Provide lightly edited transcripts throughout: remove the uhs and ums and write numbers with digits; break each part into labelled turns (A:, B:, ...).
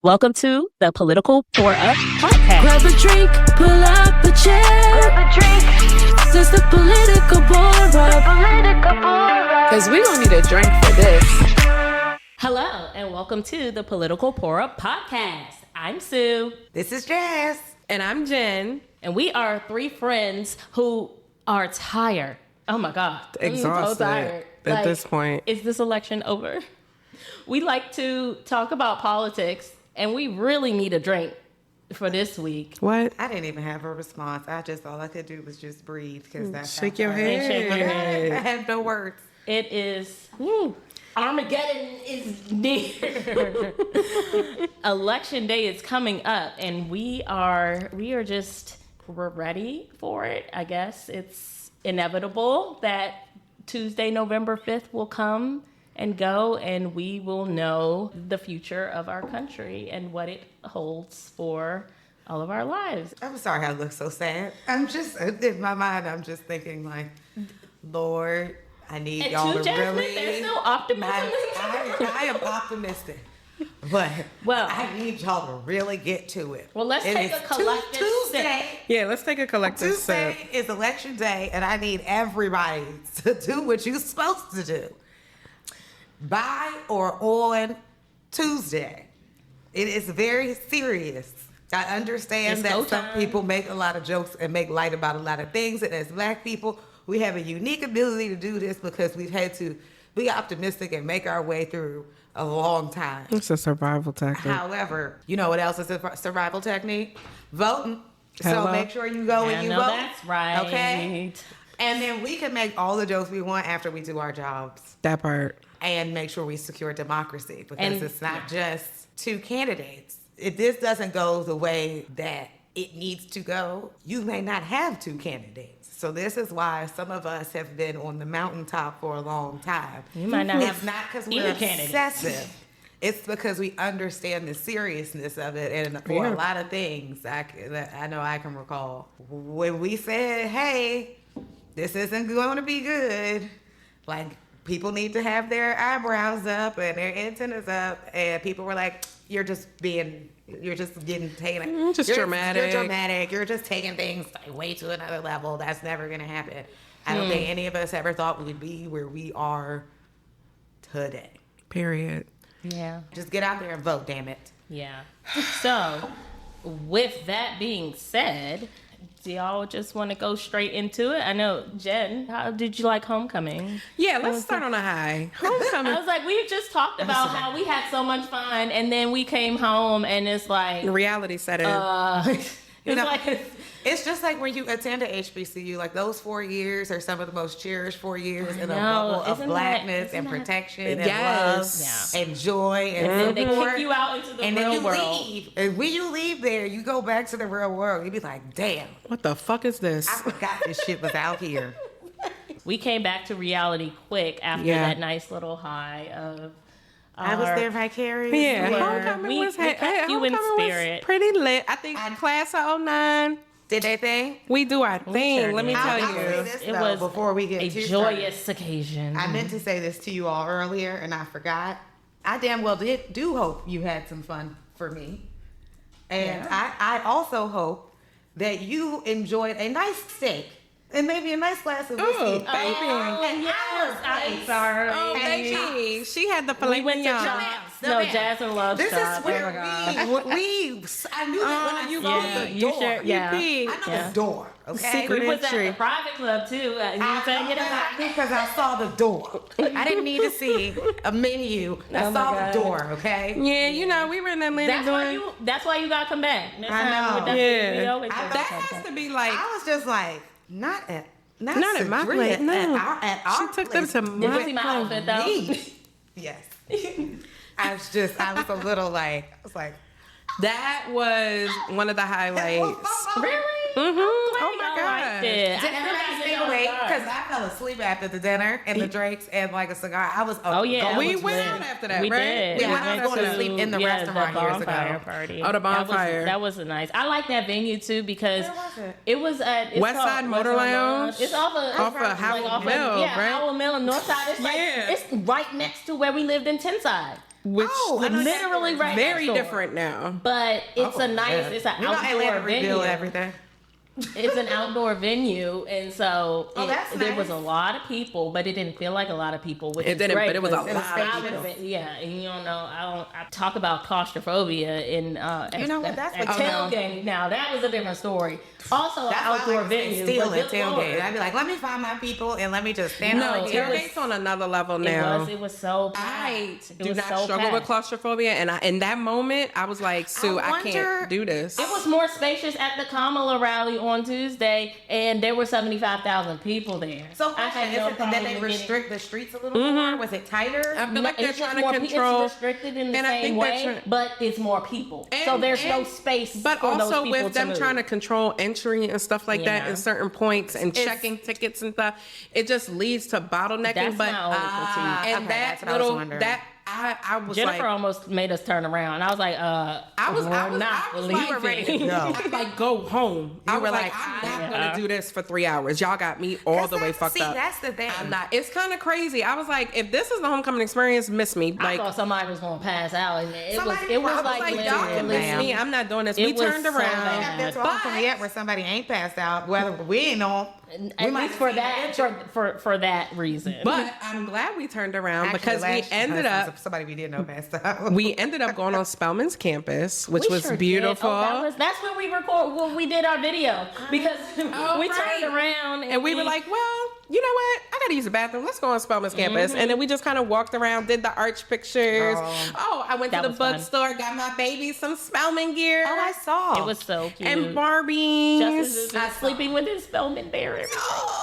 A: Welcome to the Political Pour Up Podcast.
B: Grab a drink, pull up a chair.
C: Grab a drink.
B: This is the Political Pour Up.
C: Cause
B: we gonna need a drink for this.
A: Hello, and welcome to the Political Pour Up Podcast. I'm Sue.
D: This is Jazz.
B: And I'm Jen.
A: And we are three friends who are tired. Oh my God.
B: Exhausted
A: so tired.
B: at this point.
A: Is this election over? We like to talk about politics, and we really need a drink for this week.
B: What?
D: I didn't even have a response. All I could do was just breathe because that's
B: Shake your head.
A: Shake your head.
D: I have no words.
A: It is Armageddon is near. Election day is coming up, and we're ready for it. I guess it's inevitable that Tuesday, November 5th will come and go, and we will know the future of our country and what it holds for all of our lives.
D: I'm sorry I look so sad. I'm just, in my mind, I'm just thinking like, Lord, I need
A: And
D: y'all
A: to
D: to
A: Jasmine,
D: really.
A: there's still optimism.
D: I am optimistic. But I need y'all to really get to it.
A: Well, let's take a collective
D: Tuesday.
B: Yeah, let's take a collective
D: Tuesday
B: sip.
D: is election day, and I need everybody to do what you're supposed to do. By or on Tuesday. It is very serious. I understand
A: It's go
D: that some
A: time.
D: people make a lot of jokes and make light about a lot of things, and as Black people, we have a unique ability to do this because we've had to be optimistic and make our way through a long time.
B: It's a survival tactic.
D: However, you know what else is a survival technique? Voting.
B: Hello.
D: So make sure you go and you
A: know
D: vote.
A: that's right.
D: Okay? And then we can make all the jokes we want after we do our jobs
B: That part.
D: and make sure we secure democracy because
A: And-
D: it's not just two candidates. If this doesn't go the way that it needs to go, you may not have two candidates. So this is why some of us have been on the mountaintop for a long time.
A: You might not
D: It's
A: have
D: not because we're
A: either candidate.
D: obsessive. It's because we understand the seriousness of it. And for a lot of things, I know I can recall when we said, hey, this isn't going to be good. Like, people need to have their eyebrows up and their antennas up. And people were like, you're just getting taken.
B: Just dramatic.
D: You're dramatic. You're just taking things way to another level. That's never going to happen. I don't think any of us ever thought we'd be where we are today.
B: Period.
A: Yeah.
D: Just get out there and vote, damn it.
A: Yeah. So, with that being said, do y'all just want to go straight into it? I know, Jen, how did you like homecoming?
B: Yeah, let's start on a high. Homecoming.
A: I was like, we just talked about how we had so much fun, and then we came home, and it's like,
B: Reality set in.
A: it's
D: know,
A: like,
D: It's just like when you attend a HBCU, like those 4 years are some of the most cherished 4 years in a bubble of blackness and protection and
B: Yes.
D: love and joy and
A: and they
D: support.
A: kick you out into the
D: And then
A: real
D: you
A: world.
D: leave. And when you leave there, you go back to the real world. You be like, damn,
B: What the fuck is this?
D: I forgot this shit was out here.
A: We came back to reality quick after
B: Yeah.
A: that nice little high of.
D: I was there vicarious.
B: Yeah,
A: were.
B: homecoming
A: We
B: was
A: kept you in
B: homecoming was
A: spirit.
B: pretty lit. I think class of 09,
D: Did they think?
B: we do our thing.
A: sure
B: Let me
A: did.
B: tell
D: I'll
B: you.
D: say this,
A: It
D: though,
A: was
D: before we get
A: a
D: too
A: joyous occasion.
D: I meant to say this to you all earlier, and I forgot. I damn well do hope you had some fun for me. And I also hope that you enjoyed a nice steak and maybe a nice glass of whiskey.
B: Oh, baby.
D: And
A: yes, I'm sorry.
B: Oh, baby. She had the filet
A: We went to
B: mignon.
A: Chops.
D: No,
A: No,
D: ma'am.
A: Jasmine loves
D: This
A: Chops.
D: is where
A: oh my God.
D: I knew that when I
B: you
D: saw
B: go
D: the
A: you
D: door.
A: sure- yeah.
B: You
D: I know the door, okay?
B: Secret
A: We was at
B: entry.
A: the private club too. You
D: I
A: get
D: that
A: it?
D: because I saw the door. I didn't need to see a menu. I
A: Oh my
D: saw
A: God.
D: the door, okay?
B: Yeah, you know, we were in Atlanta doing.
A: That's why you gotta come back. Next
D: I
A: time
D: know.
A: we're done,
B: Yeah.
A: we always
D: I
A: go
D: thought
B: That
A: back.
B: has to be like.
D: I was just like, not at
B: Not at my
D: Cedria,
B: place, no.
D: At our
B: She took them
D: place.
B: to
A: Did you
B: my
A: see my
B: place.
A: outfit though?
D: Me. Yes. I was a little like, I was like,
B: That was one of the highlights.
A: Really?
B: Mm-hmm. Oh my
A: Y'all
B: God.
A: liked it.
D: Did everybody stay awake? Because I fell asleep after the dinner and the drinks and like a cigar. I was
A: Oh yeah,
B: We
A: it was
B: went
A: lit.
B: out after that,
A: we
B: right?
A: Did.
B: We
D: went
A: went
D: out to sleep in the restaurant
A: the
D: years
A: bonfire
D: ago.
A: party.
B: Oh, the bonfire.
A: That was a nice. I like that venue too because
D: Where was it?
A: it was at it's
B: West
A: called
B: Side Motor
A: West Side
B: Lounge?
A: It's off of
B: Howell
A: off
B: Mill,
A: yeah,
B: right?
A: Howell Mill and North Side. It's like
B: Yeah.
A: it's right next to where we lived in Tenside.
E: which
A: literally right
E: very
A: next door.
E: different now.
A: But it's a nice, it's an outdoor venue.
D: Everything.
A: It's an outdoor venue, and so
D: that's
A: there was
D: nice.
A: a lot of people, but it didn't feel like a lot of people. Which
E: It
A: is
E: didn't,
A: great,
E: but it was a
A: because
E: lot of
A: I would've
E: people.
A: been- yeah, and you don't know. I talk about claustrophobia in
D: You know what, that's
A: at
D: what-
A: tailgating. Now that was a different story. Also, an
D: That's why I
A: outdoor
D: like to
A: venue.
D: steal
A: but
D: at
A: good Lord,
D: tailgate. I'd be like, let me find my people and let me just stand
E: No,
D: over here.
E: tailgate's on another level now.
A: It was so
E: I
A: packed. It
E: do
A: was
E: not
A: so
E: struggle with
A: packed.
E: claustrophobia, and in that moment, I was like, Sue, I
D: wonder-
E: can't do this.
A: It was more spacious at the Kamala rally on Tuesday, and there were 75,000 people there.
D: So,
A: I had no
D: did
A: problem
D: they
A: with
D: restrict the streets a little more? Was it tighter?
E: I feel like they're
A: It's just
E: trying to
A: more
E: control.
A: It's restricted in the
E: and I
A: same
E: think they're
A: way,
E: trying-
A: but it's more people. So
E: And-
A: there's no
E: and-
A: space
E: But
A: for those
E: also
A: people
E: with them
A: move.
E: trying to control entry and stuff like that
A: Yeah.
E: in certain points and
D: It's-
E: checking tickets and stuff, it just leads to bottlenecking.
A: That's
E: but
A: my only critique.
E: and
D: Okay,
E: that
D: that's what I was
E: little
D: wondering.
E: that I was
A: Jennifer
E: like.
A: almost made us turn around. I was like,
E: I was
A: we're not
E: like,
A: leaving.
D: ready to go.
E: I was like, go home. I
D: were
E: was like,
D: like,
E: I'm not
A: Yeah.
E: gonna do this for 3 hours. Y'all got me all the way fucked up.
D: That's the thing.
E: I'm not. It's kind of crazy. I was like, if this is the homecoming experience, miss me.
A: I
E: Like,
A: thought somebody was gonna pass out, and it was
D: Somebody
A: it was
D: probably
A: like,
E: like y'all can miss
A: literally-
E: me. I'm not doing this.
A: It
E: We
A: was
E: turned
A: so
E: around.
A: bad.
D: I've been to a homecoming yet where somebody ain't passed out. Whether we ain't on.
A: At
D: might
A: least for
D: see
A: that
D: that.
A: for that reason.
E: But I'm glad we turned around
D: Actually,
E: because we
D: last-
E: ended up.
D: Somebody we didn't know passed out.
E: We ended up going on Spelman's campus, which
A: We
E: was
A: sure did.
E: beautiful.
A: Oh, that's when we we did our video because we
E: right.
A: turned around
E: and we were like, well, you know what? I gotta use the bathroom. Let's go on Spelman's campus. And then we just kind of walked around, did the arch pictures. Oh, I went to
A: That
E: the
A: was fun.
E: bookstore, got my baby some Spelman gear.
D: Oh, I saw.
A: it was so cute.
E: and Barbies.
A: Justice is not sleeping with his Spelman bear. every day.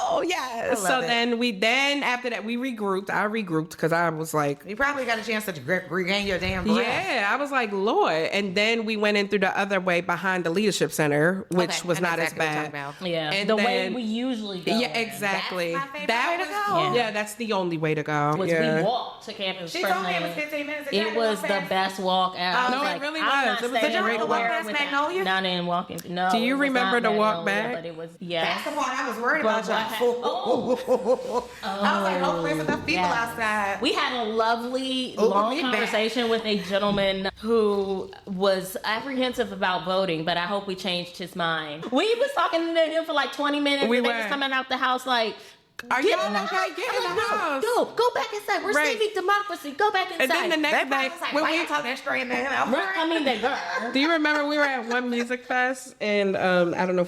E: Oh yes.
D: I love
E: So
D: it.
E: then after that we regrouped. I regrouped because I was like,
D: You probably got a chance to regain your damn breath.
E: yeah, I was like, Lord. And then we went in through the other way behind the leadership center, which
D: Okay,
E: was
D: I know
E: not
D: exactly what
E: as
D: you're
E: bad.
D: talking about.
A: Yeah,
E: And
A: the way
E: then-
A: we usually go.
E: Yeah, exactly.
D: That's my favorite
E: That
D: way to
E: was
D: go.
E: yeah, that's the only way to go.
A: Was
E: yeah.
A: we walked to campus.
D: She told me it was
A: personally.
D: 15 minutes.
A: It was the best walk ever. I
D: No,
A: was
E: it
A: like,
E: really
A: I'm
E: was.
A: not
E: It was a
A: staying
E: great
A: nowhere
D: walk. Past
A: without-
D: Magnolia?
A: Not in walking. No.
E: Do you
A: it was
E: remember
A: not
E: the walk
A: Magnolia,
E: back?
A: But it was
D: That's the part I was worried
A: But
D: about.
A: what
D: Y'all. I was like, hopefully there's enough people
A: Yes.
D: outside.
A: We had a lovely
D: Oh,
A: long
D: me back.
A: conversation with a gentleman who was apprehensive about voting, but I hope we changed his mind. We was talking to him for like 20 minutes.
E: We
A: and they
E: were.
A: was coming out the house like,
E: Are
A: get
E: y'all
A: in the
E: okay?
A: house.
E: Get in
A: I'm
E: the
A: like,
E: house.
A: Go back inside. We're
E: Right.
A: saving democracy. Go back inside.
E: And then the
D: They
E: next
D: probably
E: day,
D: was like,
E: when
D: why
E: we
D: you talking that straight man?
A: I mean, they were.
E: do you remember we were at one music fest and I don't know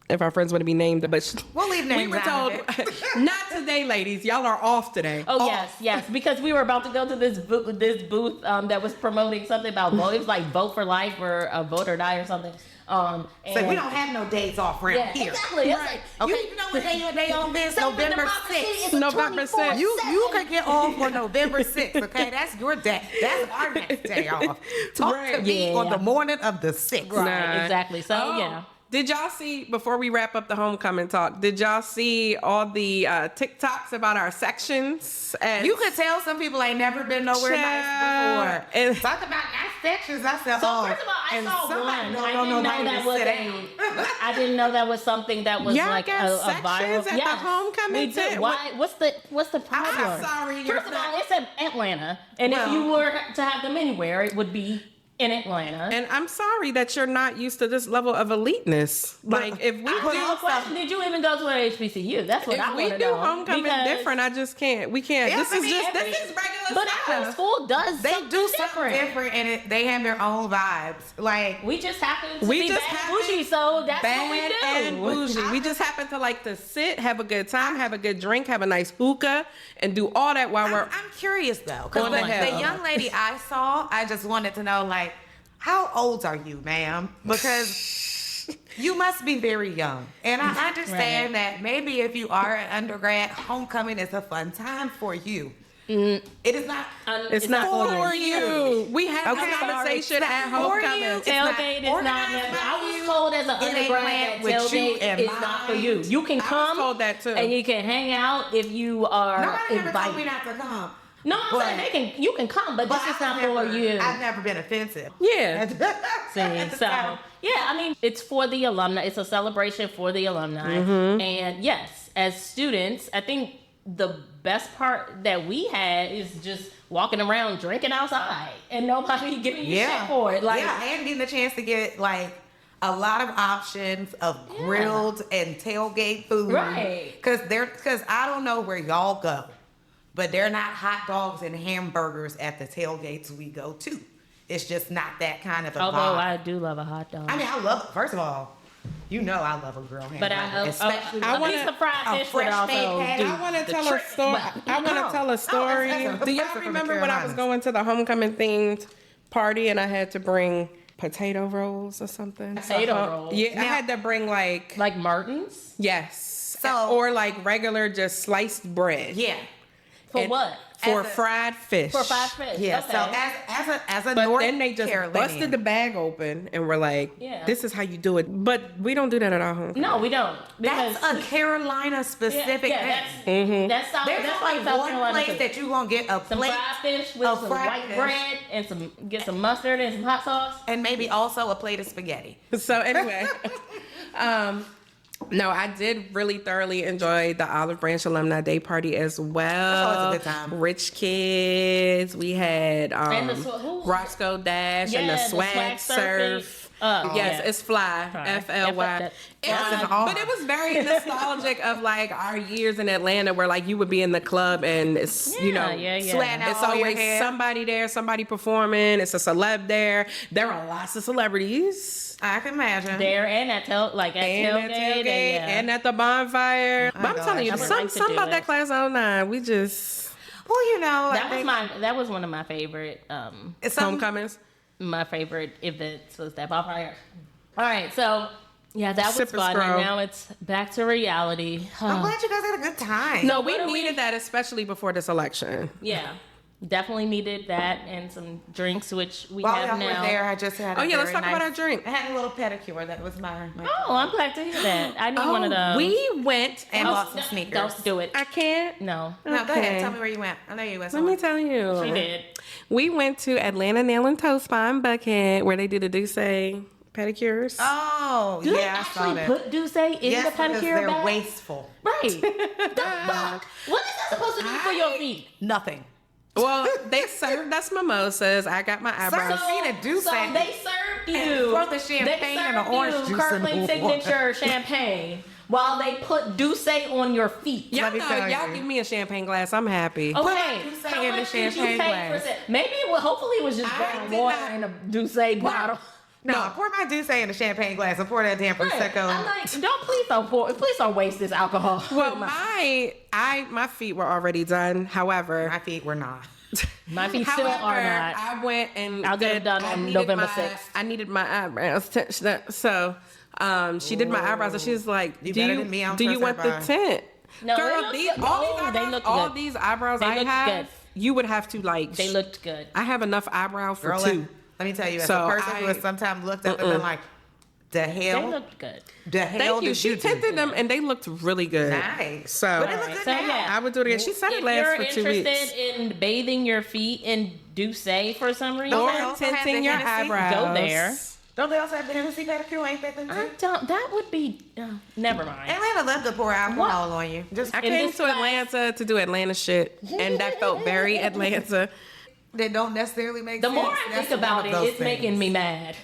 E: if our friends want to be named, but
D: We'll leave
E: we
D: names
E: were
D: out
E: told
D: of it.
E: not today, ladies. Y'all are off today.
A: Oh
E: Off.
A: yes, because we were about to go to this booth that was promoting something about vote. It was like vote for life or vote or die or something.
D: So
A: And-
D: we don't have no days off around
A: yeah,
D: here.
A: exactly. It's like,
D: Okay. You know what day your day on this?
A: Saving
D: November
A: democracy
D: 6th.
A: is a
E: November 6th.
A: 24/7.
D: You could get off on November 6th, okay? That's your day. That's our next day off. Talk
E: Right.
D: to me
A: Yeah.
D: on the morning of the 6th.
A: Right,
E: Nah.
A: exactly. So
E: Oh,
A: yeah.
E: Did y'all see, before we wrap up the homecoming talk, did y'all see all the TikToks about our sections?
D: You could tell some people ain't never been nowhere nice
E: Child.
D: before.
E: And-
D: Talk about nice sections. I said,
A: So
D: oh.
A: first of all, I
D: and
A: saw
D: somebody
A: one.
D: don't
A: I
D: know
A: didn't know
D: nobody
A: that
D: to
A: was
D: sit down.
A: I didn't know that was something that was
E: Y'all
A: like
E: got
A: a
E: sections
A: viral.
E: at the
A: Yes,
E: homecoming
A: we did.
E: tent?
A: Why? What's the problem?
E: I'm sorry, you're
A: First of all,
E: not-
A: it's in Atlanta, and if
D: Well-
A: you were to have them anywhere, it would be in Atlanta.
E: And I'm sorry that you're not used to this level of eliteness. Like, if we
A: I
E: do,
A: question, did you even go to an HBCU? That's what I
E: if
A: want
E: we
A: to
E: do
A: know.
E: homecoming
A: Because-
E: different, I just can't. We can't.
D: Yeah,
E: This
D: I
E: is
D: mean,
E: just,
D: every-
E: this is regular
A: But every
E: stuff.
A: school does
D: They
A: something
D: do something different and they have their own vibes. Like,
A: We just happen to
E: We
A: be
E: just
A: bad
E: happen-
A: and bougie, so that's what we
E: Bad
A: do.
E: and bougie. We just happen to like to sit, have a good time, have a good drink, have a nice hookah, and do all that while we're.
D: I'm curious though, because
E: On the
D: the
E: hill.
D: young lady I saw, I just wanted to know, like, how old are you, ma'am? Because you must be very young. And I understand that maybe if you are an undergrad, homecoming is a fun time for you. It is not.
E: It's not
A: for
E: for you. We had
D: Okay,
E: this conversation
D: sorry.
E: at
D: It's not for you.
E: homecoming.
D: It's not
A: Tailgate is not.
D: organized by
A: I was
D: you.
A: told as an
D: It ain't
A: undergrad
D: planned
A: that
D: with you
A: tailgate
D: in
A: is not for
D: mind.
A: you. You can
E: I was
A: come.
E: told that, too.
A: And you can hang out if you are
D: Nobody ever told me
A: invited.
D: not to come.
A: No, I'm
D: But-
A: saying you can come, but this is not for you.
D: I've never been offensive.
A: See,
E: Yeah.
A: so yeah, I mean, it's for the alumni. It's a celebration for the alumni,
E: Mm-hmm.
A: and yes, as students, I think the best part that we had is just walking around drinking outside and nobody giving you shit for it. Like,
D: and getting the chance to get like a lot of options of grilled and tailgate food.
A: Right.
D: Because I don't know where y'all go, but they're not hot dogs and hamburgers at the tailgates we go to. It's just not that kind of a
A: although
D: vibe.
A: I do love a hot dog.
D: I mean, I love, first of all, you know I love a grilled hamburger.
A: but
D: especially
A: a piece of fried fish would also do
E: I want to
A: the
E: tell
A: trick.
E: a story. I want to tell a story.
D: that's
E: Do y'all
D: from the
E: remember when I was
D: Carolinas.
E: going to the homecoming themed party and I had to bring potato rolls or something?
A: Potato rolls?
E: Yeah, I had to bring like
A: Martin's?
E: yes,
D: So-
E: or like regular just sliced bread.
D: Yeah.
A: For
E: And-
A: what?
E: For
D: As a-
E: fried fish.
A: For fried fish.
D: Yeah.
A: Okay.
D: So as a
E: But
D: North
E: then they just
D: Carolinian,
E: busted the bag open and were like,
A: Yeah.
E: "This is how you do it." But we don't do that at our home.
A: No, we don't. Because
D: That's a Carolina specific thing.
A: that's South,
D: There's
A: that's
D: like
A: like South
D: one
A: Carolina
D: place
A: too.
D: that you gonna get a
A: Some
D: plate
A: fried fish with
D: of
A: some
D: fried
A: white
D: fish.
A: bread and get some mustard and some hot sauce.
D: and maybe also a plate of spaghetti.
E: So anyway, no, I did really thoroughly enjoy the Olive Branch Alumni Day Party as well.
D: That's always a good time.
E: Rich kids. We had
A: And the who?
E: Roscoe Dash and the
A: Yeah, the
E: Swag
A: Swag
E: Surf.
A: Oh,
E: Yes,
A: yeah.
E: it's Fly.
A: Fly.
E: FLY.
D: That's an
E: But
D: R.
E: it was very nostalgic of like our years in Atlanta where like you would be in the club and it's, you know,
A: yeah.
D: Sweating out
E: it's
D: all your
E: always
D: hair.
E: somebody there, somebody performing. It's a celeb there. There are lots of celebrities.
D: I can imagine.
A: There and at
E: And at
A: tailgate,
E: tailgate,
A: yeah.
E: and at the bonfire. But I'm
D: gosh.
E: telling you,
A: I would
E: some
A: like to
E: some
A: do
E: about
A: it.
E: that class of 09, we just
D: Well, you know,
A: that was one of my favorite
D: it's some,
E: homecomings.
A: my favorite events was that bonfire. All right, so yeah, that was
E: Sip and
A: fun,
E: scroll.
A: and now it's back to reality.
D: I'm glad you guys had a good time.
E: No, we
A: what do we-
E: needed that, especially before this election.
A: Yeah, definitely needed that and some drinks, which we
D: While
A: have
D: y'all
A: now.
D: were there, I just had.
E: Oh,
D: a
E: yeah, let's
D: very
E: talk about
D: nice-
E: our drink.
D: I had a little pedicure. That was my
A: Oh, I'm glad to hear that. I need one of those.
E: We went
D: and
A: Oh,
D: bought some
A: no,
D: sneakers.
A: Don't do it.
E: I can't.
A: No,
D: No, go
E: Okay.
D: ahead. Tell me where you went. I know you went.
E: Let me
D: somewhere.
E: tell you.
A: she did.
E: We went to Atlanta Nail and Toe Spa in Buckhead where they do the Douce pedicures.
D: Oh,
A: Do they
D: yeah, I saw
A: actually
D: that.
A: put Douce in
D: Yes,
A: the
D: because
A: pedicure
D: they're
A: bag?
D: wasteful.
A: Right. The fuck? What is that supposed to do for your feet?
D: Nothing.
E: Well, they served us mimosas. I got my eyebrows.
D: Serve- Douce.
A: So they served you.
D: And throw the champagne and the orange juice in the
A: Kirkland
D: water.
A: signature champagne while they put Douce on your feet.
E: Y'all
D: Let me
E: know,
D: tell
E: y'all
D: you.
E: give me a champagne glass. I'm happy.
A: Okay,
D: Douce
A: how
D: in the
A: much did you
D: champagne
A: pay
D: glass.
A: for that? Maybe it was, hopefully it was just
E: I
A: brown
E: did
A: water
E: not-
A: in a Douce bottle.
D: No, pour my Douce in the champagne glass and pour that damn
A: Right.
D: prosecco.
A: I'm like, please don't waste this alcohol.
E: Well, my feet were already done. However,
D: My feet were not.
A: My feet still are not.
E: I went and
A: I'll get it done
E: I
A: on
E: needed
A: November
E: my-
A: 6th.
E: I needed my eyebrows touched up. So she did my eyebrows and she was like,
D: You
E: do
D: better
E: you,
D: than me, I'm
E: do you
D: so
E: want the
D: certified.
E: tint?
A: No, they
E: Girl,
A: look
E: these,
A: good.
E: all, these
A: Oh, they
E: eyebrows,
A: look
E: all
A: good.
E: these eyebrows
A: They
E: I
A: look
E: have,
A: good.
E: you would have to like,
A: They looked good.
E: I have enough eyebrows for
D: Girl,
E: two.
D: let me tell you, as
E: So
D: a person who
E: I-
D: has sometimes looked up and been like, the
A: They
D: hell?
A: looked good.
D: The hell
E: Thank you.
D: did
E: She
D: you
E: tinted
D: do?
E: them and they looked really good.
D: Nice.
E: So
D: But it looked good
A: So,
D: now.
A: yeah.
E: I would do it again. She said it
A: If
E: lasts
A: you're
E: for 2 weeks.
A: interested in bathing your feet in Douce for some reason,
D: Don't
E: Or
D: they also have
E: tinting
D: the
E: your
D: Hennessy?
E: eyebrows.
A: go there.
D: Don't they also have the Hennessy pedicure? Ain't that them too?
A: I don't. That would be. Never mind.
D: Atlanta love to pour alcohol on you. Just
E: I
A: In
E: came
A: this
E: to
A: class-
E: Atlanta to do Atlanta shit, and that felt very Atlanta.
D: that don't necessarily make
A: The
D: sense.
A: more I
D: That's
A: think about
D: one
A: it,
D: of those
A: it's making
D: things.
A: me mad.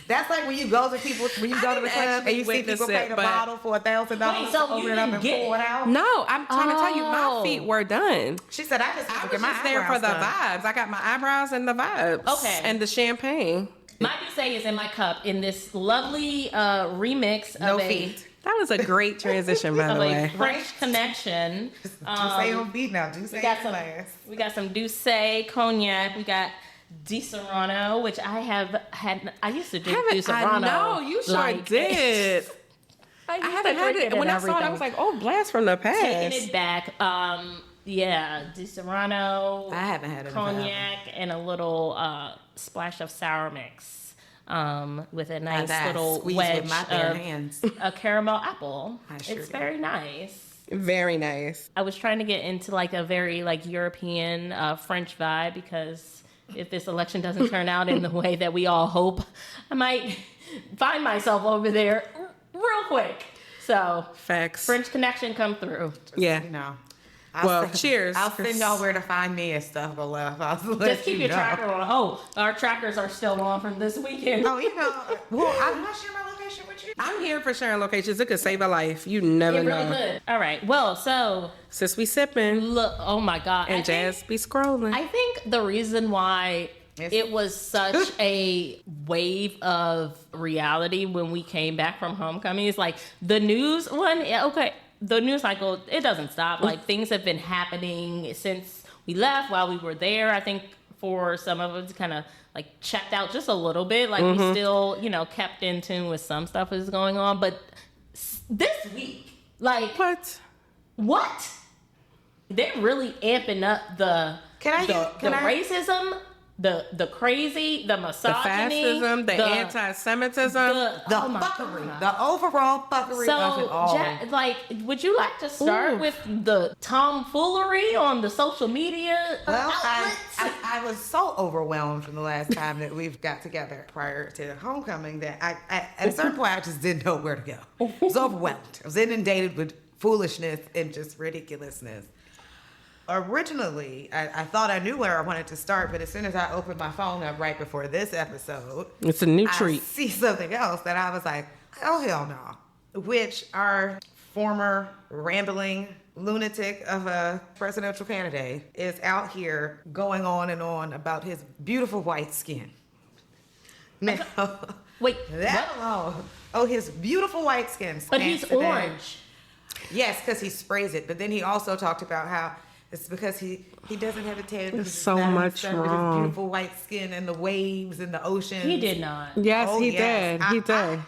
D: That's like when you go to people, when you go to the
E: didn't
D: club and
E: actually
D: you see
E: witness
D: people pay
E: it,
D: the
E: but-
D: bottle for $1,000
A: Wait, so
D: to open
A: you
D: it up
A: didn't
D: and
A: get
D: pour it
A: it?
D: out.
E: No, I'm trying to tell you, my
A: Oh.
E: feet were done.
D: She said, I just
E: I
D: want to
E: was
D: get my
E: just there for
D: eyebrows
E: the
D: done.
E: vibes. I got my eyebrows and the vibes.
A: Okay.
E: And the champagne.
A: My Douce is in my cup in this lovely remix
D: No
A: of a
D: feet.
E: That was a great transition, by
A: of
E: the
A: a
E: way.
A: French connection.
D: Just say on beat now. Just say
A: We got
D: in
A: some.
D: class.
A: We got some Douce cognac. We got Di Serrano, which I have had. I used to drink Di Serrano.
E: I know, you sure
A: like,
E: did.
A: I
E: I
A: used
E: haven't
A: to
E: had
A: drink
E: it.
A: and
E: When I saw it, I
A: everything.
E: was like, oh, blast from the past.
A: Taking it back. Yeah, Di Serrano.
D: I haven't had it in forever.
A: cognac and a little splash of sour mix. With a nice little
D: squeeze
A: wedge
D: with my bare
A: of
D: hands.
A: a caramel apple.
D: I sure
A: It's
D: do.
A: very nice.
E: Very nice.
A: I was trying to get into like a very like European French vibe because if this election doesn't turn out in the way that we all hope, I might find myself over there real quick. So
E: Facts.
A: French connection come through.
E: Yeah.
D: You know.
E: Cheers.
D: I'll send y'all where to find me and stuff below.
A: Just keep your tracker on. Oh, our trackers are still on from this weekend.
D: Oh, well, I'm not sharing my location with you.
E: I'm here for sharing locations. It could save a life. You never
A: It
E: know.
A: really could. All right. Well, so
E: Since we sipping
A: look. Oh my God.
E: and Jazz be scrolling.
A: I think the reason why it was such a wave of reality when we came back from homecoming is like the news one. Okay, the news cycle, it doesn't stop. Like things have been happening since we left, while we were there. I think for some of us kind of like checked out just a little bit. Like we still, kept in tune with some stuff is going on. But this week, like what? They're really amping up the racism, the crazy, the misogyny,
E: the fascism, the anti-Semitism,
D: The fuckery, the overall fuckery of it all.
A: Would you like to start with the tomfoolery on the social media
D: Well,
A: outlets?
D: I was so overwhelmed from the last time that we've got together prior to homecoming that I at a certain point I just didn't know where to go. I was overwhelmed. I was inundated with foolishness and just ridiculousness. Originally, I thought I knew where I wanted to start, but as soon as I opened my phone up right before this episode,
E: it's a new
D: I
E: treat.
D: see something else that I was like, oh, hell no. Which our former rambling lunatic of a presidential candidate is out here going on and on about his beautiful white skin. Now,
A: Wait,
D: that
A: what?
D: alone. Oh, his beautiful white skin.
A: But he's
D: today.
A: orange.
D: Yes, because he sprays it. But then he also talked about how it's because he doesn't have a tan.
E: There's so much
D: With
E: wrong.
D: his beautiful white skin and the waves and the oceans.
A: He did not.
E: Yes,
D: Oh,
E: he
D: yes.
E: did. He did.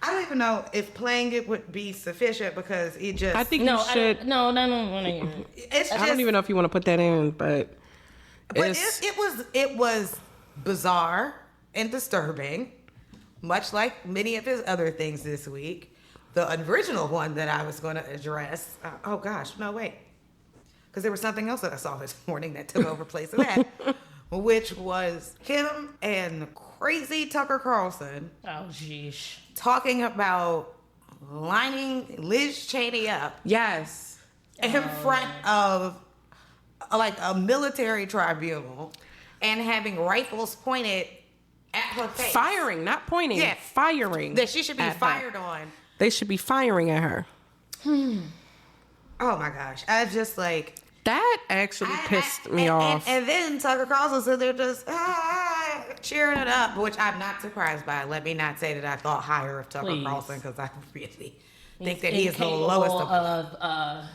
D: I don't even know if playing it would be sufficient because it just.
E: I think
A: No,
E: you should.
A: no. Hear it.
D: it's just.
E: I don't even know if you want to put that in, but
D: it was bizarre and disturbing, much like many of his other things this week. The original one that I was going to address. Oh gosh, no wait, because there was something else that I saw this morning that took over place of that, which was him and crazy Tucker Carlson.
A: Oh, sheesh.
D: Talking about lining Liz Cheney up
E: yes.
D: in front of like a military tribunal and having rifles pointed at her face.
E: Firing, not pointing.
D: Yeah.
E: Firing.
D: That she should be
E: at her.
D: fired on.
E: They should be firing at her.
D: Oh my gosh. I just like.
E: That actually pissed me off.
D: And then Tucker Carlson said they're just cheering it up, which I'm not surprised by. Let me not say that I thought higher of Tucker
A: Please.
D: Carlson because I really think that he is the lowest
A: of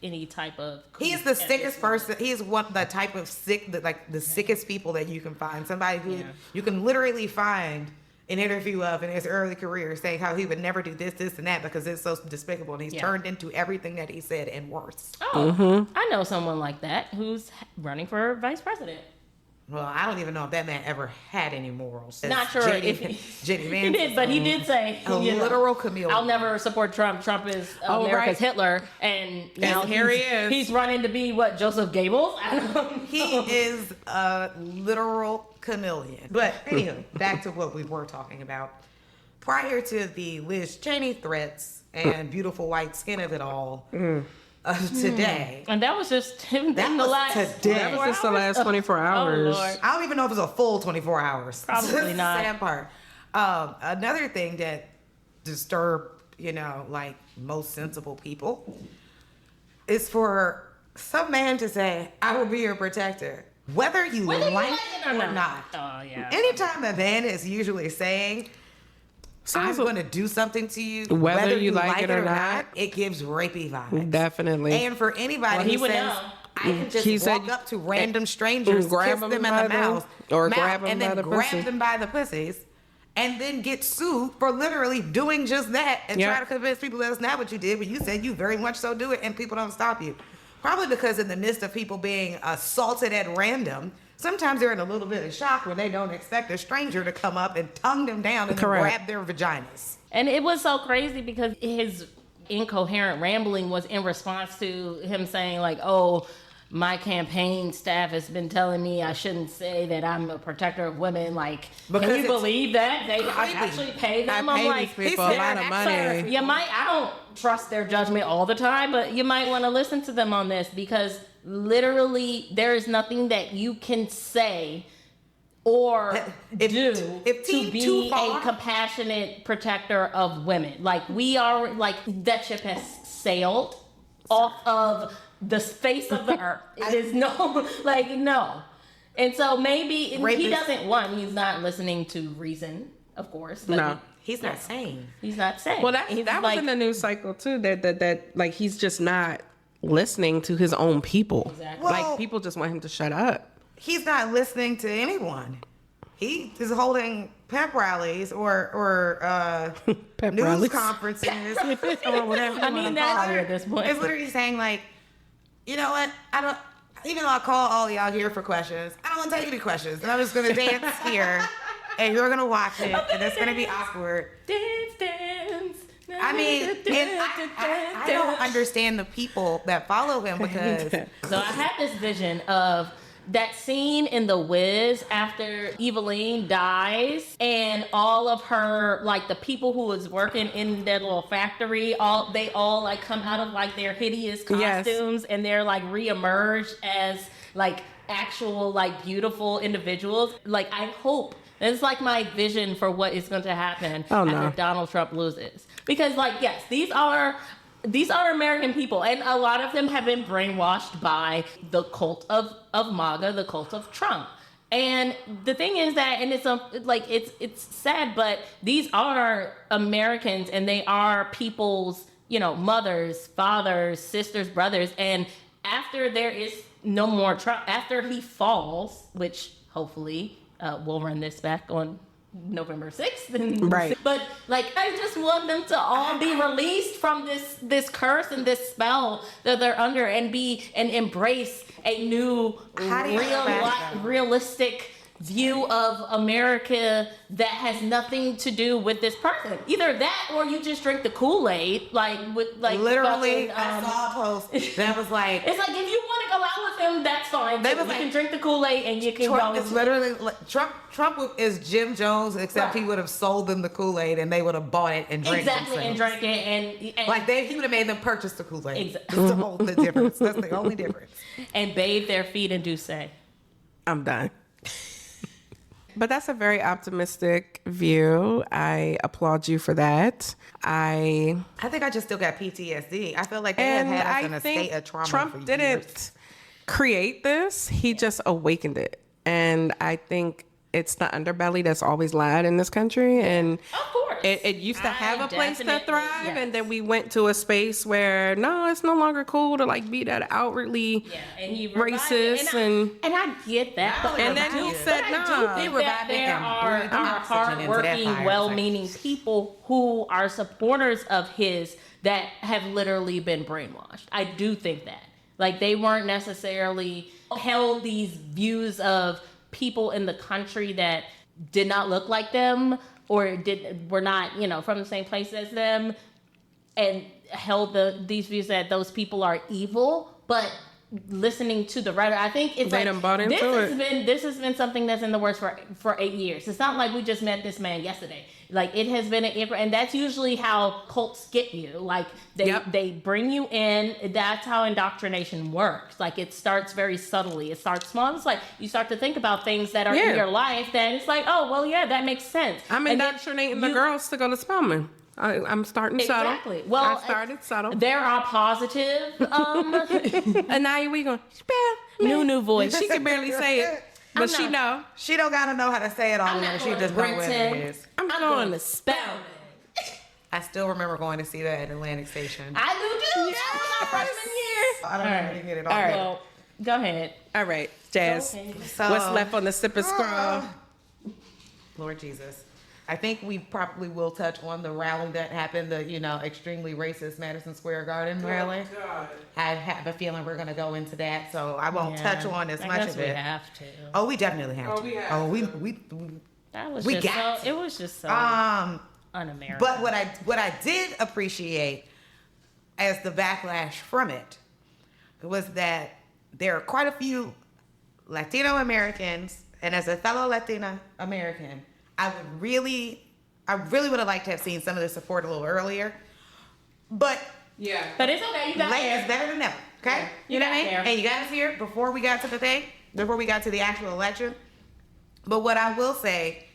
A: any type of.
D: He is the sickest person. He is the type of sick, the sickest people that you can find. Somebody who you can literally find an interview of in his early career saying how he would never do this, and that because it's so despicable. And he's turned into everything that he said and worse.
A: Oh, I know someone like that who's running for vice president.
D: Well, I don't even know if that man ever had any morals.
A: Not sure if
D: Jenny
A: he
D: Vance
A: did, but he did say
D: a literal chameleon.
A: I'll never support Trump. Trump is America's Hitler, and now
E: here he is.
A: He's running to be what, Joseph Goebbels? I don't know.
D: He is a literal chameleon. But anywho, back to what we were talking about. Prior to the Liz Cheney threats and beautiful white skin of it all of today.
A: And that was just him
D: That
A: in the
D: was
A: last
D: today.
E: That was just the last 24 hours.
A: Oh, Lord.
D: I don't even know if it was a full 24 hours.
A: Probably
D: That's the
A: not.
D: sad part. Another thing that disturbed, like most sensible people is for some man to say, I will be your protector. Whether you like it or not.
A: Oh, yeah.
D: Anytime a man is usually saying, I'm going to do something to you,
E: Whether you like it or not,
D: it gives rapey vibes.
E: Definitely.
D: And for anybody
A: he
D: who
A: would
D: says,
A: know.
D: I can just
E: He said-
D: walk up to random strangers,
E: grab
D: kiss
E: them
D: them in
E: by
D: the
E: the-
D: mouth,
E: or grab them
D: and
E: by
D: then
E: the
D: grab
E: pussy.
D: them by the pussies, and then get sued for literally doing just that and
E: Yep.
D: try to convince people that's not what you did, but you said you very much so do it, and people don't stop you. Probably because in the midst of people being assaulted at random, sometimes they're in a little bit of shock when they don't expect a stranger to come up and tongue them down and then
E: Correct.
D: grab their vaginas.
A: And it was so crazy because his incoherent rambling was in response to him saying like, oh, my campaign staff has been telling me I shouldn't say that I'm a protector of women. Like,
D: Because
A: can you
D: it's
A: believe that? They actually pay them.
E: I pay
A: I'm like,
E: these people a lot of money.
A: you might, I don't trust their judgment all the time, but you might want to listen to them on this, because literally there is nothing that you can say or do to be a compassionate protector of women. Like, we are, like, that ship has sailed off of the face of the earth. It is no, like, no. And so maybe he doesn't want, he's not listening to reason, of course. But
E: No.
D: He's not sane.
A: He's not saying.
E: Well, that was in the news cycle too. That like he's just not listening to his own people.
A: Exactly.
E: Like,
D: Well,
E: people just want him to shut up.
D: He's not listening to anyone. He is holding pep rallies or
E: Pep
D: news
E: rallies.
D: conferences or whatever.
A: I mean, that's weird at this point.
D: It's literally saying, like, you know what? I don't. Even though I call all y'all here for questions, I don't want to take any questions. And I'm just gonna dance here, and you're gonna watch it, and it's gonna be awkward.
A: Dance.
D: I mean, and I don't understand the people that follow him, because
A: So I had this vision of that scene in The Wiz after Eveline dies, and all of her, like, the people who was working in that little factory, they all like come out of like their hideous costumes, and they're like reemerged as like actual like beautiful individuals. Like, I hope it's like my vision for what is going to happen after Donald Trump loses, because, like, yes, these are American people, and a lot of them have been brainwashed by the cult of MAGA, the cult of Trump. And the thing is that, and it's sad, but these are Americans, and they are people's, mothers, fathers, sisters, brothers. And after there is no more Trump, after he falls, which hopefully we'll run this back on November 6th.
E: Right.
A: But, like, I just want them to all be released from this curse and this spell that they're under, and embrace a new realistic view of America that has nothing to do with this person. Either that, or you just drink the Kool-Aid,
D: literally.
A: fucking,
D: I saw a post that was like,
A: it's like, if you want to go out with him, that's fine. You can drink the Kool-Aid and you can
D: Trump
A: go.
D: is literally Trump is Jim Jones, except he would have sold them the Kool-Aid and they would have bought it and drank
A: exactly
D: themselves.
A: and drank it and
D: like he would have made them purchase the Kool-Aid.
A: Exactly.
D: That's the whole difference. That's the only difference.
A: and bathe their feet in Douce.
E: I'm done. But that's a very optimistic view. I applaud you for that. I
D: think I just still got PTSD. I feel like they have had us in a state of trauma
E: Trump
D: for years.
E: didn't create this. He just awakened it. And I think it's the underbelly that's always lied in this country. And
A: Of course.
E: it used to have a place to
A: definitely-
E: thrive.
A: yes.
E: And then we went to a space where, no, it's no longer cool to like be that outwardly
A: and he revived
E: racist.
A: it. And I get that. But
E: And then he said, no.
A: think
D: revived
A: that
D: it
A: there
D: and
A: are
D: breathed oxygen into that
A: hardworking,
D: fire.
A: well-meaning people who are supporters of his that have literally been brainwashed. I do think that. Like, they weren't necessarily held these views of people in the country that did not look like them or were not, from the same place as them, and held these views that those people are evil, but listening to the writer, I think it's
E: They done bought into
A: this has been something that's in the works for 8 years. It's not like we just met this man yesterday. Like, it has been and that's usually how cults get you. Like, they bring you in. That's how indoctrination works. Like, it starts very subtly. It starts small. It's like you start to think about things that are in your life. Then it's like, oh, well, yeah, that makes sense.
E: I'm indoctrinating the girls to go to Spelman. I'm starting subtle.
A: Exactly. Well,
E: I started subtle.
A: There are positive.
E: And now we going
A: New voice.
E: She can barely say it, but she know.
D: She don't gotta know how to say it all there. She just know what it is.
A: I'm going to spell.
D: I still remember going to see that at Atlantic Station.
A: I do too.
E: Yes.
A: That was my freshman year.
D: I don't really get it all.
E: All right.
A: Well, go ahead.
E: All right, Jazz.
A: Okay.
D: So,
E: What's left on the sip and scroll?
D: Lord Jesus. I think we probably will touch on the rally that happened, the extremely racist Madison Square Garden rally.
E: God.
D: I have a feeling we're going to go into that, so I won't touch on as
A: I
D: much
A: guess
D: of it.
A: We have to.
D: Oh, we definitely have to.
E: we have
D: we
A: That was
D: we
A: just
D: got
A: so.
D: to.
A: It was just so un-American.
D: But what I did appreciate as the backlash from it was that there are quite a few Latino Americans, and as a fellow Latina American, I really would have liked to have seen some of the support a little earlier. But
E: Yeah.
A: But it's okay. You got
D: late
A: there.
D: is better than never. Okay?
A: Yeah,
D: You know what I mean?
A: got there.
D: And you got us here before we got to the actual election. But what I will say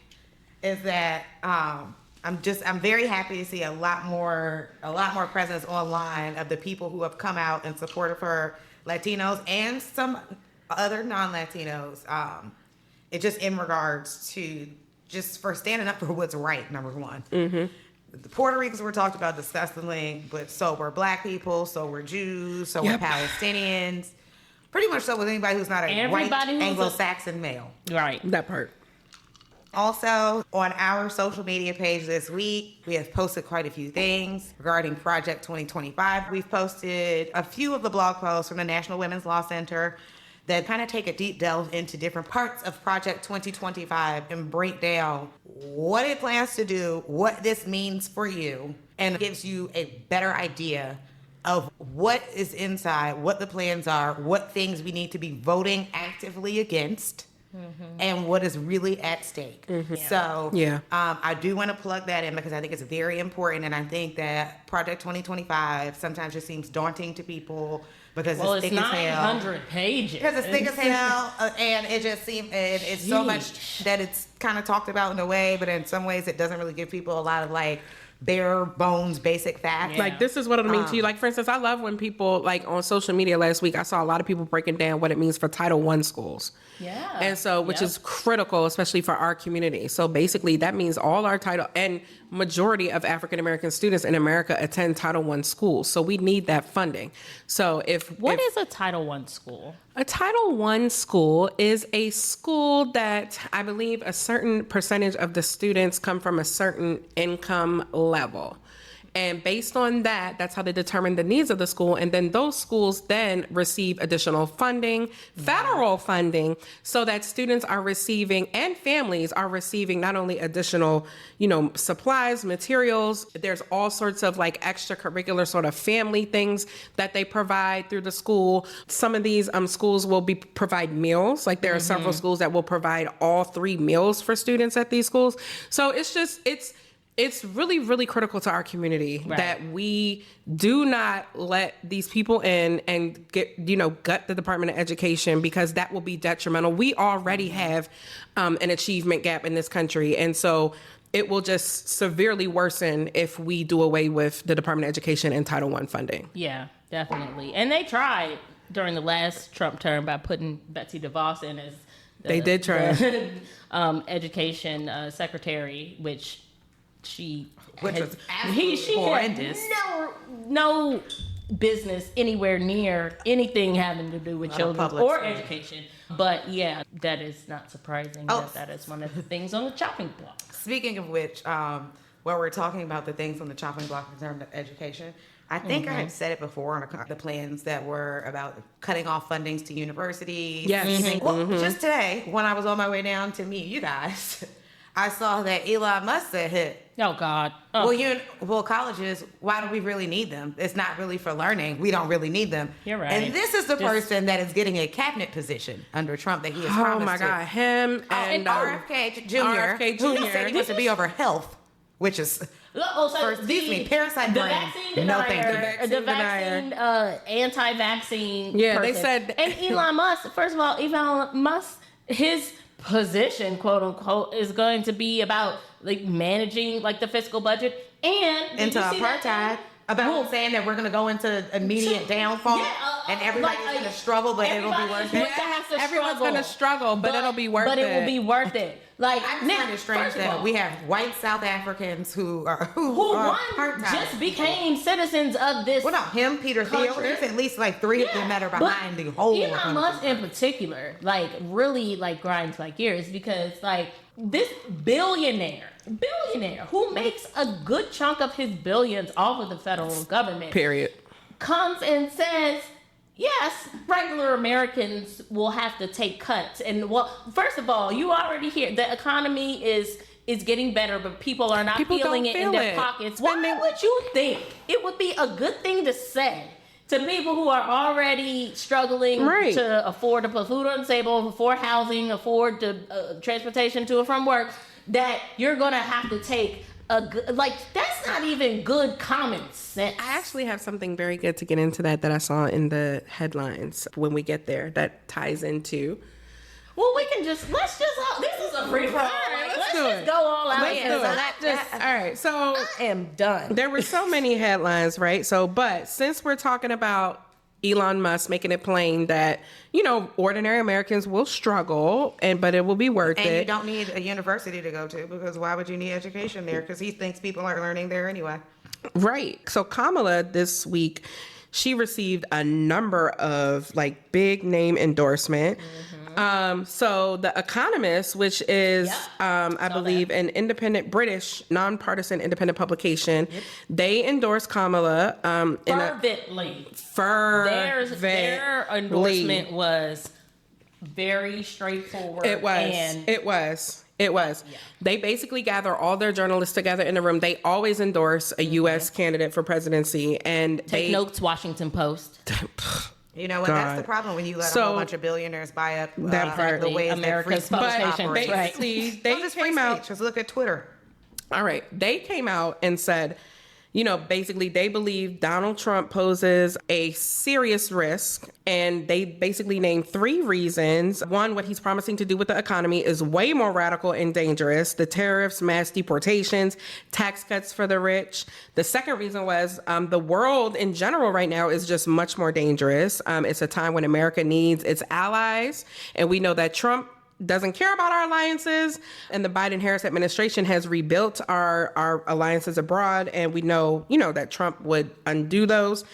D: is that I'm very happy to see a lot more presence online of the people who have come out in support of her, Latinos and some other non-Latinos. It just in regards to just for standing up for what's right, number one. Mm-hmm. The Puerto Ricans were talked about disgustingly, but so were Black people, so were Jews, so were Palestinians. Pretty much so with anybody who's not a white Anglo-Saxon male.
A: Right.
E: That part.
D: Also, on our social media page this week, we have posted quite a few things regarding Project 2025. We've posted a few of the blog posts from the National Women's Law Center that kind of take a deep delve into different parts of Project 2025 and break down what it plans to do, what this means for you, and gives you a better idea of what is inside, what the plans are, what things we need to be voting actively against, and what is really at stake. So I do want to plug that in because I think it's very important, and I think that Project 2025 sometimes just seems daunting to people because it's thick as hell.
A: 900 pages.
D: Because it's thick as hell, and it just seems it's so much that it's kind of talked about in a way, but in some ways it doesn't really give people a lot of like bare bones basic facts.
A: Yeah.
E: Like, this is what it'll mean to you. Like, for instance, I love when people, like, on social media last week, I saw a lot of people breaking down what it means for Title I schools.
A: Yeah.
E: And so, which is critical, especially for our community. So basically, that means all our and majority of African-American students in America attend Title I schools. So we need that funding. So
A: What is a Title I school?
E: A Title I school is a school that I believe a certain percentage of the students come from a certain income level. And based on that, that's how they determine the needs of the school. And then those schools then receive additional funding, federal funding, so that students are receiving and families are receiving not only additional, supplies, materials, there's all sorts of like extracurricular sort of family things that they provide through the school. Some of these schools will provide meals. Like there are several schools that will provide all 3 meals for students at these schools. So it's really, really critical to our community that we do not let these people in and gut the Department of Education, because that will be detrimental. We already have an achievement gap in this country. And so it will just severely worsen if we do away with the Department of Education and Title I funding.
A: Yeah, definitely. And they tried during the last Trump term by putting Betsy DeVos in as
E: They did try.
A: education secretary, which
D: was absolutely horrendous.
A: Had no business anywhere near anything having to do with children or education. But yeah, that is not surprising that is one of the things on the chopping block.
D: Speaking of which, while we're talking about the things on the chopping block in terms of education, I think I had said it before on the plans that were about cutting off fundings to universities.
E: Yes.
D: Well, just today, when I was on my way down to meet you guys, I saw that Elon Musk said,
A: Oh God.
D: Well, colleges, why do we really need them? It's not really for learning. We don't really need them.
A: You're right.
D: And this is the person that is getting a cabinet position under Trump that he has promised.
E: Oh my God, him
D: and RFK Jr. Who said he wants to be over health, which is parasite
A: the
D: brain.
A: Vaccine denier, the vaccine anti-vaccine.
E: Yeah,
A: person.
E: they said.
A: And Elon Musk. First of all, Elon Musk, his position, quote unquote, is going to be about like managing like the fiscal budget and
D: into apartheid. About saying that we're going to go into immediate downfall and everybody's going to struggle, but it'll be worth it.
E: Everyone's going to struggle, but it'll be worth it.
A: But it will be worth it. Like,
D: I just find it strange that we have white South Africans who
A: just became citizens of this.
D: Well, no, him, Peter Thiel. There's at least like 3 of them that are behind the whole.
A: Elon Musk in particular, like really like grinds my gears because like this billionaire who makes a good chunk of his billions off of the federal government.
E: Period.
A: Comes and says, yes, regular Americans will have to take cuts. And well, first of all, you already hear the economy is getting better, but people are not feeling it in their pockets. Why would you think it would be a good thing to say to people who are already struggling
E: Right.
A: to afford to put food on the table, afford housing, afford to transportation to and from work, that you're gonna have to take that's not even good common sense.
E: I actually have something very good to get into that I saw in the headlines when we get there that ties into.
A: Well, this is a free for all. Let's
E: do
A: just
E: it.
A: go all out.
E: Let's do it. All right, so
A: I am done.
E: there were so many headlines, right? But since we're talking about Elon Musk making it plain that, ordinary Americans will struggle, but it will be worth
D: And
E: it.
D: you don't need a university to go to, because why would you need education there? Because he thinks people are learning there anyway.
E: Right. So Kamala this week, she received a number of big name endorsement. So The Economist, which is, I believe, an independent British, nonpartisan independent publication, they endorsed Kamala.
A: Fervently. Their endorsement was very straightforward.
E: It was. Yeah. They basically gather all their journalists together in a room. They always endorse a U.S. candidate for presidency, and
A: Take notes, Washington Post.
D: You know what? That's the problem when you let a whole bunch of billionaires buy up
E: that part,
D: the ways
A: America's
D: that free speech
A: publications.
D: operates.
E: Basically, they
D: Just
E: came
D: free
E: out.
D: speech. Just look at Twitter.
E: All right. They came out and said, basically they believe Donald Trump poses a serious risk. And they basically named 3 reasons. One, what he's promising to do with the economy is way more radical and dangerous. The tariffs, mass deportations, tax cuts for the rich. The second reason was the world in general right now is just much more dangerous. It's a time when America needs its allies. And we know that Trump doesn't care about our alliances, and the Biden-Harris administration has rebuilt our alliances abroad, and we know, that Trump would undo those.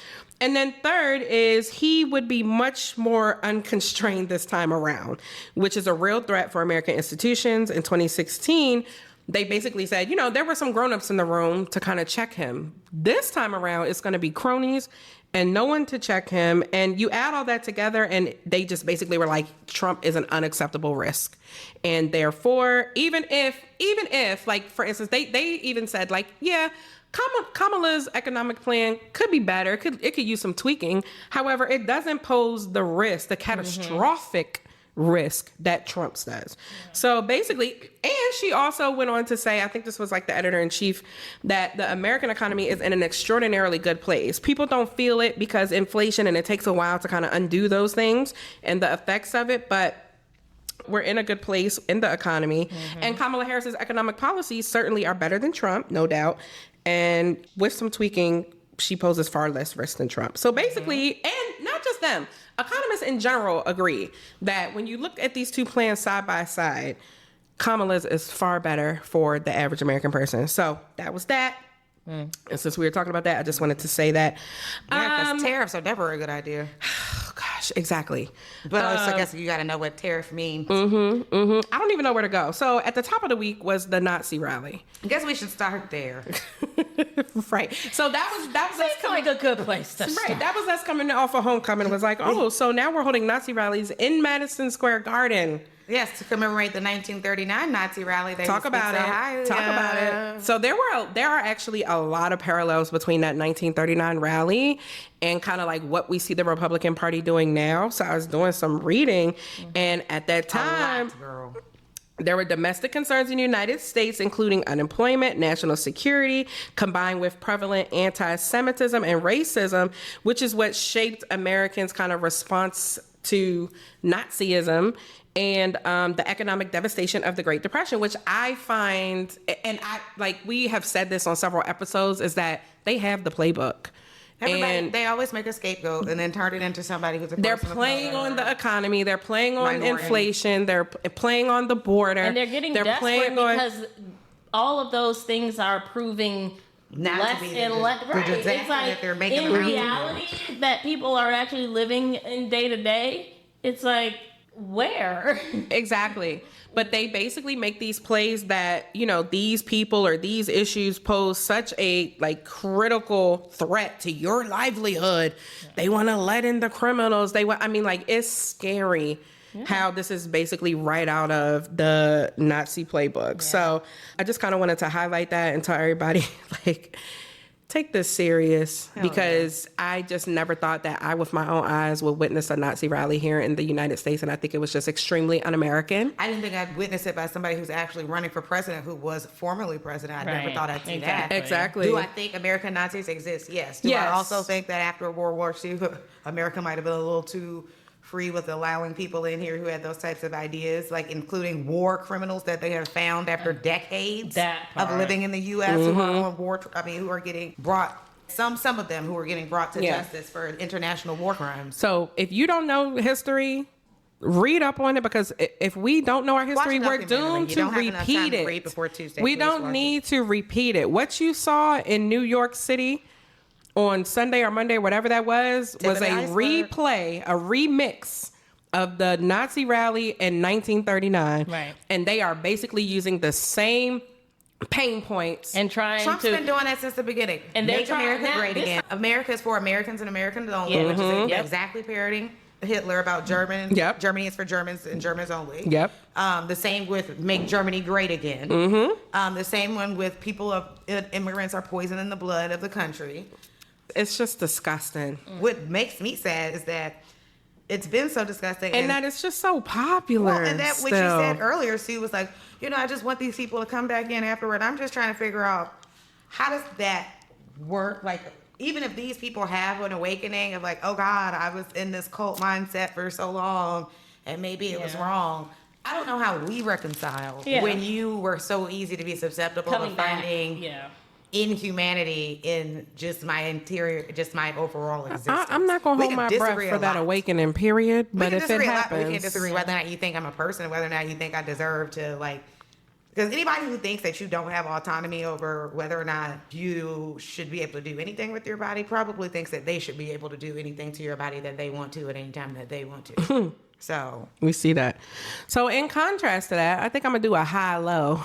E: And then third is he would be much more unconstrained this time around, which is a real threat for American institutions. In 2016, they basically said, there were some grown-ups in the room to kind of check him. This time around, it's going to be cronies and no one to check him. And you add all that together, and they just basically were like, Trump is an unacceptable risk. And therefore, even if, for instance, they even said, Kamala's economic plan could be better. It could use some tweaking. However, it doesn't pose the risk, the catastrophic risk that Trump does. So basically, and she also went on to say, I think this was the editor-in-chief, that the American economy is in an extraordinarily good place. People don't feel it because inflation, and it takes a while to kind of undo those things and the effects of it, but we're in a good place in the economy. And Kamala Harris's economic policies certainly are better than Trump, no doubt. And with some tweaking, she poses far less risk than Trump. So basically, and not just them, economists in general agree that when you look at these two plans side by side, Kamala's is far better for the average American person. So that was that. And since we were talking about that, I just wanted to say that.
D: Yeah, because tariffs are never a good idea.
E: Oh, gosh, exactly.
D: But I guess you got to know what tariff means.
E: I don't even know where to go. So at the top of the week was the Nazi rally.
D: I guess we should start there.
E: Right. So that was us
A: Seems like a good place to start.
E: Right. That was us coming off of homecoming. It was like, oh, so now we're holding Nazi rallies in Madison Square Garden.
D: Yes, to commemorate the 1939 Nazi rally.
E: Talk about it. So there are actually a lot of parallels between that 1939 rally and kind of what we see the Republican Party doing now. So I was doing some reading, and at that time,
D: Girl.
E: there were domestic concerns in the United States, including unemployment, national security, combined with prevalent anti-Semitism and racism, which is what shaped Americans' kind of response to Nazism and the economic devastation of the Great Depression, which I find, and we have said this on several episodes, is that they have the playbook.
D: They always make a scapegoat and then turn it into somebody who's a
E: They're
D: person of
E: playing
D: color.
E: on the economy. They're playing on
D: Minority.
E: inflation. They're playing on the border.
A: And they're getting desperate because all of those things are proving
D: Not
A: less
D: to be
A: and
D: the-
A: less.
D: the
A: Right.
D: disaster
A: It's like
D: that they're making
A: in
D: them out to be.
A: reality that people are actually living in day to day. It's like, where?
E: Exactly. But they basically make these plays that, these people or these issues pose such a critical threat to your livelihood. Yeah. They want to let in the criminals. It's scary how this is basically right out of the Nazi playbook. Yeah. So I just kind of wanted to highlight that and tell everybody, take this serious because I just never thought that I, with my own eyes, would witness a Nazi rally here in the United States. And I think it was just extremely un-American.
D: I didn't think I'd witness it by somebody who's actually running for president who was formerly president. I never thought I'd see that.
E: Exactly.
D: Do I think American Nazis exist? Yes. Do
E: Yes.
D: I also think that after World War II, America might have been a little too free with allowing people in here who had those types of ideas, like including war criminals that they have found after decades of living in the U.S. who are on war, who are getting brought, some of them who are getting brought to justice for international war crimes.
E: So if you don't know history, read up on it, because if we don't know our history, we're doomed to repeat it. We don't need to repeat it. What you saw in New York City on Sunday or Monday, whatever that was a replay, a remix of the Nazi rally in 1939.
A: Right.
E: And they are basically using the same pain points.
A: And
D: Trump's been doing that since the beginning.
A: And
D: Make America great again. America is for Americans and Americans only, which is exactly parroting Hitler about Germans.
E: Yep.
D: Germany is for Germans and Germans only.
E: Yep.
D: The same with Make Germany Great Again. The same one with people of immigrants are poisoning the blood of the country.
E: It's just disgusting.
D: What makes me sad is that it's been so disgusting.
E: And that it's just so popular.
D: Well, and that what you said earlier, Sue, was like, I just want these people to come back in afterward. I'm just trying to figure out, how does that work? Like, even if these people have an awakening of like, oh God, I was in this cult mindset for so long and maybe it was wrong. I don't know how we reconcile when you were so easy to be susceptible to finding inhumanity in just my overall existence.
E: I'm not going to hold my breath for that awakening, period. But if it happens.
D: We can disagree whether or not you think I'm a person, whether or not you think I deserve to, like, because anybody who thinks that you don't have autonomy over whether or not you should be able to do anything with your body probably thinks that they should be able to do anything to your body that they want to at any time that they want to. So
E: we see that. So in contrast to that, I think I'm gonna do a high-low.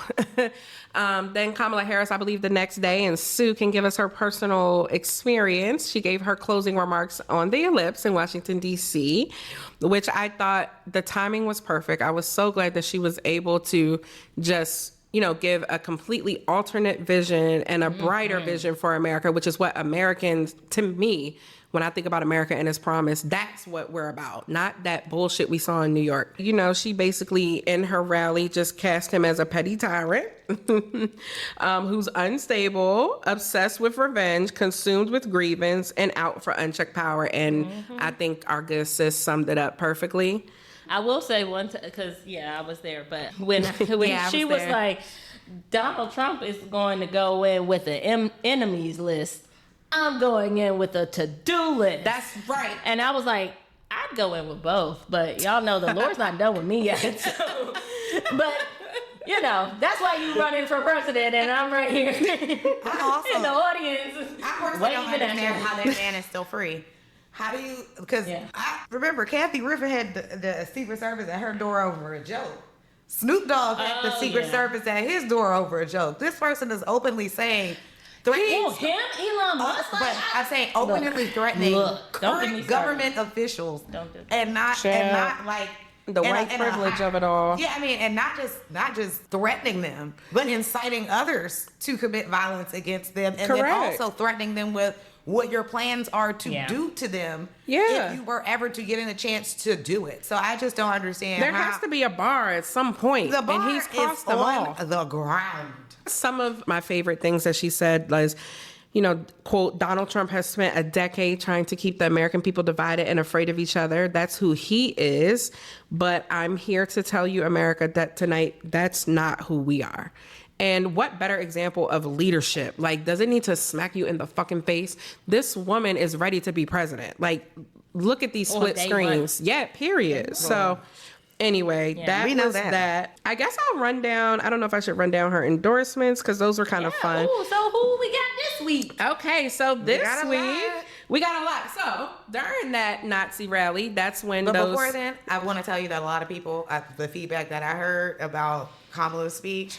E: Then Kamala Harris, I believe, the next day, and Sue can give us her personal experience. She gave her closing remarks on the Ellipse in Washington, D.C., which I thought the timing was perfect. I was so glad that she was able to just, give a completely alternate vision and a brighter vision for America, which is what Americans, to me, when I think about America and its promise, that's what we're about, not that bullshit we saw in New York. She basically, in her rally, just cast him as a petty tyrant who's unstable, obsessed with revenge, consumed with grievance, and out for unchecked power. And I think our good sis summed it up perfectly.
A: I will say one time, because, I was there, but when she was like, Donald Trump is going to go in with an enemies list, I'm going in with a to-do list.
E: That's right.
A: And I was like, I'd go in with both, but y'all know the Lord's not done with me yet. So, but, that's why you running for president, and I'm right here in the audience.
D: I personally don't understand how that man is still free. How do you, because I remember Kathy Griffin had the Secret Service at her door over a joke. Snoop Dogg had the Secret Service at his door over a joke. This person is openly saying,
A: Elon Musk.
D: But I'm saying openly threatening current government officials, and not like
E: the white privilege of it all.
D: Yeah, and not just threatening them, but inciting others to commit violence against them, and then also threatening them with what your plans are to do to them if you were ever to get in a chance to do it. So I just don't understand.
E: There has to be a bar at some point.
D: The bar
E: and he's crossed them all.
D: The ground.
E: Some of my favorite things that she said was, quote, Donald Trump has spent a decade trying to keep the American people divided and afraid of each other. That's who he is. But I'm here to tell you, America, that tonight, that's not who we are. And what better example of leadership? Like, does it need to smack you in the fucking face? This woman is ready to be president. Like, look at these split screens. Yeah, period. So anyway, that was that. I guess I'll run down, I don't know if I should run down her endorsements because those were kind of fun.
A: Ooh, so who we got this week?
E: Okay, so this week, we got a lot. So during that Nazi rally, that's when
D: before then, I want to tell you that a lot of people, the feedback that I heard about Kamala's speech,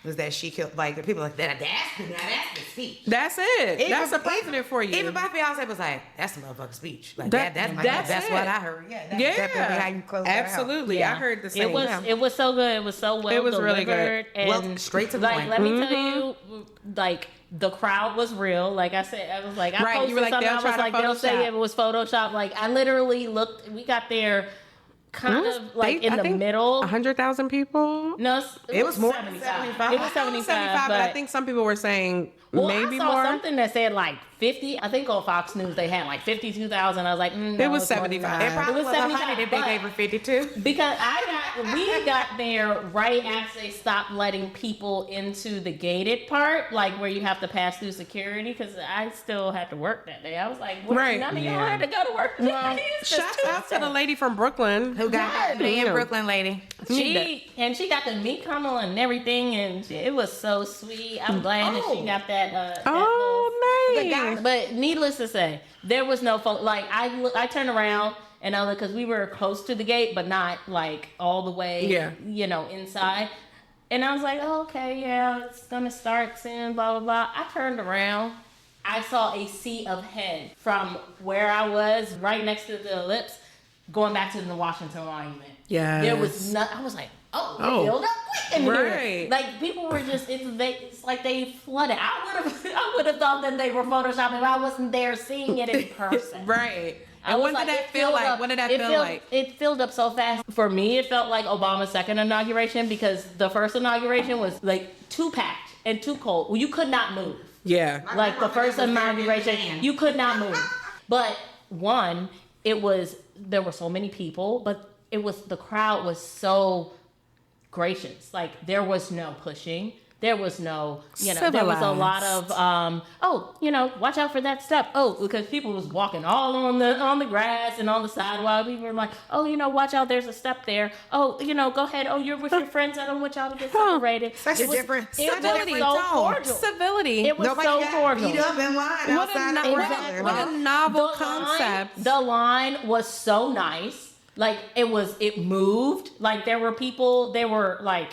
D: was that she killed, like, the people like, that's the speech.
E: That's it. That's a precedent for you.
D: Even my fiance was like, that's the motherfucking speech. Like,
E: That's
D: that's
E: it.
D: what I heard. Yeah, that's definitely how you close that out.
E: Absolutely. I heard the same.
A: It was so good. It was so well
E: It was really
A: delivered.
E: good.
A: And
D: Well, straight to the
A: like,
D: point.
A: let me tell you, like, the crowd was real. Like I said, I was like, I
E: Right,
A: posted
E: you were like,
A: something. I
E: they'll
A: was
E: try to
A: like, they'll say
E: Photoshop.
A: it was Photoshop. Like, I literally looked. We got there kind of like in the middle.
E: 100,000 people.
A: No,
D: It was more
A: 75. It was 75,
E: but I think some people were saying
A: well,
E: maybe
A: I saw
E: more.
A: something that said like 50. I think on Fox News they had like 52,000. I was like, no,
E: It was
A: it's more than
E: 75.
A: that.
D: It probably was 100 if they
A: but-
D: gave her 52.
A: Because we got there right after they stopped letting people into the gated part, like where you have to pass through security. Because I still had to work that day. I was like, what,
E: Right.
A: none of y'all had to go to work.
E: Well,
A: It's just
E: shout out to the lady from Brooklyn.
D: Who got
A: Yes.
D: me in
E: Yeah.
D: Brooklyn lady?
A: She got to meet Kamala and everything, and it was so sweet. I'm glad that she got that.
E: Oh,
A: that
E: nice.
A: but needless to say, there was no like I turned around and I looked because we were close to the gate, but not like all the way.
E: Yeah.
A: Inside. And I was like, oh, okay, yeah, it's gonna start soon. Blah blah blah. I turned around. I saw a sea of heads from where I was, right next to the ellipse, going back to the Washington Monument.
E: Yes.
A: There was not. I was like, oh,
E: Oh.
A: they filled up quick in here.
E: Right.
A: Like people were just, it's like they flooded. I would have thought that they were photoshopping if I wasn't there seeing it in person.
E: Right.
A: I
E: And
A: was
E: what did that
A: it
E: feel
A: filled
E: like?
A: up-
E: What did that
A: it
E: feel
A: filled-
E: like?
A: It filled up so fast. For me, it felt like Obama's second inauguration because the first inauguration was like too packed and too cold. Well, you could not move.
E: Yeah.
A: Like the first inauguration, you could not move. But one, there were so many people, but the crowd was so gracious. Like there was no pushing. There was no, there was a lot of, watch out for that step. Oh, because people was walking all on the grass and on the sidewalk. People were like, oh, watch out, there's a step there. Oh, go ahead. Oh, you're with your friends. I don't want y'all to get separated.
D: Such a different
A: Civility.
D: tone.
A: Cordial.
E: Civility.
A: It was
D: Nobody
A: so
D: got
A: cordial.
D: beat up in line outside the
A: Exactly.
E: What a novel concept.
A: The line was so nice. Like it moved. Like there were people, they were like,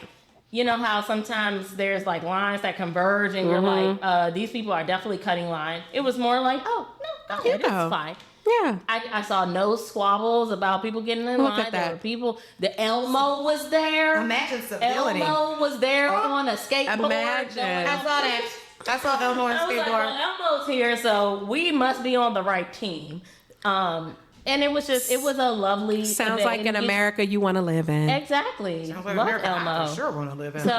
A: you know how sometimes there's like lines that converge and you're like, these people are definitely cutting line. It was more like, oh, no, go ahead, it's fine.
E: Yeah.
A: I saw no squabbles about people getting in
E: Look
A: line.
E: at
A: There
E: that.
A: were people, the Elmo was there.
D: Imagine civility.
A: Elmo was there on a skateboard.
E: Imagine.
D: I saw that. I saw Elmo on
A: I was like,
D: skateboard.
A: well, Elmo's here, so we must be on the right team. And it was a lovely
E: Sounds
A: event.
E: like an
A: And
E: America you want to live in.
A: Exactly.
D: Sounds like
A: Love
D: America I
A: Elmo.
D: for sure want to live in.
A: So,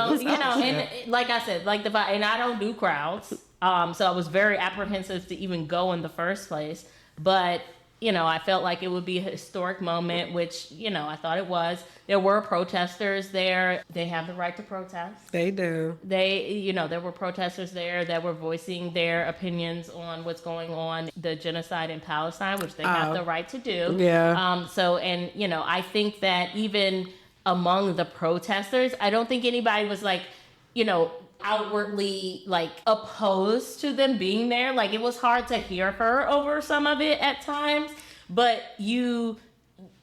A: and like I said, like and I don't do crowds. So I was very apprehensive to even go in the first place. But, I felt like it would be a historic moment, which, I thought it was. There were protesters there. They have the right to protest.
E: They do.
A: There were protesters there that were voicing their opinions on what's going on, the genocide in Palestine, which they have the right to do.
E: Yeah.
A: I think that even among the protesters, I don't think anybody was like, outwardly like opposed to them being there. Like it was hard to hear her over some of it at times, but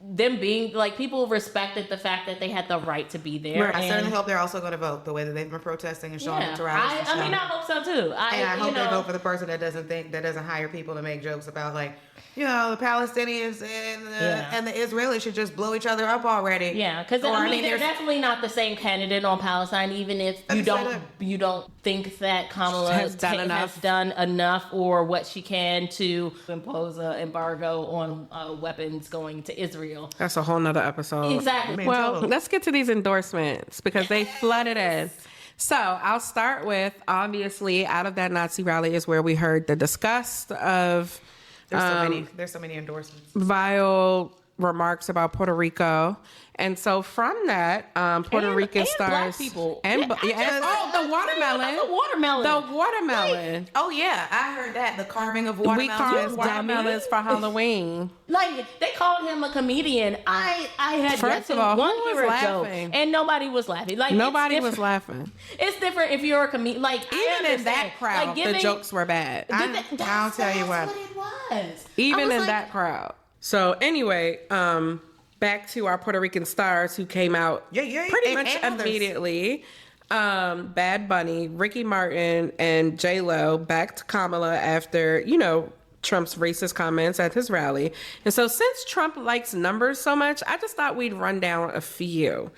A: them being like, people respected the fact that they had the right to be there.
E: Right.
D: I certainly hope they're also going to vote the way that they've been protesting and showing up to rallies. and
A: I mean, I
D: stuff.
A: hope so too.
D: And I hope they vote for the person that doesn't hire people to make jokes about like, the Palestinians and the Israelis should just blow each other up already.
A: Yeah, because they're definitely not the same candidate on Palestine. Even if you don't think that Kamala
E: Has done
A: enough or what she can to impose an embargo on weapons going to Israel.
E: That's a whole nother episode.
A: Exactly.
E: Well,
D: totally.
E: let's get to these endorsements because they flooded in. So I'll start with, obviously, out of that Nazi rally is where we heard the disgust of
D: There's so many endorsements.
E: vile remarks about Puerto Rico. And so from that, Puerto Rican stars
A: black people.
E: the watermelon. The watermelon.
D: Oh yeah, I heard that the carving of watermelons.
E: We carved
D: was
E: watermelons for Halloween.
A: Like they called him a comedian. I had
E: First
A: yet
E: of all,
A: to
E: who was
A: hear a
E: laughing?
A: joke, and nobody was laughing. Like
E: Nobody
A: it's
E: was
A: different.
E: laughing.
A: It's different if you're a comedian. Like
E: Even in that crowd, the jokes were bad.
D: I'll tell you what.
A: That's what it was.
E: Even
A: I was
E: in
A: like,
E: that crowd. So anyway, back to our Puerto Rican stars who came out
D: Yeah,
E: pretty
D: and
E: much
D: others.
E: immediately. Bad Bunny, Ricky Martin, and J-Lo backed Kamala after, Trump's racist comments at his rally. And so since Trump likes numbers so much, I just thought we'd run down a few.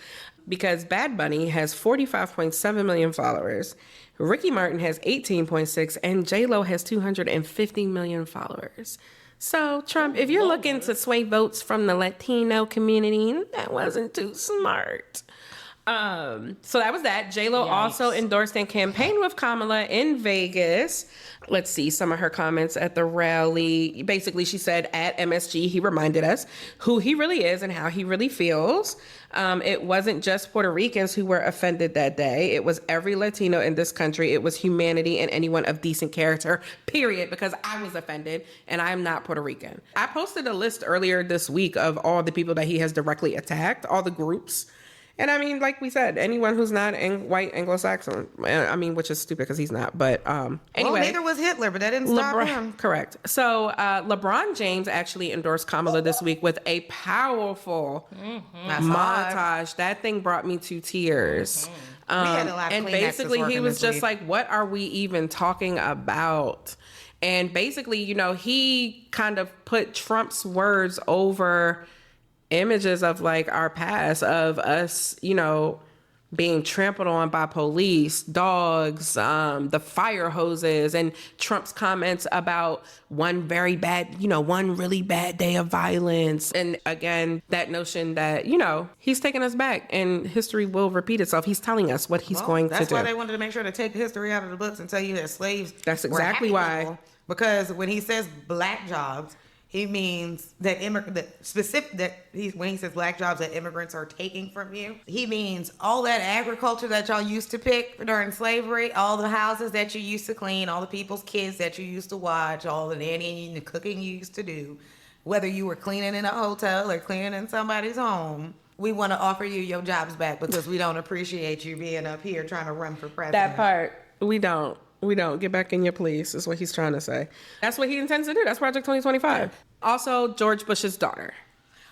E: Because Bad Bunny has 45.7 million followers, Ricky Martin has 18.6, and J-Lo has 250 million followers. So, Trump, if you're looking to sway votes from the Latino community, that wasn't too smart. So that was that. J-Lo also endorsed and campaigned with Kamala in Vegas. Let's see some of her comments at the rally. Basically, she said, at MSG, he reminded us who he really is and how he really feels. It wasn't just Puerto Ricans who were offended that day. It was every Latino in this country. It was humanity and anyone of decent character, period, because I was offended and I'm not Puerto Rican. I posted a list earlier this week of all the people that he has directly attacked, all the groups. And I mean, like we said, anyone who's not white Anglo-Saxon, I mean, which is stupid because he's not, but anyway.
D: Well, neither was Hitler, but that didn't stop him.
E: Correct. So LeBron James actually endorsed Kamala this week with a powerful montage. That thing brought me to tears.
D: We had a lot of
E: and
D: Kleenexes
E: basically he
D: working
E: was
D: this
E: just
D: week.
E: like, what are we even talking about? And basically, he kind of put Trump's words over images of like our past, of us, being trampled on by police, dogs, the fire hoses, and Trump's comments about one really bad day of violence. And again, that notion that, he's taking us back and history will repeat itself. He's telling us what he's going to do.
D: That's why they wanted to make sure to take history out of the books and tell you that slaves
E: That's
D: were
E: exactly
D: happy
E: why.
D: people. Because when he says black jobs, he means that when he says black jobs that immigrants are taking from you, he means all that agriculture that y'all used to pick during slavery, all the houses that you used to clean, all the people's kids that you used to watch, all the nannying and the cooking you used to do, whether you were cleaning in a hotel or cleaning in somebody's home. We want to offer you your jobs back because we don't appreciate you being up here trying to run for president.
E: That part, we don't. Get back in your place, is what he's trying to say. That's what he intends to do. That's Project 2025. Also, George Bush's daughter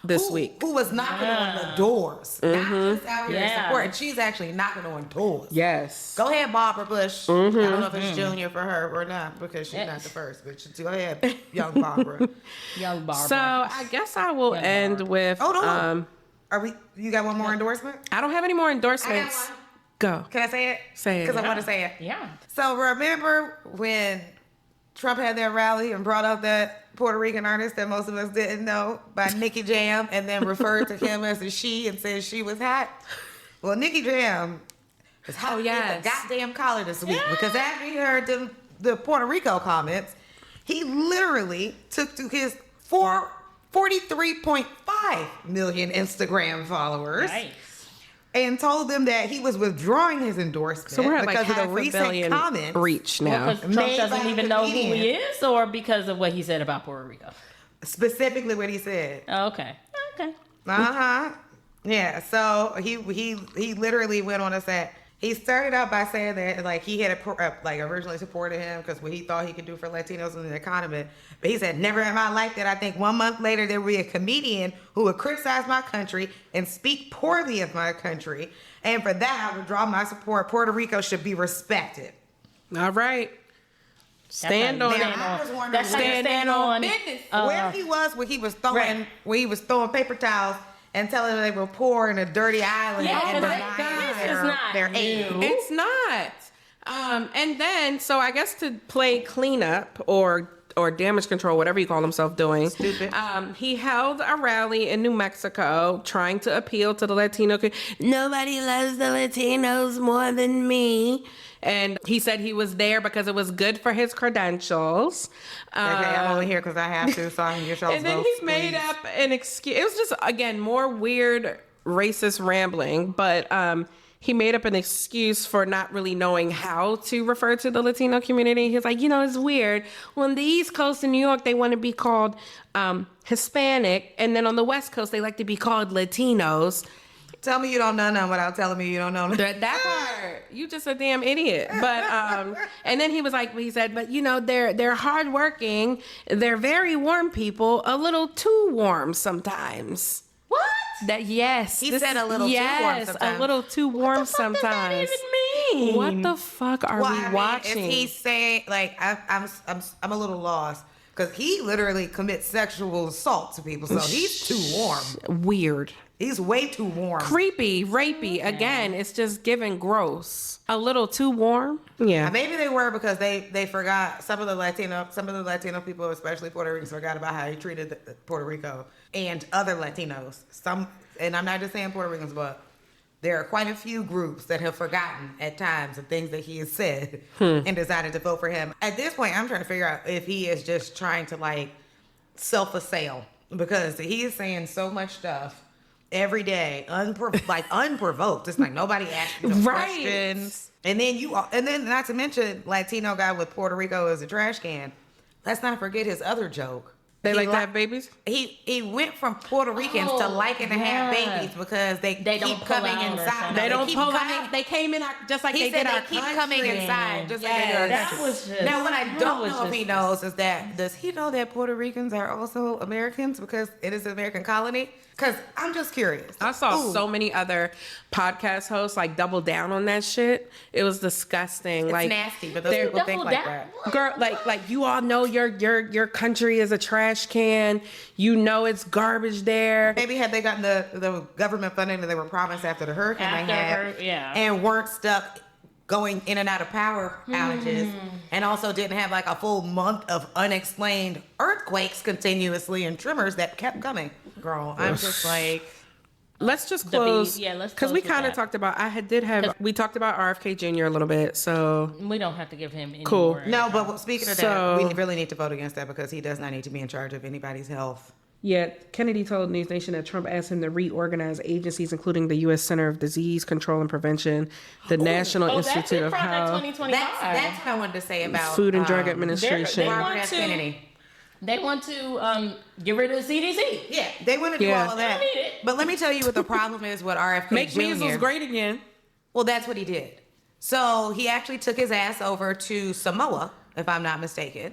E: this week.
D: Who was knocking on the doors. Not just out here supporting. She's actually knocking on doors.
E: Yes.
D: Go ahead, Barbara Bush. I don't know if it's junior for her or not because she's not the first. But go ahead, young Barbara.
A: Young Barbara.
E: So I guess I will end with...
D: Hold on. You got one more endorsement?
E: I don't have any more
D: I
E: endorsements.
D: got one.
E: Go.
D: Can I say it?
E: Say it.
D: Because I want to say it.
A: Yeah.
D: So remember when Trump had that rally and brought up that Puerto Rican artist that most of us didn't know by Nicky Jam and then referred to him as a she and said she was hot? Well, Nicky Jam was hot in the goddamn collar this week because after he heard the Puerto Rico comments, he literally took to his 43.5 million Instagram followers.
A: Nice.
D: And told them that he was withdrawing his endorsement
E: So we're at like
D: because of
E: half
D: the
E: a
D: recent
E: billion
D: comments.
E: reach now.
A: Because Trump
D: Made by
A: doesn't even know who he
D: comedians.
A: is, or because of what he said about Puerto Rico?
D: Specifically what he said.
A: Oh, okay.
D: Yeah. So he literally went on to say he started out by saying that like he had originally supported him because what he thought he could do for Latinos in the economy. But he said, never in my life did I think 1 month later there would be a comedian who would criticize my country and speak poorly of my country. And for that, I would draw my support. Puerto Rico should be respected.
E: All right. Stand on it.
D: I was wondering
A: That's how you stand on
D: business. Where he was when he was throwing paper towels and telling them they were poor in a dirty island and denying their aid.
E: It's not. And then, so I guess to play cleanup or damage control, whatever you call himself doing.
D: Stupid.
E: He held a rally in New Mexico trying to appeal to the Latino community. Nobody loves the Latinos more than me. And he said he was there because it was good for his credentials.
D: Okay, I'm only here because I have to, so I can get y'all's
E: And then
D: votes,
E: he made
D: please.
E: up an excuse. It was just, again, more weird racist rambling, but he made up an excuse for not really knowing how to refer to the Latino community. He's like, it's weird. Well, on the East Coast in New York, they want to be called Hispanic, and then on the West Coast, they like to be called Latinos.
D: Tell me you don't know none without telling me you don't know none.
E: That part, you just a damn idiot. But and then he said, but they're hardworking, they're very warm people, a little too warm sometimes.
D: What?
E: That yes,
D: He said a little too warm sometimes.
E: a little too warm
A: What the fuck
E: sometimes.
A: does that even mean?
E: What the fuck are we watching?
D: Is he saying, like, I'm a little lost. Because he literally commits sexual assault to people. So he's too warm.
E: Weird.
D: He's way too warm.
E: Creepy, rapey. Again, it's just giving gross. A little too warm. Yeah.
D: Maybe they were because they forgot, some of the Latino people, especially Puerto Ricans, forgot about how he treated Puerto Rico and other Latinos. And I'm not just saying Puerto Ricans, but there are quite a few groups that have forgotten at times of things that he has said and decided to vote for him. At this point, I'm trying to figure out if he is just trying to like self-assail, because he is saying so much stuff every day, unprovoked. It's like nobody asked you no questions. And then not to mention Latino guy with Puerto Rico as a trash can. Let's not forget his other joke.
E: They like to have babies?
D: He went from Puerto Ricans to liking to have babies because they keep coming inside.
E: They don't pull out. They came in just like
D: he
E: they
D: said
E: did our
D: they keep
E: country.
D: coming inside just like they did our country. Now, what I don't know if he knows is that, does he know that Puerto Ricans are also Americans because it is an American colony? Because I'm just curious.
E: I saw so many other podcast hosts like double down on that shit. It was disgusting.
D: It's
E: like
D: nasty, but those people think like that.
E: Girl, like you all know your country is a trash can. You know it's garbage there.
D: Maybe had they gotten the government funding that they were promised after the hurricane and weren't stuck going in and out of power outages, and also didn't have like a full month of unexplained earthquakes continuously and tremors that kept coming. Girl, I'm just like,
E: let's just close.
A: let's
E: because we
A: close with
E: kind of
A: that.
E: talked about. We talked about RFK Jr. a little bit, so
A: We don't have to give him any
E: Cool.
A: more.
D: no, but speaking of that, we really need to vote against that because he does not need to be in charge of anybody's health.
E: yeah. Kennedy told News Nation that Trump asked him to reorganize agencies, including the U.S. Center of Disease Control and Prevention, the National Institute of
A: Project
E: Health,
A: 2025.
D: That's what I wanted to say about
E: Food and Drug Administration.
A: they
D: Robert
A: want
D: F.
A: to-
D: Kennedy.
A: They want to get rid of the CDC.
D: Yeah, they want to do
E: Yeah.
D: all of that.
A: They don't need it.
D: But let me tell you what the problem is with RFK
E: Make
D: Jr.
E: measles great again.
D: Well, that's what he did. So he actually took his ass over to Samoa, if I'm not mistaken,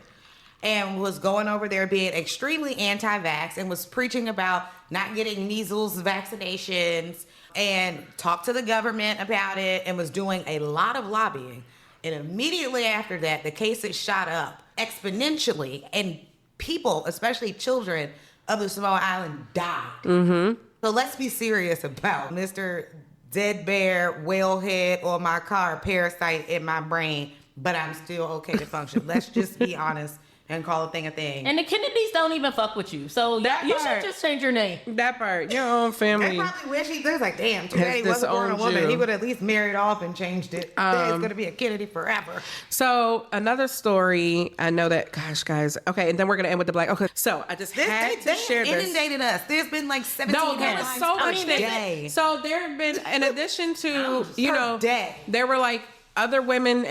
D: and was going over there being extremely anti-vax and was preaching about not getting measles vaccinations and talked to the government about it and was doing a lot of lobbying. And immediately after that, the cases shot up exponentially and people, especially children of the Samoa Island, died. Mm-hmm. So let's be serious about Mr. Dead Bear, Whalehead on my car, parasite in my brain, but I'm still okay to function. Let's just be honest and call a thing a thing.
A: And the Kennedys don't even fuck with you. So
E: That
A: you
E: part.
A: should just change your name.
E: That part, your own
D: They
E: family.
D: probably wish he was like, damn, too bad he wasn't born a
E: disowned
D: woman.
E: you.
D: He would have at least married off and changed it. He's going to be a Kennedy forever.
E: So another story, I know that, gosh, guys. Okay, and then we're gonna end with the black. Okay, so I just had to share
D: they
E: this.
D: inundated us. There's been like 17
E: No, there was
D: headlines
E: so
D: per
E: much.
D: day.
E: So there have been, in addition to, you
D: Per
E: know,
D: day.
E: there were like other women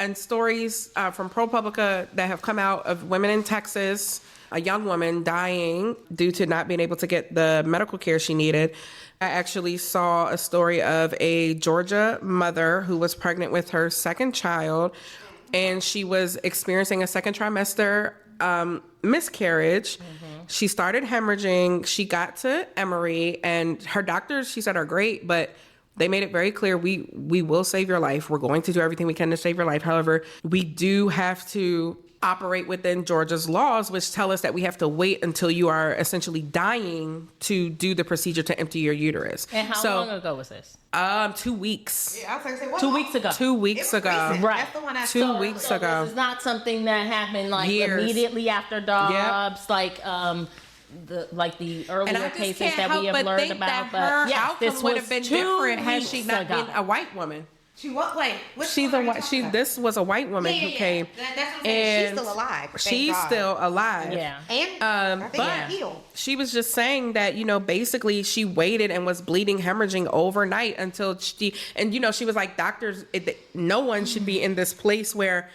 E: and stories from ProPublica that have come out of women in Texas, a young woman dying due to not being able to get the medical care she needed. I actually saw a story of a Georgia mother who was pregnant with her second child, and she was experiencing a second trimester miscarriage. She started hemorrhaging. She got to Emory, and her doctors, she said, are great, but they made it very clear, we will save your life. We're going to do everything we can to save your life. However, we do have to operate within Georgia's laws, which tell us that we have to wait until you are essentially dying to do the procedure to empty your uterus.
A: And how long ago was this?
E: 2 weeks.
D: Yeah, I was going to say, what?
A: 2 weeks ago.
E: 2 weeks ago.
D: Recent.
A: Right.
D: That's the one I
E: 2
D: saw.
E: weeks
A: So
E: ago.
A: this is not something that happened like
E: Years.
A: immediately after Dobbs, like the earlier
E: And I just
A: cases
E: can't
A: that
E: help
A: we have
E: but
A: learned
E: think
A: about.
E: that
A: But
E: her
A: yes,
E: outcome
A: this
E: would
A: was
E: have been
A: 2
E: different had she
A: weeks
E: not
A: ago.
E: been a white woman.
D: She was, wait, which
E: She's
D: one
E: a
D: are you
E: white.
D: talking about?
E: This was a white woman who came.
D: That's what I'm saying. She's
E: and
D: still alive. thank
E: She's
D: God.
E: still alive.
A: Yeah.
D: And I think
E: but
D: healed.
E: she was just saying that, you know, basically she waited and was bleeding, hemorrhaging overnight until she, and, you know, she was like, doctors, no one should be in this place where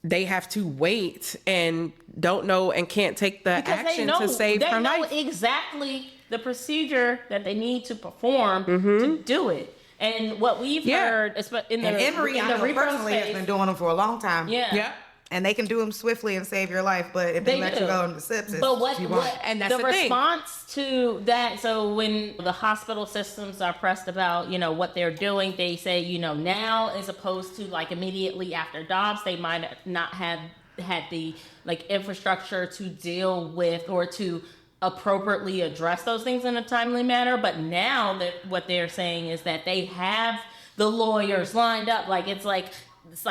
E: they have to wait and don't know and can't take the
A: Because
E: action to save
A: they
E: her
A: know
E: life.
A: exactly the procedure that they need to perform to do it. And what we've heard in the
D: And Emory, I know
A: repro
D: personally, has
A: space,
D: been doing them for a long time.
A: yeah.
E: Yeah.
D: And they can do them swiftly and save your life, but if they let you go on the sepsis,
A: but what
D: you won't.
E: And that's
A: the
E: the thing.
A: response to that? So when the hospital systems are pressed about, what they're doing, they say, now as opposed to like immediately after Dobbs, they might not have had the like infrastructure to deal with or to appropriately address those things in a timely manner. But now that what they're saying is that they have the lawyers lined up, like it's like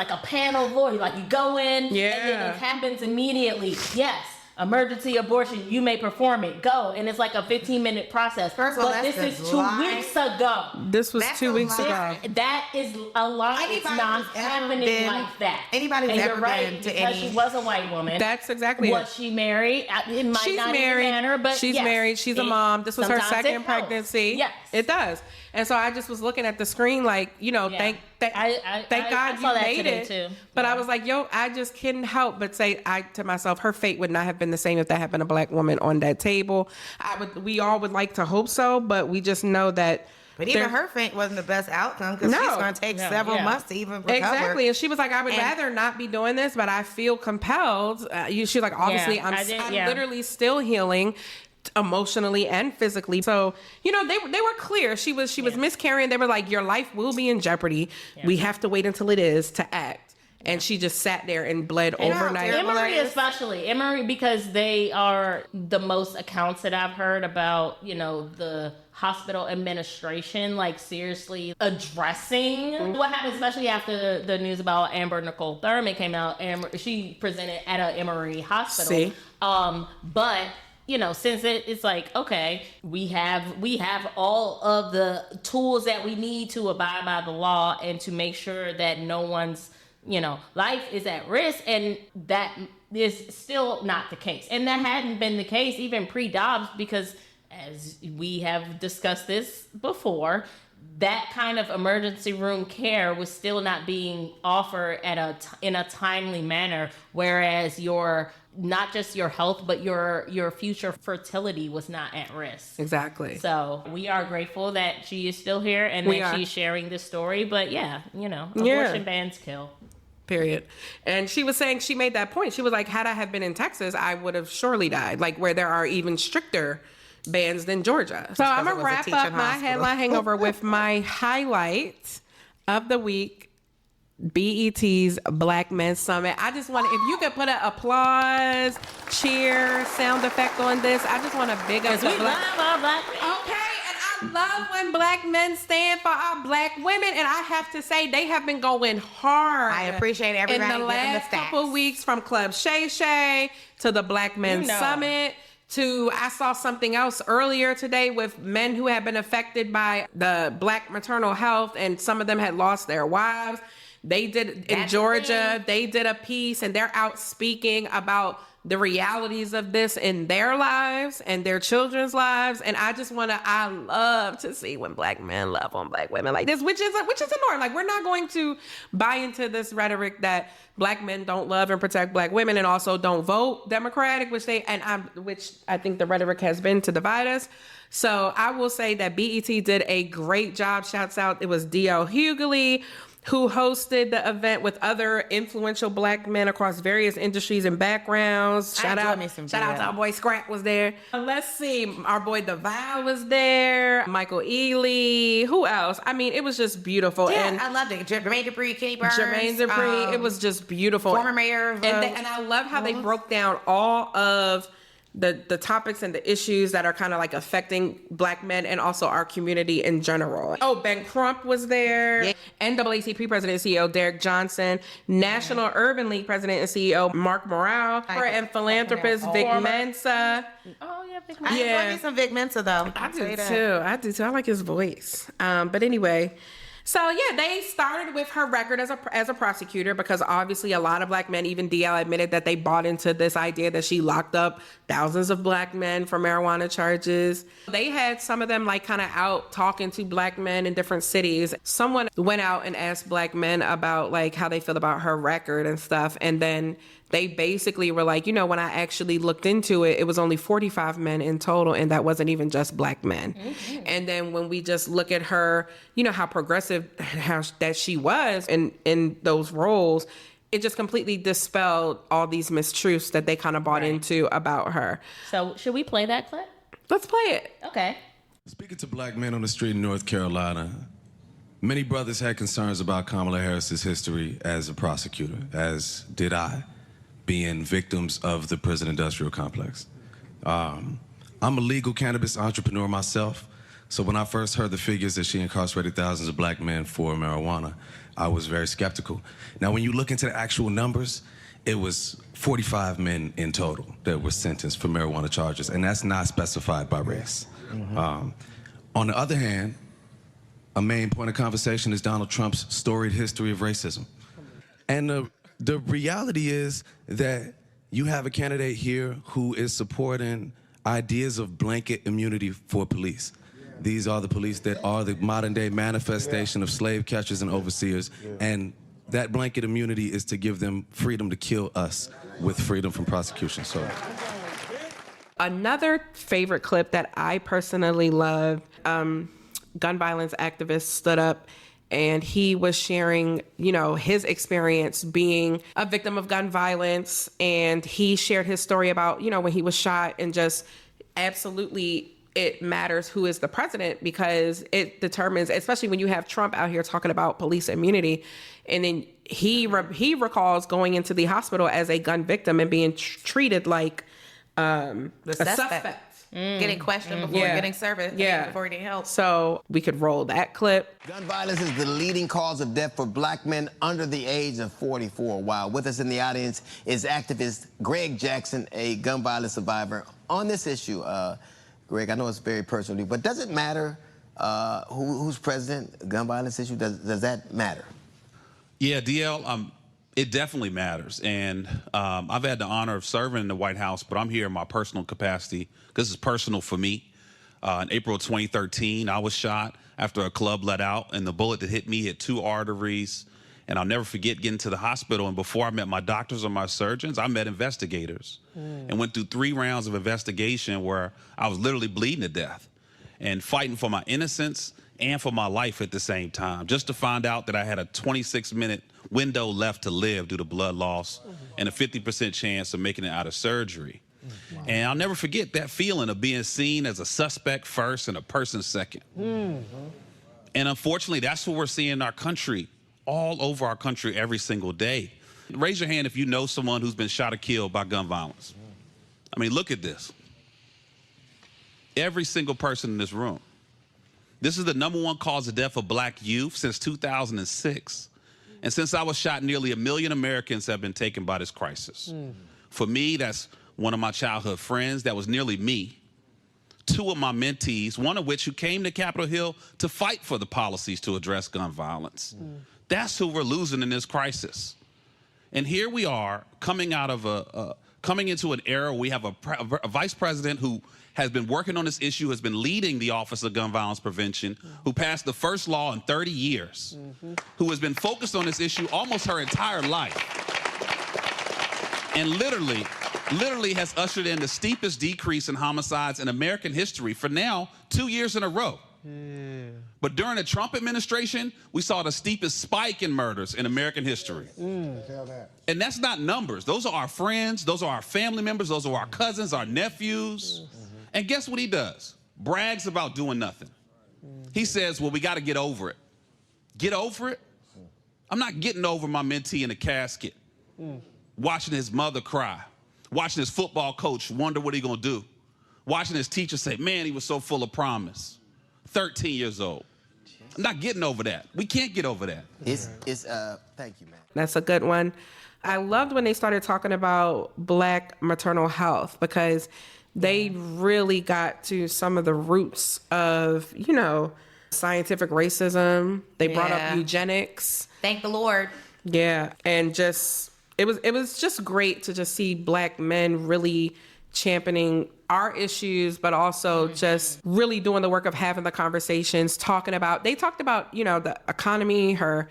A: a panel of lawyers. Like you go in, and then it happens immediately. Yes, emergency abortion, you may perform it. Go, and it's like a 15-minute process.
D: First of all,
A: but
D: that's
A: this is
D: a
A: 2
D: lie.
A: weeks ago.
E: This was
D: That's
E: 2
D: a
E: weeks
D: lie.
E: ago.
A: That is a lie. It's
D: Anybody
A: not
D: who's ever
A: happening
D: been-
A: like that.
D: anybody who's
A: and
D: ever
A: you're right,
D: been to
A: because
D: any-
A: she was a white woman.
E: That's exactly
A: Was
E: it.
A: she married? It might
E: She's
A: not
E: married.
A: Even matter, but
E: she's
A: yes,
E: married. She's a mom. This was her
A: sometimes it
E: second
A: helps.
E: pregnancy.
A: Yes,
E: It does. And so I just was looking at the screen like,
A: Yeah.
E: thank
A: I
E: God
A: saw
E: you
A: that
E: made
A: today,
E: it.
A: too.
E: But
A: Yeah.
E: I was like, I just couldn't help but say to myself, her fate would not have been the same if that had been a black woman on that table. We all would like to hope so, but we just know that.
D: But even
E: there-
D: her faint wasn't the best outcome because
E: No.
D: she's going to take several
A: yeah.
D: months to even recover.
E: Exactly, and she was like, "I would
D: And-
E: rather not be doing this, but I feel compelled." She's like, "Obviously,
A: Yeah,
E: I'm
A: I did.
E: literally still healing, emotionally and physically." So they were clear. She was miscarrying. They were like, "Your life will be in jeopardy. We have to wait until it is to act." And she just sat there and bled
D: You know how
E: overnight.
D: terrible
A: Emory
D: that is?
A: especially. Emory, because they are the most accounts that I've heard about, the hospital administration, like seriously addressing what happened, especially after the news about Amber Nicole Thurman came out. She presented at a Emory hospital.
E: See?
A: But since it's like, okay, we have all of the tools that we need to abide by the law and to make sure that no one's life is at risk, and that is still not the case. And that hadn't been the case even pre-Dobbs, because as we have discussed this before, that kind of emergency room care was still not being offered in a timely manner, whereas not just your health, but your future fertility was not at risk.
E: Exactly.
A: So we are grateful that she is still here and
E: We
A: that
E: are.
A: she's sharing this story. But abortion bans kill.
E: Period. And she was saying, she made that point. She was like, had I have been in Texas, I would have surely died. Like where there are even stricter bans than Georgia. So I'm
D: it
E: gonna
D: was a
E: wrap
D: teaching
E: up my
D: hospital.
E: headline hangover with my highlight of the week. BET's Black Men Summit. I just want to, if you could put an applause, cheer, sound effect on this, I just want to big up the
A: We
E: black.
A: love our black men.
E: Okay, and I love when black men stand for our black women, and I have to say they have been going hard.
D: I appreciate everybody
E: in the
D: giving the
E: last
D: stats.
E: couple weeks, from Club Shay Shay to the Black Men Summit. I saw something else earlier today with men who had been affected by the black maternal health, and some of them had lost their wives. They did in Georgia, they did a piece, and they're out speaking about the realities of this in their lives and their children's lives. And I love to see when black men love on black women like this, which is a norm. Like, we're not going to buy into this rhetoric that black men don't love and protect black women and also don't vote Democratic, which I think the rhetoric has been to divide us. So I will say that BET did a great job. Shouts out. It was D.L. Hughley who hosted the event with other influential black men across various industries and backgrounds. Shout out to our boy Scrap was there. Let's see, our boy DeVal was there. Michael Ealy. Who else? I mean, it was just beautiful.
D: Yeah,
E: And
D: I loved it. Jermaine Dupri, Kenny Burns.
E: Jermaine Dupri. It was just beautiful.
D: Former mayor of,
E: and I love how they broke down all of the topics and the issues that are kind of like affecting black men and also our community in general. Oh, Ben Crump was there.
D: Yeah.
E: NAACP President and CEO Derek Johnson. National Urban League President and CEO Mark Morale. And philanthropist Vic Mensa.
A: Oh yeah, big
D: I love me some Vic Mensa though.
E: I do too. I like his voice. But anyway, so yeah, they started with her record as a prosecutor, because obviously a lot of black men, even DL admitted that they bought into this idea that she locked up thousands of black men for marijuana charges. They had some of them like kind of out talking to black men in different cities. Someone went out and asked black men about like how they feel about her record and stuff. And then they basically were like, when I actually looked into it, it was only 45 men in total, and that wasn't even just black men. Mm-hmm. And then when we just look at her, how progressive that she was in those roles, it just completely dispelled all these mistruths that they kind of bought into about her.
A: So should we play that clip?
E: Let's play it.
A: Okay.
F: Speaking to black men on the street in North Carolina, many brothers had concerns about Kamala Harris's history as a prosecutor, as did I, being victims of the prison industrial complex. I'm a legal cannabis entrepreneur myself, so when I first heard the figures that she incarcerated thousands of black men for marijuana, I was very skeptical. Now, when you look into the actual numbers, it was 45 men in total that were sentenced for marijuana charges, and that's not specified by race. On the other hand, a main point of conversation is Donald Trump's storied history of racism. And the reality is that you have a candidate here who is supporting ideas of blanket immunity for police. These are the police that are the modern day manifestation of slave catchers and overseers. And that blanket immunity is to give them freedom to kill us with freedom from prosecution. So,
E: another favorite clip that I personally love, gun violence activist stood up and he was sharing, his experience being a victim of gun violence. And he shared his story about, when he was shot, and just absolutely it matters who is the president, because it determines, especially when you have Trump out here talking about police immunity. And then he recalls going into the hospital as a gun victim and being treated like
D: The suspect. Getting questioned before getting service. Before getting help.
E: So we could roll that clip.
G: Gun violence is the leading cause of death for black men under the age of 44. While with us in the audience is activist Greg Jackson, a gun violence survivor. On this issue, Greg, I know it's very personal, but does it matter who's president? Gun violence issue, does that matter?
H: Yeah, DL, it definitely matters. And I've had the honor of serving in the White House, but I'm here in my personal capacity. This is personal for me. In April 2013, I was shot after a club let out, and the bullet that hit me hit 2 arteries. And I'll never forget getting to the hospital. And before I met my doctors or my surgeons, I met investigators and went through 3 rounds of investigation where I was literally bleeding to death and fighting for my innocence and for my life at the same time, just to find out that I had a 26-minute window left to live due to blood loss and a 50% chance of making it out of surgery. And I'll never forget that feeling of being seen as a suspect first and a person second. And unfortunately, that's what we're seeing in our country, all over our country every single day. Raise your hand if you know someone who's been shot or killed by gun violence. I mean, look at this. Every single person in this room. This is the #1 cause of death of black youth since 2006. And since I was shot, nearly 1 million Americans have been taken by this crisis. For me, that's one of my childhood friends. That was nearly me. 2 of my mentees, one of which who came to Capitol Hill to fight for the policies to address gun violence. That's who we're losing in this crisis. And here we are coming out of coming into an era where we have a vice president who has been working on this issue, has been leading the Office of Gun Violence Prevention, who passed the first law in 30 years, who has been focused on this issue almost her entire life, and literally has ushered in the steepest decrease in homicides in American history for now 2 years in a row. But during the Trump administration, we saw the steepest spike in murders in American history. And that's not numbers. Those are our friends. Those are our family members. Those are our cousins, our nephews. And guess what he does? Brags about doing nothing. He says, well, we got to get over it. Get over it? I'm not getting over my mentee in a casket, watching his mother cry, watching his football coach wonder what he's going to do, watching his teacher say, man, he was so full of promise. 13 years old. I'm not getting over that. We can't get over that.
G: Thank you, man.
E: That's a good one. I loved when they started talking about black maternal health, because they really got to some of the roots of, scientific racism. They brought up eugenics.
D: Thank the Lord.
E: Yeah. And just, it was just great to just see black men really championing our issues, but also just really doing the work of having the conversations, they talked about, the economy, her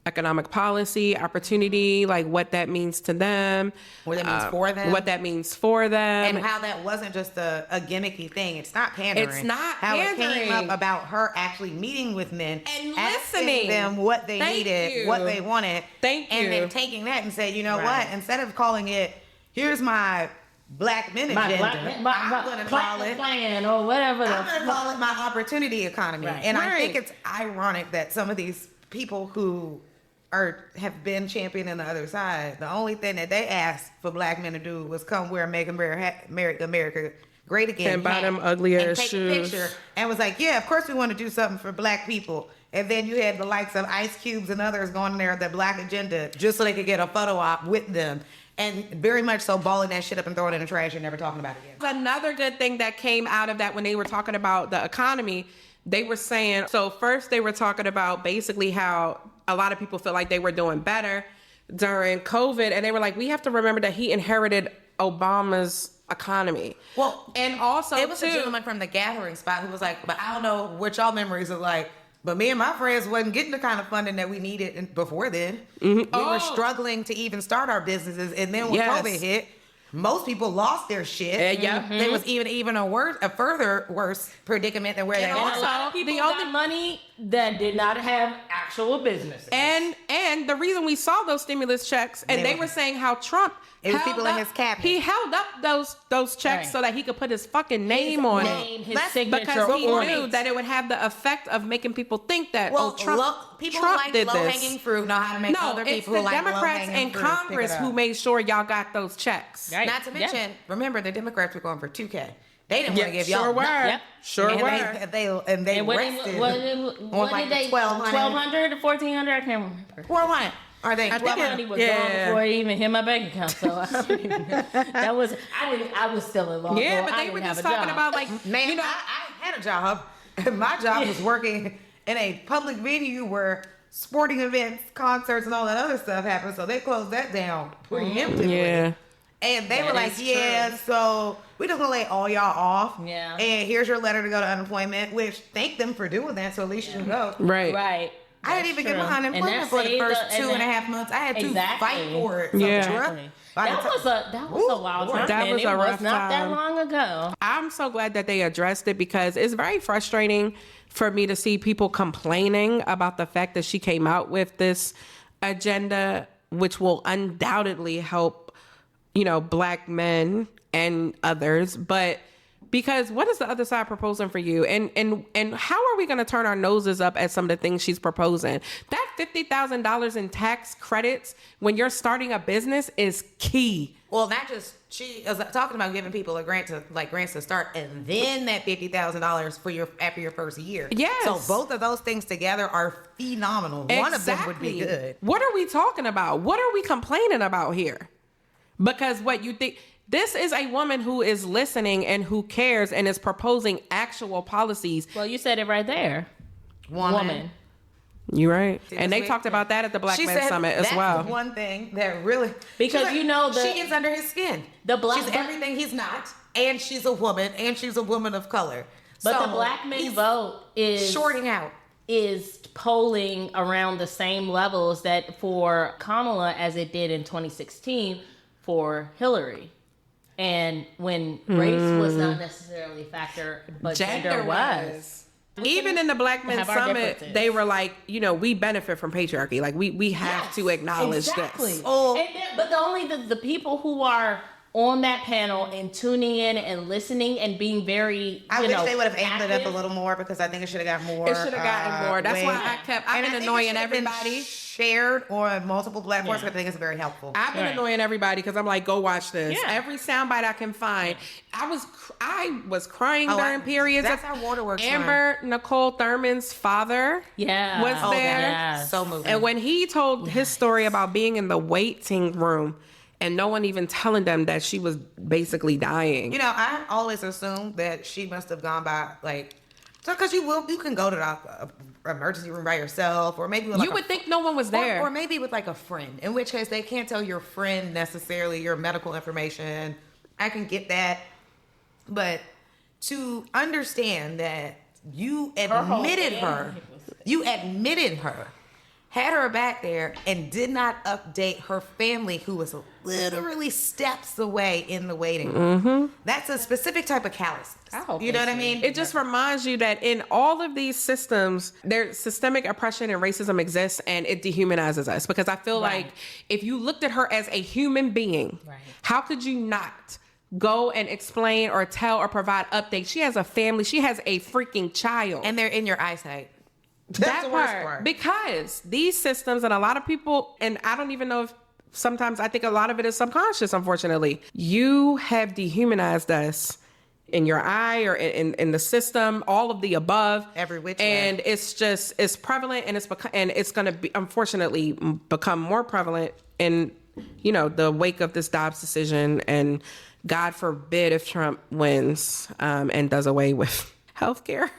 E: economic policy, opportunity, like what that means to them.
D: What that means for them.
E: What that means for them.
D: And how that wasn't just a gimmicky thing. It's not pandering.
E: It's not
D: how
E: pandering.
D: It came up about her actually meeting with men
E: And
D: asking
E: listening.
D: them what they
E: Thank
D: needed,
E: you.
D: what they wanted.
E: Thank
D: And
E: you.
D: then taking that and say, you know
A: Right.
D: what? Instead of calling it, here's my black men agenda, I'm going to call it
A: plan or whatever.
D: I'm going to call it my opportunity economy.
A: Right.
D: And I
E: Right.
D: think it's ironic that some of these people who have been championing the other side, the only thing that they asked for black men to do was come wear Make America Great Again
E: And buy
D: hat
E: them ugly
D: and
E: ass
D: take
E: shoes.
D: a picture and was like, yeah, of course we want to do something for black people. And then you had the likes of Ice Cubes and others going in there with the black agenda just so they could get a photo op with them. And very much so balling that shit up and throwing it in the trash and never talking about it again.
E: Another good thing that came out of that when they were talking about the economy, they were saying, so first they were talking about basically how a lot of people feel like they were doing better during COVID. And they were like, we have to remember that he inherited Obama's economy.
D: Well,
E: and also
D: it was a gentleman from the Gathering spot who was like, but I don't know what y'all memories are like, but me and my friends wasn't getting the kind of funding that we needed before then. We were struggling to even start our businesses. And then when COVID hit, most people lost their shit. There was even a further worse predicament than where they
A: And a
D: are.
A: lot of people got money that did not have actual businesses.
E: And the reason we saw those stimulus checks, and they were saying how Trump
D: It was
E: held
D: people
E: up,
D: in his cabinet.
E: he held up those checks
A: Right.
E: so that he could put his fucking name on
A: name,
E: it.
A: his signature
E: Because he
A: on
E: knew
A: it.
E: that it would have the effect of making people think that,
D: Well,
E: Trump,
D: people
E: Trump
D: who like
E: did
D: low-hanging
E: this.
D: fruit know how to make
E: No,
D: other
E: it's
D: people
E: the
D: who like
E: Democrats
D: low-hanging
E: in
D: fruit pick it
E: Congress
D: up.
E: who made sure y'all got those checks.
A: Right.
D: Not to
A: Yeah.
D: mention, remember the Democrats were going for 2K. They didn't want to give y'all
E: sure were.
D: nothing.
A: Yep.
E: Sure
D: and
E: were.
D: They
A: And what
D: rested
A: did
D: on like
A: they
D: 1,200
A: to 1,400? I can't remember.
D: For what? Are they?
E: I think
A: Money was
E: Yeah.
A: gone before I even hit my bank account, so I don't even know. I was still in law.
E: Yeah,
A: so
E: but
A: I
E: they
A: didn't
E: were
A: have
E: just
A: a
E: talking
A: job.
E: about like,
D: Man,
E: you know,
D: I had a job. And my job was working in a public venue where sporting events, concerts, and all that other stuff happened. So they closed that down preemptively.
E: yeah.
D: And they
A: That
D: were like,
A: is
D: yeah,
A: true.
D: so we just gonna lay all y'all off.
A: Yeah.
D: And here's your letter to go to unemployment, which thank them for doing that, so at least you know.
E: Right.
A: Right.
D: I didn't even get my unemployment for the first 2.5 months. I had to fight for it. So
E: Yeah.
A: Exactly.
D: By the
A: That
D: time-
A: was a wild time.
E: That
A: and
E: was
A: it
E: a rough
A: was not that
E: time.
A: long ago.
E: I'm so glad that they addressed it because it's very frustrating for me to see people complaining about the fact that she came out with this agenda, which will undoubtedly help, black men and others. But because what is the other side proposing for you? And how are we going to turn our noses up at some of the things she's proposing? That $50,000 in tax credits when you're starting a business is key.
D: Well, not just she was talking about giving people grants to start, and then that $50,000 for after your first year.
E: Yes.
D: So both of those things together are phenomenal. One of them would be good.
E: What are we talking about? What are we complaining about here? Because what you think, this is a woman who is listening and who cares and is proposing actual policies.
A: Well, you said it right there.
D: Woman.
E: You're right.
D: See,
E: And
D: this
E: they
D: week-
E: talked about that at the Black
D: She
E: Men
D: said
E: Summit as
D: that's
E: well.
D: the one thing that really
A: Because
D: she's
A: she
D: she gets under his skin. She's everything he's not, and she's a woman, and she's a woman of color.
A: But
D: So
A: the black men
D: he's
A: vote is
D: shorting out.
A: is polling around the same levels that for Kamala as it did in 2016 for Hillary. And when race was not necessarily a factor, but gender was.
E: Even in the Black Men
A: have our
E: Summit,
A: differences.
E: they were like, we benefit from patriarchy. Like we have to acknowledge
A: exactly.
E: this.
D: Oh.
A: And but the people who are on that panel and tuning in and listening and being very,
D: I wish they would have amped it up a
A: active.
D: little more because I think it should have got more.
E: It should have gotten more. That's why I've
D: And I
E: been
D: think it
E: annoying
D: should have been
E: everybody.
D: shared on multiple platforms.
A: Yeah.
D: I think it's very helpful.
E: I've been
A: Right.
E: annoying everybody because I'm like, go watch this.
A: Yeah.
E: Every soundbite I can find. I was crying
D: Oh,
E: during periods.
D: that's how Waterworks
E: Amber Nicole Thurman's father
A: Yeah.
E: was
A: Oh,
E: there.
A: yes.
D: So moving.
E: And when he told his story about being in the waiting room and no one even telling them that she was basically dying.
D: I always assumed that she must have gone by because you can go to the emergency room by yourself, or maybe with
E: You would think no one was there.
D: or maybe with a friend. In which case, they can't tell your friend necessarily your medical information. I can get that, but to understand that you admitted her had her back there and did not update her family, who was literally steps away in the waiting room. That's a specific type of callousness. You know what I mean?
E: It just reminds you that in all of these systems, there's systemic oppression and racism exists, and it dehumanizes us. Because I feel like if you looked at her as a human being, how could you not go and explain or tell or provide updates? She has a family. She has a freaking child.
D: And they're in your eyesight. That's the worst part.
E: Because these systems, and a lot of people, and I don't even know if sometimes I think a lot of it is subconscious, unfortunately. You have dehumanized us in your eye or in the system, all of the above.
D: Every which
E: and
D: way.
E: It's prevalent, and it's going to be, unfortunately, become more prevalent in, the wake of this Dobbs decision. And God forbid if Trump wins and does away with healthcare.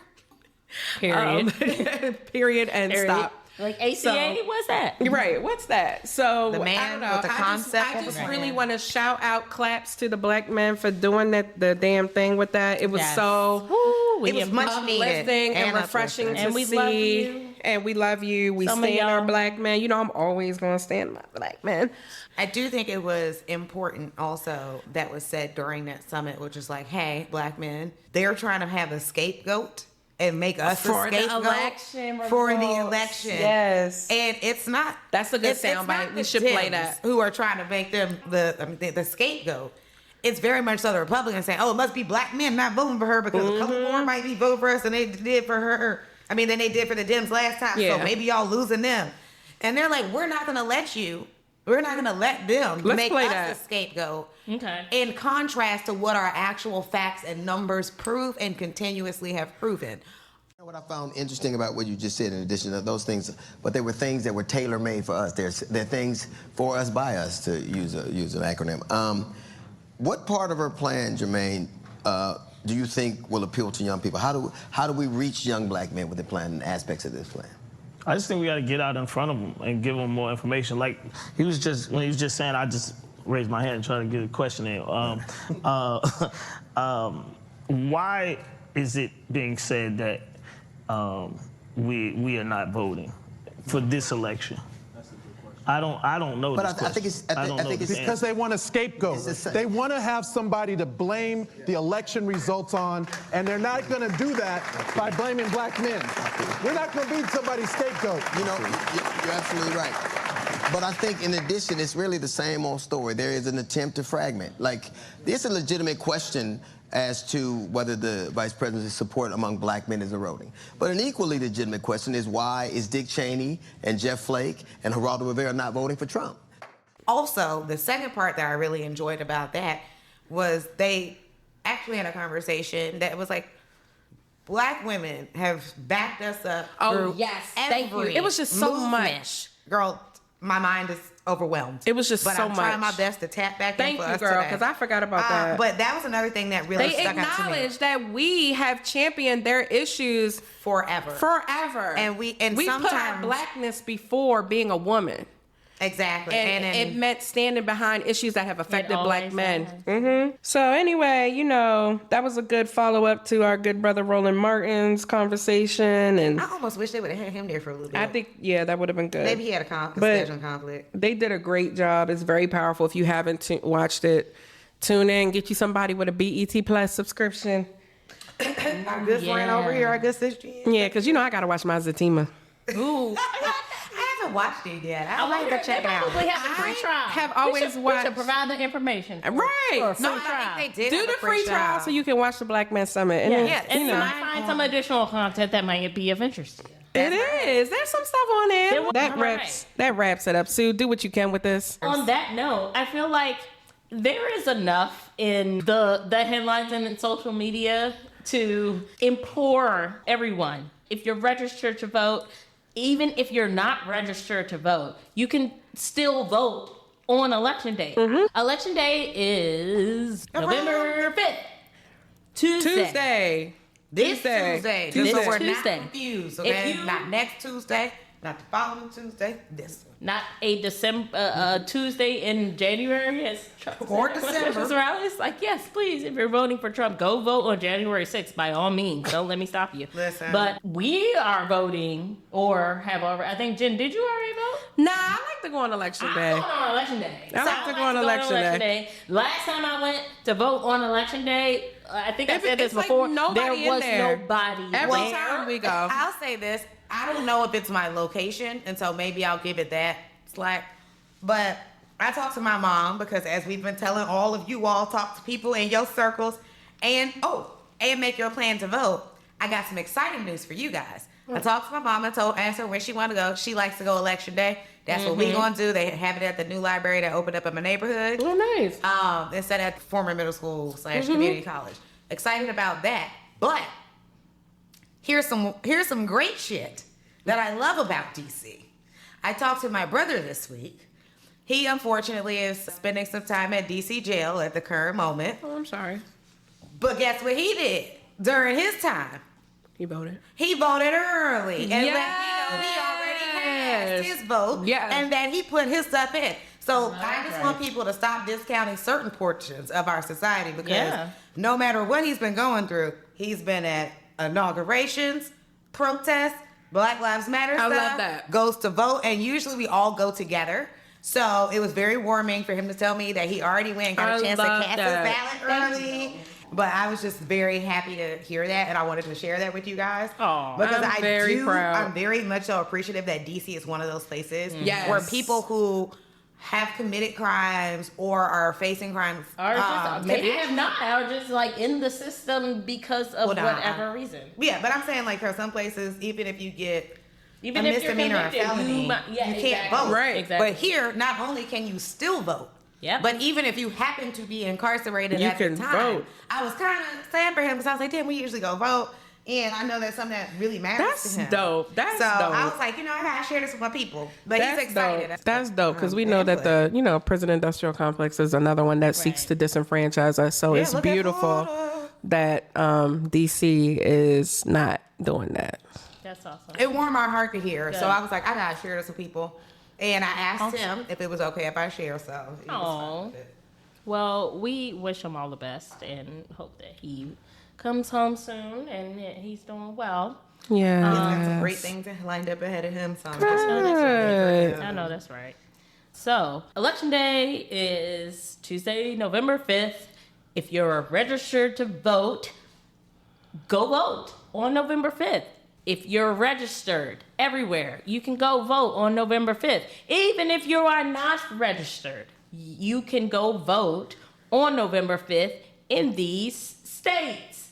A: Period.
E: Period and stop.
A: Like ACA, what's that?
E: Right, what's that? So
D: The man
E: I don't know.
D: with the concept
E: I
D: of
E: just
D: the
E: really
D: man.
E: want to shout out claps to the black men for doing the damn thing with that. It was so
A: Woo,
D: It was much needed
E: uplifting and refreshing
D: uplifting.
E: to
A: And we
E: see.
A: love you.
E: And we love you. We
A: Some of
E: stand our
A: y'all-
E: black men. I'm always gonna stand my black men.
D: I do think it was important also that was said during that summit, which is like, hey, black men, they're trying to have a scapegoat and make us
E: For
D: a
E: the
D: scapegoat
A: election
D: for the
A: results.
D: election.
E: Yes.
D: And it's not.
E: That's a good
D: it's
E: soundbite.
D: not
E: We
D: the
E: should play
D: Dems
E: that.
D: Who are trying to make them the scapegoat. It's very much so the Republicans saying, oh, it must be black men not voting for her because a couple more might be voting for us than they did for her. Than they did for the Dems last time.
E: Yeah.
D: So maybe y'all losing them. And they're like, we're not going to let you. We're not going to let them
E: Let's
D: make
E: play
D: us
E: that.
D: a scapegoat.
A: Okay.
D: In contrast to what our actual facts and numbers prove and continuously have proven.
G: What I found interesting about what you just said, in addition to those things, but they were things that were tailor-made for us. They're things for us, by us, to use an acronym. What part of her plan, Jermaine, do you think will appeal to young people? How do we reach young black men with the plan and aspects of this plan?
I: I just think we got to get out in front of them and give them more information. Like when he was just saying, I just raised my hand and tried to get a question in. Why is it being said that we are not voting for this election? I don't know.
G: But
I: this
G: I think
I: question. I don't know this
J: Because they want a scapegoat.
G: It's the-
J: They want to have somebody to blame the election results on, and they're not going to do that by blaming black men. We're not going to be somebody's scapegoat.
G: You're absolutely right. But I think in addition, it's really the same old story. There is an attempt to fragment. Like, there's a legitimate question as to whether the vice president's support among black men is eroding. But an equally legitimate question is, why is Dick Cheney and Jeff Flake and Geraldo Rivera not voting for Trump?
D: Also, the second part that I really enjoyed about that was they actually had a conversation that was like, black women have backed us up.
E: Oh,
D: through
E: yes. Thank you.
D: every
E: It was just so
D: movement.
E: much.
D: Girl, my mind is overwhelmed.
E: It was just
D: but
E: so
D: I'm trying my
E: much.
D: best to tap back
E: Thank
D: in for
E: you,
D: us
E: girl,
D: today.
E: because I forgot about that.
D: But that was another thing that really
E: They
D: stuck out to me.
E: acknowledge that we have championed their issues
D: Forever.
E: and
D: we
E: put our
D: sometimes
E: blackness before being a woman.
D: Exactly.
E: And it meant standing behind issues that have affected black
A: always
E: men.
A: has.
E: So anyway, that was a good follow-up to our good brother Roland Martin's conversation. And
D: I almost wish they would have had him there for a little bit.
E: I think, that would have been good.
D: maybe he had a
E: But
D: scheduling conflict.
E: they did a great job. It's very powerful. If you haven't watched it, tune in. Get you somebody with a BET Plus subscription.
D: Our good friend over here, our good sister.
E: Yeah, because I got to watch my Zatima.
A: Ooh.
D: I haven't watched it yet. I
A: I
D: like to check it out.
A: Probably have a free trial.
E: have
A: We
E: always
A: should
E: watched-
A: provide the information.
E: Right.
A: For a free
E: No, I
A: trial.
D: think they did
E: Do
D: have
E: the
D: a
E: free trial so you can watch the Black Man Summit. And then,
A: Yes. And you might find some additional content that might be of interest to you.
E: It is. There's some stuff on there. That
A: All
E: wraps it up. Sue, do what you can with this.
A: On that note, I feel like there is enough in the headlines and in social media to implore everyone. If you're registered to vote, even if you're not registered to vote, you can still vote on Election Day. Election Day is November 5th. Tuesday.
D: This Tuesday.
A: This
D: So we're not
A: Tuesday.
D: confused,
A: If
D: okay?
A: you-
D: Not next Tuesday. not the following Tuesday, this one.
A: Not a December Tuesday in January as Trump
D: Or
A: said.
D: December.
A: Mr. Morales, like, yes, please, if you're voting for Trump, go vote on January 6th by all means. Don't let me stop you.
D: Listen.
A: But we are voting, or have already, I think, Jen, did you already vote?
E: Nah, I like to go on election day.
A: I'm going on election day.
E: I like to go on election day.
A: Last time I went to vote on election day, I think I said this
E: It's like
A: before,
E: nobody
A: there was
E: in there.
A: nobody
E: Every
A: there.
E: time we go.
D: I'll say this. I don't know if it's my location, and so maybe I'll give it that slack. But I talked to my mom because, as we've been telling all of you all, talk to people in your circles, and make your plan to vote. I got some exciting news for you guys. I talked to my mom and asked her when she wanted to go. She likes to go election day. That's what we gonna do. They have it at the new library that opened up in my neighborhood.
E: Oh, nice.
D: Instead at former middle school / community college. Excited about that. But here's some great shit that I love about DC. I talked to my brother this week. He unfortunately is spending some time at DC jail at the current moment.
E: Oh, I'm sorry.
D: But guess what he did during his time?
E: He voted.
D: He voted early and let me know he already cast his vote and that he put his stuff in. So I just want people to stop discounting certain portions of our society because no matter what he's been going through, he's been at inaugurations, protests, Black Lives Matter stuff.
E: I love that.
D: Goes to vote, and usually we all go together. So it was very warming for him to tell me that he already went and got a chance to cast his ballot early. But I was just very happy to hear that, and I wanted to share that with you guys.
E: Oh,
D: because
E: I'm very proud.
D: I'm very much so appreciative that DC is one of those places
E: Yes.
D: where people who have committed crimes or are facing crimes,
A: Or just, maybe have not, or just like in the system because of whatever reason.
D: Yeah, but I'm saying like for some places, even if you get a
A: Even if you're
D: misdemeanor or
A: convicted,
D: felony,
A: you
D: can't
A: exactly.
D: vote.
E: Right.
A: Exactly.
D: But here, not only can you still vote, but even if you happen to be incarcerated
E: You
D: at the
E: can
D: time,
E: vote.
D: I was kind of sad for him because I was like, damn, we usually go vote. And I know that's something that really matters
E: That's
D: to him.
E: dope. That's
D: so
E: dope.
D: I was like, I gotta share this with my people. But
E: That's
D: he's excited.
E: dope. That's dope because we know that the prison industrial complex is another one that seeks to disenfranchise us. So it's
D: look at
E: beautiful
D: Florida.
E: that DC is not doing that.
A: That's awesome.
D: It warmed my heart to hear.
A: Good.
D: So I was like, I gotta share this with people. And I asked him if it was okay if I share. So he was fine with it.
A: Well, we wish him all the best and hope that he comes home soon and that he's doing well.
E: Yeah.
D: He's got some great things lined up ahead of him. So I'm just
A: I know that's right. So, Election Day is Tuesday, November 5th. If you're registered to vote, go vote on November 5th. If you're registered everywhere, you can go vote on November 5th. Even if you are not registered, you can go vote on November 5th in these states: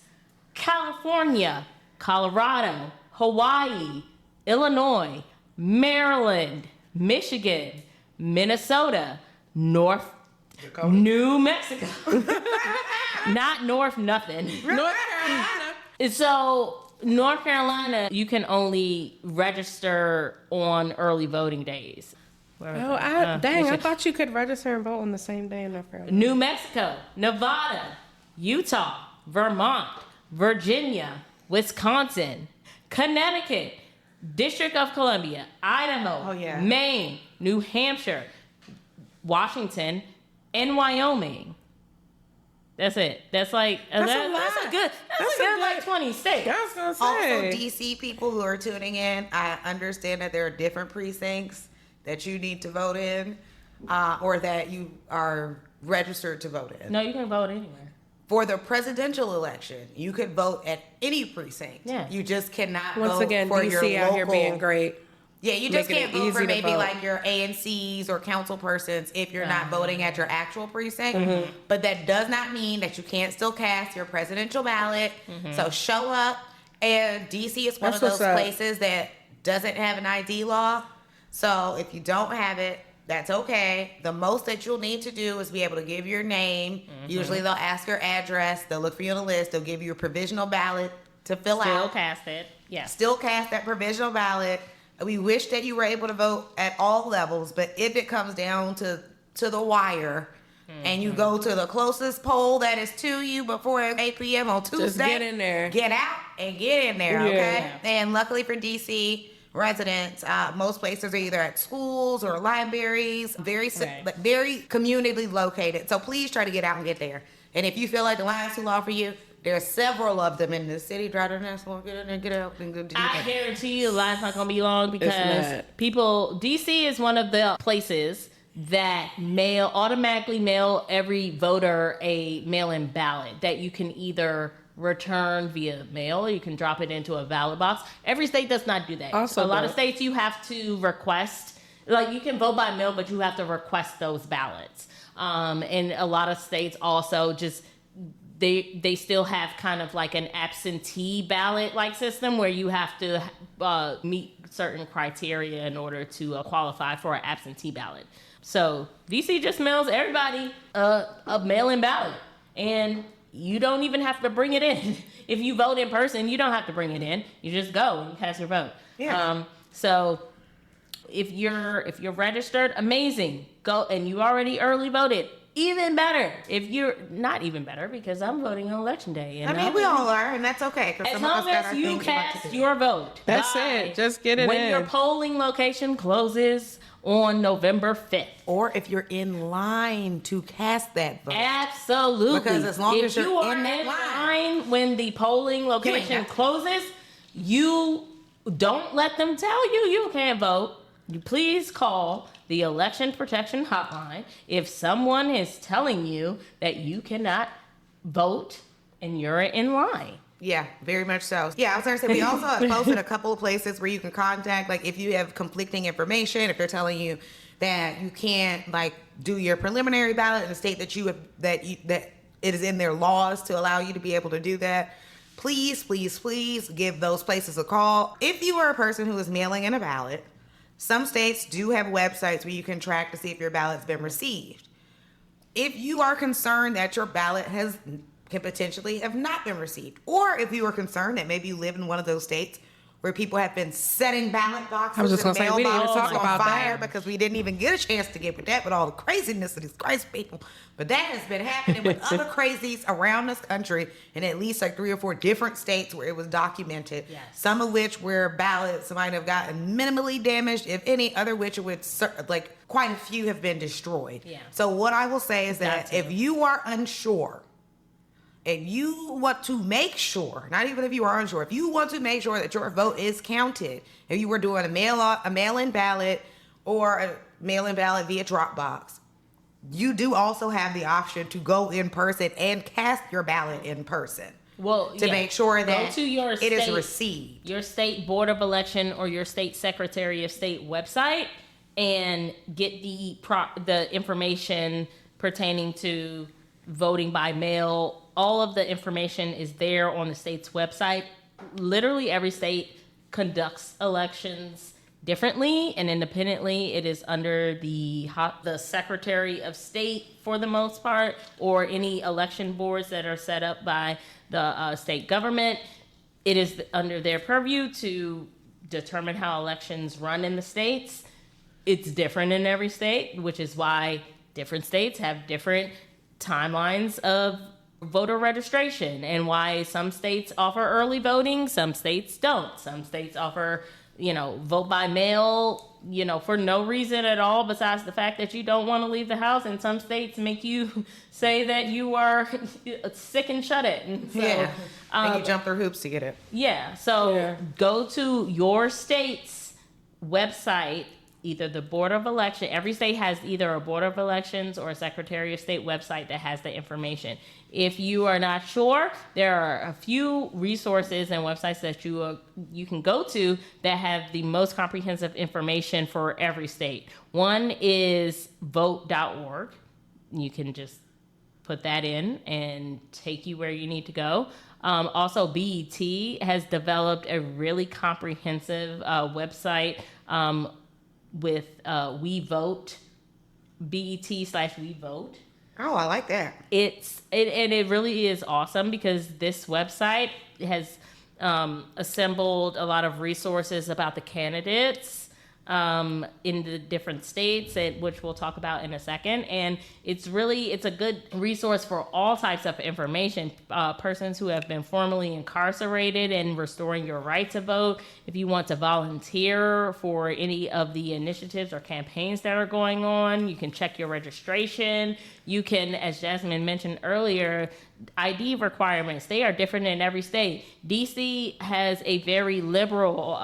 A: California, Colorado, Hawaii, Illinois, Maryland, Michigan, Minnesota, New Mexico. Not North nothing.
E: North Carolina.
A: So North Carolina, you can only register on early voting days.
E: Oh, I thought you could register and vote on the same day in North Carolina.
A: New Mexico, Nevada, Utah, Vermont, Virginia, Wisconsin, Connecticut, District of Columbia, Idaho, Maine, New Hampshire, Washington, and Wyoming. That's it. That's like that's a good like 20 states.
E: I was gonna say.
D: Also, DC people who are tuning in, I understand that there are different precincts that you need to vote in, or that you are registered to vote in.
A: No, you can vote anywhere.
D: For the presidential election, you could vote at any precinct.
A: Yeah.
D: You just cannot
E: Once
D: vote
E: again,
D: for
E: DC
D: your local.
E: out here being great.
D: Yeah, you just
E: Making
D: can't
E: it
D: vote for
E: easy to
D: maybe
E: vote.
D: like your ANCs or council persons if you're not voting at your actual precinct. But that does not mean that you can't still cast your presidential ballot. So show up. And DC is one
E: That's
D: of those
E: what's up.
D: places that doesn't have an ID law. So if you don't have it, that's okay. The most that you'll need to do is be able to give your name. Usually they'll ask your address. They'll look for you on the list. They'll give you a provisional ballot to fill out.
A: Still cast it. Yes.
D: Still cast that provisional ballot. We wish that you were able to vote at all levels, but if it comes down to the wire and you go to the closest poll that is to you before 8 p.m. on Tuesday,
E: Just get in there.
D: Get out and get in there, okay? And luckily for DC, residents. Most places are either at schools or libraries, very community located. So please try to get out and get there. And if you feel like the line's too long for you, there are several of them in the city. Drive to the next one, get in there, get out, and go do
A: I guarantee you the line's not going to be long because DC is one of the places that automatically mail every voter a mail-in ballot that you can either return via mail or you can drop it into a ballot box. Every state does not do that. Also, a lot of states you have to request, like you can vote by mail, but you have to request those ballots. And a lot of states also just, they still have kind of like an absentee ballot like system where you have to meet certain criteria in order to qualify for an absentee ballot. So DC just mails everybody a mail-in ballot, and you don't even have to bring it in. If you vote in person, you don't have to bring it in. You just go and cast your vote. Yeah. So if you're registered, amazing. Go, and you already early voted. Even better. If you're not even better, because I'm voting on election day.
D: I mean, we all are, and that's okay.
A: As long as you cast your vote.
E: That's it. Just get it in.
A: When your polling location closes on November 5th.
D: Or if you're in line to cast that vote.
A: Absolutely.
D: Because as long as you're
A: in that line when the polling location closes, you don't let them tell you can't vote. You please call the Election Protection Hotline if someone is telling you that you cannot vote and you're in line.
D: Yeah, very much so. Yeah, I was going to say, we also have posted a couple of places where you can contact, like if you have conflicting information, if they're telling you that you can't like do your preliminary ballot in the state that it is in their laws to allow you to be able to do that, please give those places a call. If you are a person who is mailing in a ballot, some states do have websites where you can track to see if your ballot's been received. If you are concerned that your ballot can potentially have not been received, or if you are concerned that maybe you live in one of those states where people have been setting ballot boxes and mailboxes on fire because we didn't even get a chance to get with that with all the craziness of these crazy people. But that has been happening with other crazies around this country in at least like 3 or 4 different states where it was documented. Yes. Some of which where ballots might have gotten minimally damaged, if any, other which would like quite a few have been destroyed. Yeah. So what I will say is that if you are unsure, and you want to make sure, not even if you are unsure, if you want to make sure that your vote is counted, if you were doing a mail-in ballot or a mail-in ballot via Dropbox, you do also have the option to go in person and cast your ballot in person. Well, to make sure that it is received.
A: Your state board of election or your state secretary of state website and get the information pertaining to voting by mail. All of the information is there on the state's website. Literally every state conducts elections differently and independently. It is under the Secretary of State for the most part, or any election boards that are set up by the state government. It is under their purview to determine how elections run in the states. It's different in every state, which is why different states have different timelines of voter registration, and why some states offer early voting, some states don't. Some states offer, vote by mail, for no reason at all besides the fact that you don't want to leave the house, and some states make you say that you are sick and shut it. And so,
D: and you jump through hoops to get it.
A: Yeah, so go to your state's website, either the Board of Election. Every state has either a Board of Elections or a Secretary of State website that has the information. If you are not sure, there are a few resources and websites that you can go to that have the most comprehensive information for every state. One is vote.org. You can just put that in and take you where you need to go. Also, BET has developed a really comprehensive website with We Vote, BET/We Vote.
D: Oh, I like that.
A: It really is awesome because this website has assembled a lot of resources about the candidates, in the different states, which we'll talk about in a second. And it's a good resource for all types of information. Persons who have been formerly incarcerated and restoring your right to vote. If you want to volunteer for any of the initiatives or campaigns that are going on, you can check your registration. You can, as Jasmine mentioned earlier, ID requirements, they are different in every state. DC has a very liberal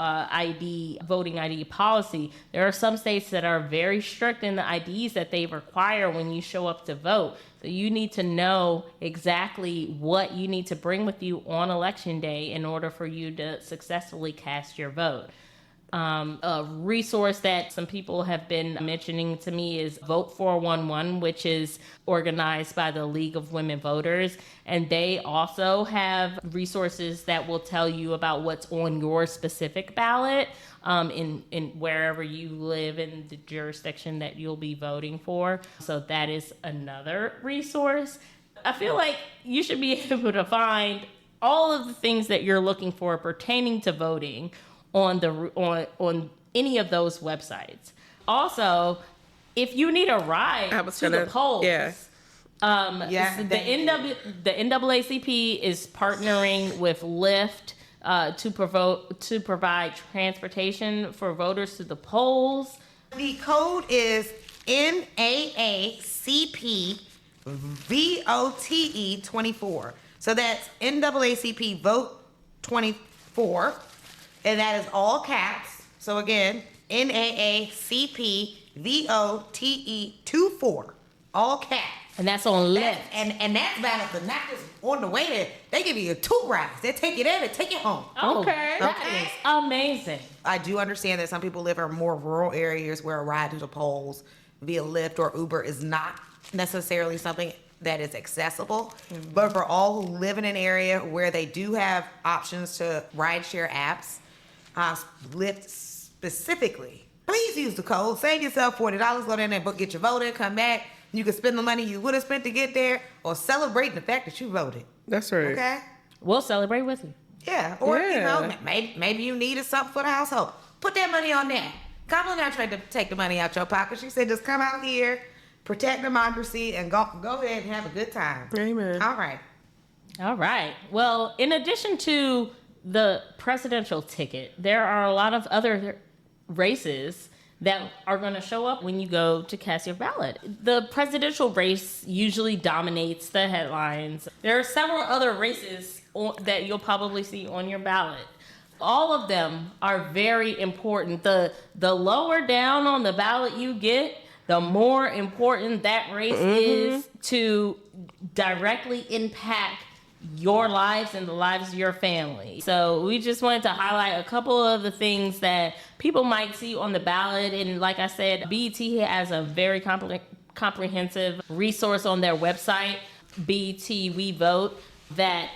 A: voting ID policy. There are some states that are very strict in the IDs that they require when you show up to vote. So you need to know exactly what you need to bring with you on election day in order for you to successfully cast your vote. A resource that some people have been mentioning to me is Vote 411, which is organized by the League of Women Voters. And they also have resources that will tell you about what's on your specific ballot in wherever you live in the jurisdiction that you'll be voting for. So that is another resource. I feel like you should be able to find all of the things that you're looking for pertaining to voting on any of those websites. Also, if you need a ride the polls, the NAACP is partnering with Lyft to provide transportation for voters to the polls.
D: The code is NAACP VOTE 24. So that's NAACP Vote 24. And that is all caps. So again, NAACP VOTE 24. All caps.
A: And that's on Lyft.
D: And that's valid, but not just on the way there. They give you 2 rides. They take you there, they take you home.
A: Okay. That is amazing.
D: I do understand that some people live in more rural areas where a ride to the polls via Lyft or Uber is not necessarily something that is accessible. Mm-hmm. But for all who live in an area where they do have options to rideshare apps, Lyft specifically, please use the code. Save yourself $40. Go in there and get your vote in, come back. You can spend the money you would have spent to get there or celebrate the fact that you voted.
E: That's right.
D: Okay?
A: We'll celebrate with you.
D: Yeah. Or, maybe you needed something for the household. Put that money on that. Kamala not trying to take the money out your pocket. She said just come out here, protect democracy, and go ahead and have a good time.
E: Amen.
D: All right.
A: All right. Well, in addition to the presidential ticket, there are a lot of other races that are going to show up when you go to cast your ballot. The presidential race usually dominates the headlines. There are several other races that you'll probably see on your ballot. All of them are very important. The lower down on the ballot you get, the more important that race is to directly impact your lives and the lives of your family. So we just wanted to highlight a couple of the things that people might see on the ballot. And like I said, BET has a very comprehensive resource on their website, BET We Vote, that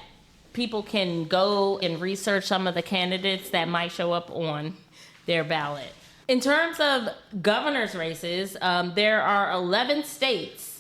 A: people can go and research some of the candidates that might show up on their ballot. In terms of governor's races, there are 11 states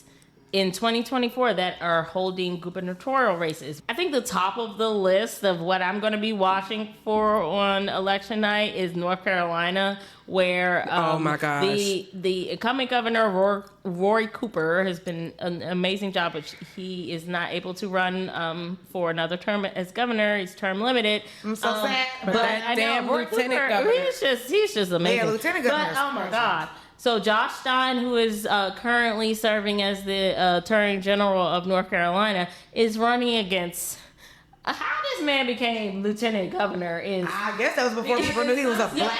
A: in 2024 that are holding gubernatorial races. I think the top of the list of what I'm going to be watching for on election night is North Carolina, where
E: oh my gosh,
A: the incumbent governor Roy Cooper has been an amazing job, but he is not able to run for another term as governor. He's term limited.
D: I'm so sad.
A: But that damn lieutenant governor, he's just amazing.
D: Yeah, lieutenant governor.
A: But, oh my God. So Josh Stein, who is currently serving as the Attorney General of North Carolina, is running against. How this man became lieutenant governor is.
D: I guess that was before people knew he was a black.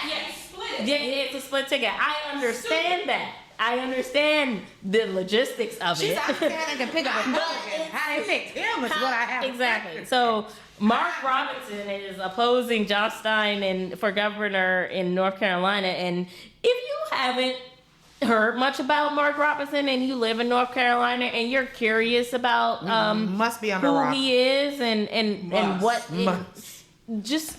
A: Yeah, it's a split ticket. I understand that. I understand the logistics of it.
D: She's out there and can pick up a Republican. How they picked him is what I have.
A: Exactly. So Mark Robinson is opposing Josh Stein for governor in North Carolina. And if you haven't heard much about Mark Robinson and you live in North Carolina and you're curious about
D: must be on
A: who
D: the rock.
A: he is and what just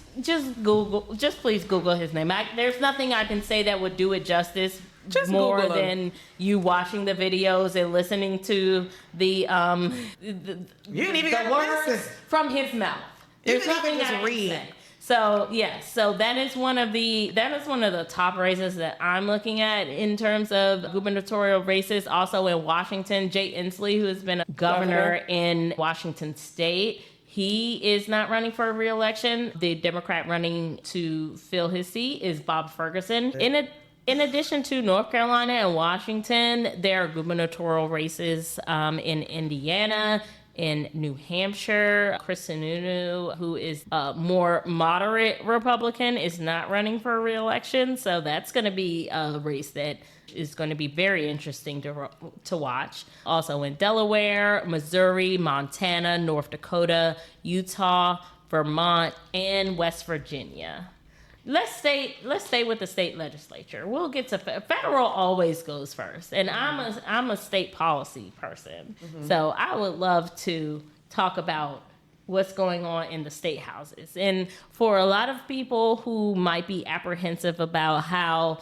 A: please Google his name. There's nothing I can say that would do it justice
E: just
A: more
E: Google
A: than you watching the videos and listening to the
D: you didn't even
A: words from his mouth. There's nothing I can say. So yes, so that is one of the top races that I'm looking at in terms of gubernatorial races. Also in Washington, Jay Inslee, who has been a governor in Washington State, he is not running for re-election. The Democrat running to fill his seat is Bob Ferguson. In addition to North Carolina and Washington, there are gubernatorial races in Indiana, in New Hampshire. Chris Sununu, who is a more moderate Republican, is not running for re-election. So that's going to be a race that is going to be very interesting to watch. Also in Delaware, Missouri, Montana, North Dakota, Utah, Vermont, and West Virginia. Let's stay with the state legislature. We'll get to federal. Always goes first, and I'm a state policy person, so I would love to talk about what's going on in the state houses. And for a lot of people who might be apprehensive about how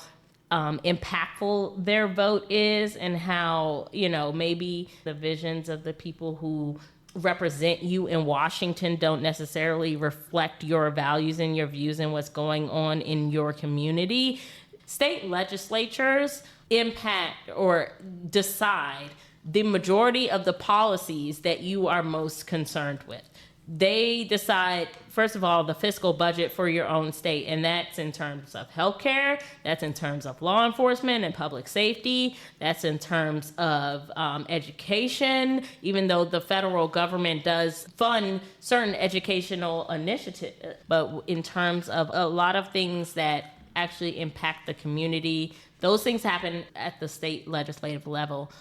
A: impactful their vote is, and how maybe the visions of the people who represent you in Washington don't necessarily reflect your values and your views and what's going on in your community. State legislatures impact or decide the majority of the policies that you are most concerned with. They decide, first of all, the fiscal budget for your own state, and that's in terms of healthcare, that's in terms of law enforcement and public safety, that's in terms of education, even though the federal government does fund certain educational initiatives. But in terms of a lot of things that actually impact the community, those things happen at the state legislative level,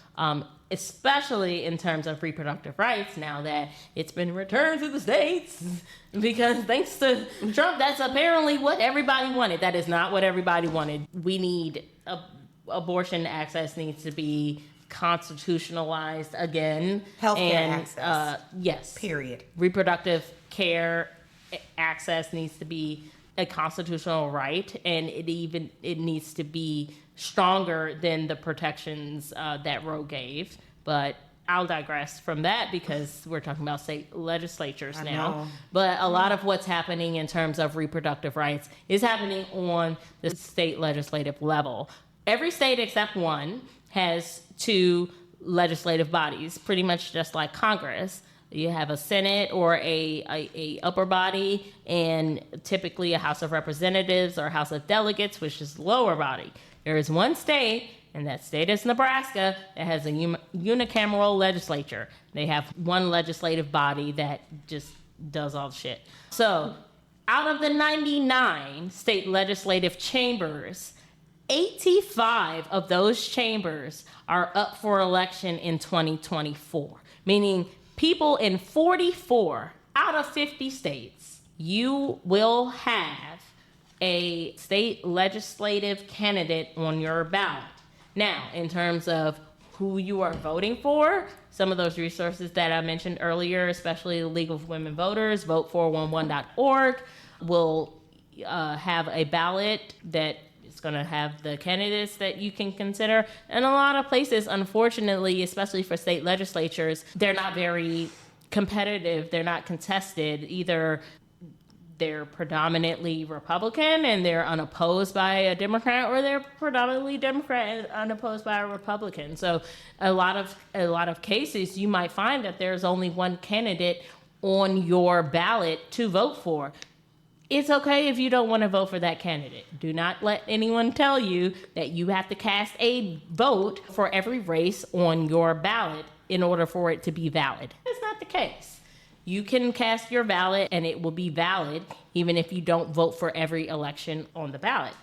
A: especially in terms of reproductive rights, now that it's been returned to the states. Because thanks to Trump, that's apparently what everybody wanted. That is not what everybody wanted. We need abortion access needs to be constitutionalized again.
D: Healthcare access.
A: Yes.
D: Period.
A: Reproductive care access needs to be a constitutional right, and it needs to be stronger than the protections that Roe gave. But I'll digress from that because we're talking about state legislatures now. But a lot of what's happening in terms of reproductive rights is happening on the state legislative level. Every state except one has two legislative bodies, pretty much just like Congress. You have a Senate or a upper body, and typically a House of Representatives or House of Delegates, which is lower body. There is one state, and that state is Nebraska, that has a unicameral legislature. They have one legislative body that just does all the shit. So out of the 99 state legislative chambers, 85 of those chambers are up for election in 2024, meaning people in 44 out of 50 states, you will have a state legislative candidate on your ballot. Now, in terms of who you are voting for, some of those resources that I mentioned earlier, especially the League of Women Voters, vote411.org, will have a ballot that is going to have the candidates that you can consider. And a lot of places, unfortunately, especially for state legislatures, they're not very competitive. They're not contested. Either they're predominantly Republican and they're unopposed by a Democrat, or they're predominantly Democrat and unopposed by a Republican. So a lot of cases, you might find that there's only one candidate on your ballot to vote for. It's okay if you don't want to vote for that candidate. Do not let anyone tell you that you have to cast a vote for every race on your ballot in order for it to be valid. That's not the case. You can cast your ballot and it will be valid even if you don't vote for every election on the ballot.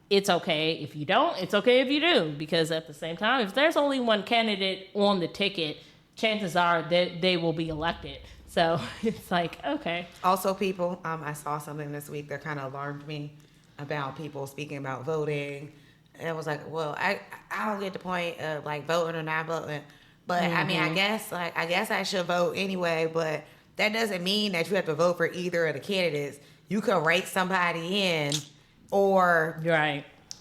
A: It's okay if you don't. It's okay if you do. Because at the same time, if there's only one candidate on the ticket, chances are that they will be elected. So it's like, okay.
D: Also, people, I saw something this week that kind of alarmed me about people speaking about voting. And it was like, well, I don't get the point of like voting or not voting. But I mean, I guess I should vote anyway, but that doesn't mean that you have to vote for either of the candidates. You could rate somebody in or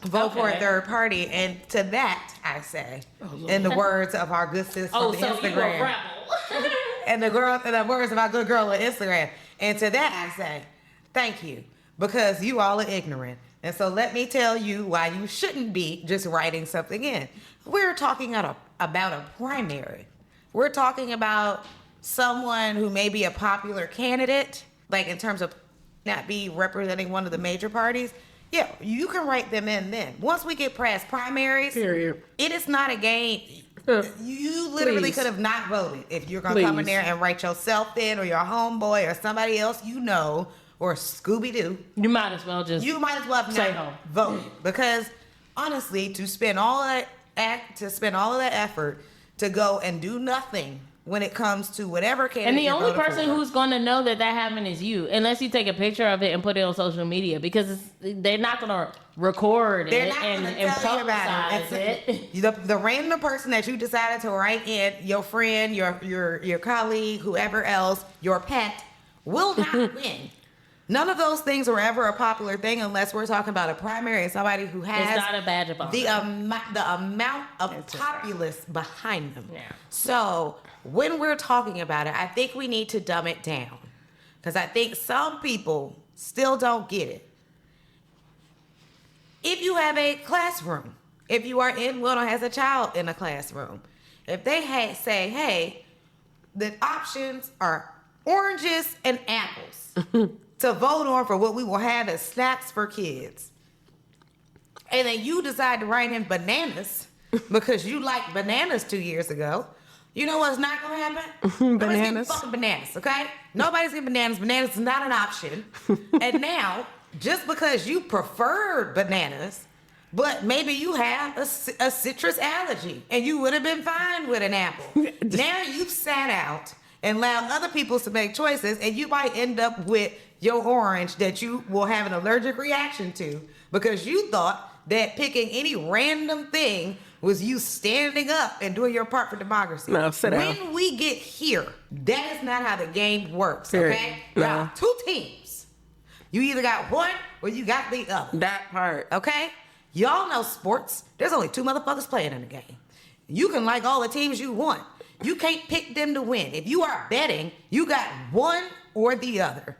D: vote for a third party. And to that, I say, in the words of our good sister on Instagram.
A: You a rebel.
D: And the words of our good girl on Instagram. And to that, I say, thank you. because you all are ignorant. And so let me tell you why you shouldn't be just writing something in. We're talking about a primary. We're talking about someone who may be a popular candidate, like in terms of not be representing one of the major parties. Yeah, you can write them in then. Once we get past primaries,
E: Period.
D: it is not a game. You literally
E: Please.
D: could have not voted if you're going to come in
E: Please.
D: there and write yourself in, or your homeboy, or somebody else you know, or Scooby-Doo.
A: You might as well just
D: You might as well have
A: stay
D: not
A: home.
D: voted, because honestly, to spend all of that effort to go and do nothing when it comes to whatever candidate.
A: And the
D: you're
A: only
D: voting
A: person
D: for.
A: who's going to know that happened is you, unless you take a picture of it and put it on social media, because they're not going to record
D: They're
A: it
D: not
A: and
D: going to tell you about
A: publicize it.
D: The random person that you decided to write in, your friend, your colleague, whoever else, your pet, will not win. None of those things were ever a popular thing unless we're talking about a primary and somebody who has
A: It's not a badge of honor.
D: the amount of populace behind them.
A: Yeah.
D: So when we're talking about it, I think we need to dumb it down, because I think some people still don't get it. If you have a classroom, if you are in one or has a child in a classroom, if they say, hey, the options are oranges and apples to vote on for what we will have as snacks for kids, and then you decide to write in bananas because you liked bananas 2 years ago, you know what's not going to happen? Nobody's getting
E: Bananas.
D: fucking bananas, okay? Nobody's getting bananas. Bananas is not an option. And now, just because you preferred bananas, but maybe you have a citrus allergy and you would have been fine with an apple. Now you've sat out and allowed other people to make choices, and you might end up with your orange that you will have an allergic reaction to because you thought that picking any random thing was you standing up and doing your part for democracy.
E: No, sit down.
D: When we get here, that is not how the game works,
E: Period.
D: okay?
E: No.
D: Y'all have two teams. You either got one or you got the other.
E: That part.
D: Okay? Y'all know sports. There's only two motherfuckers playing in the game. You can like all the teams you want. You can't pick them to win. If you are betting, you got one or the other.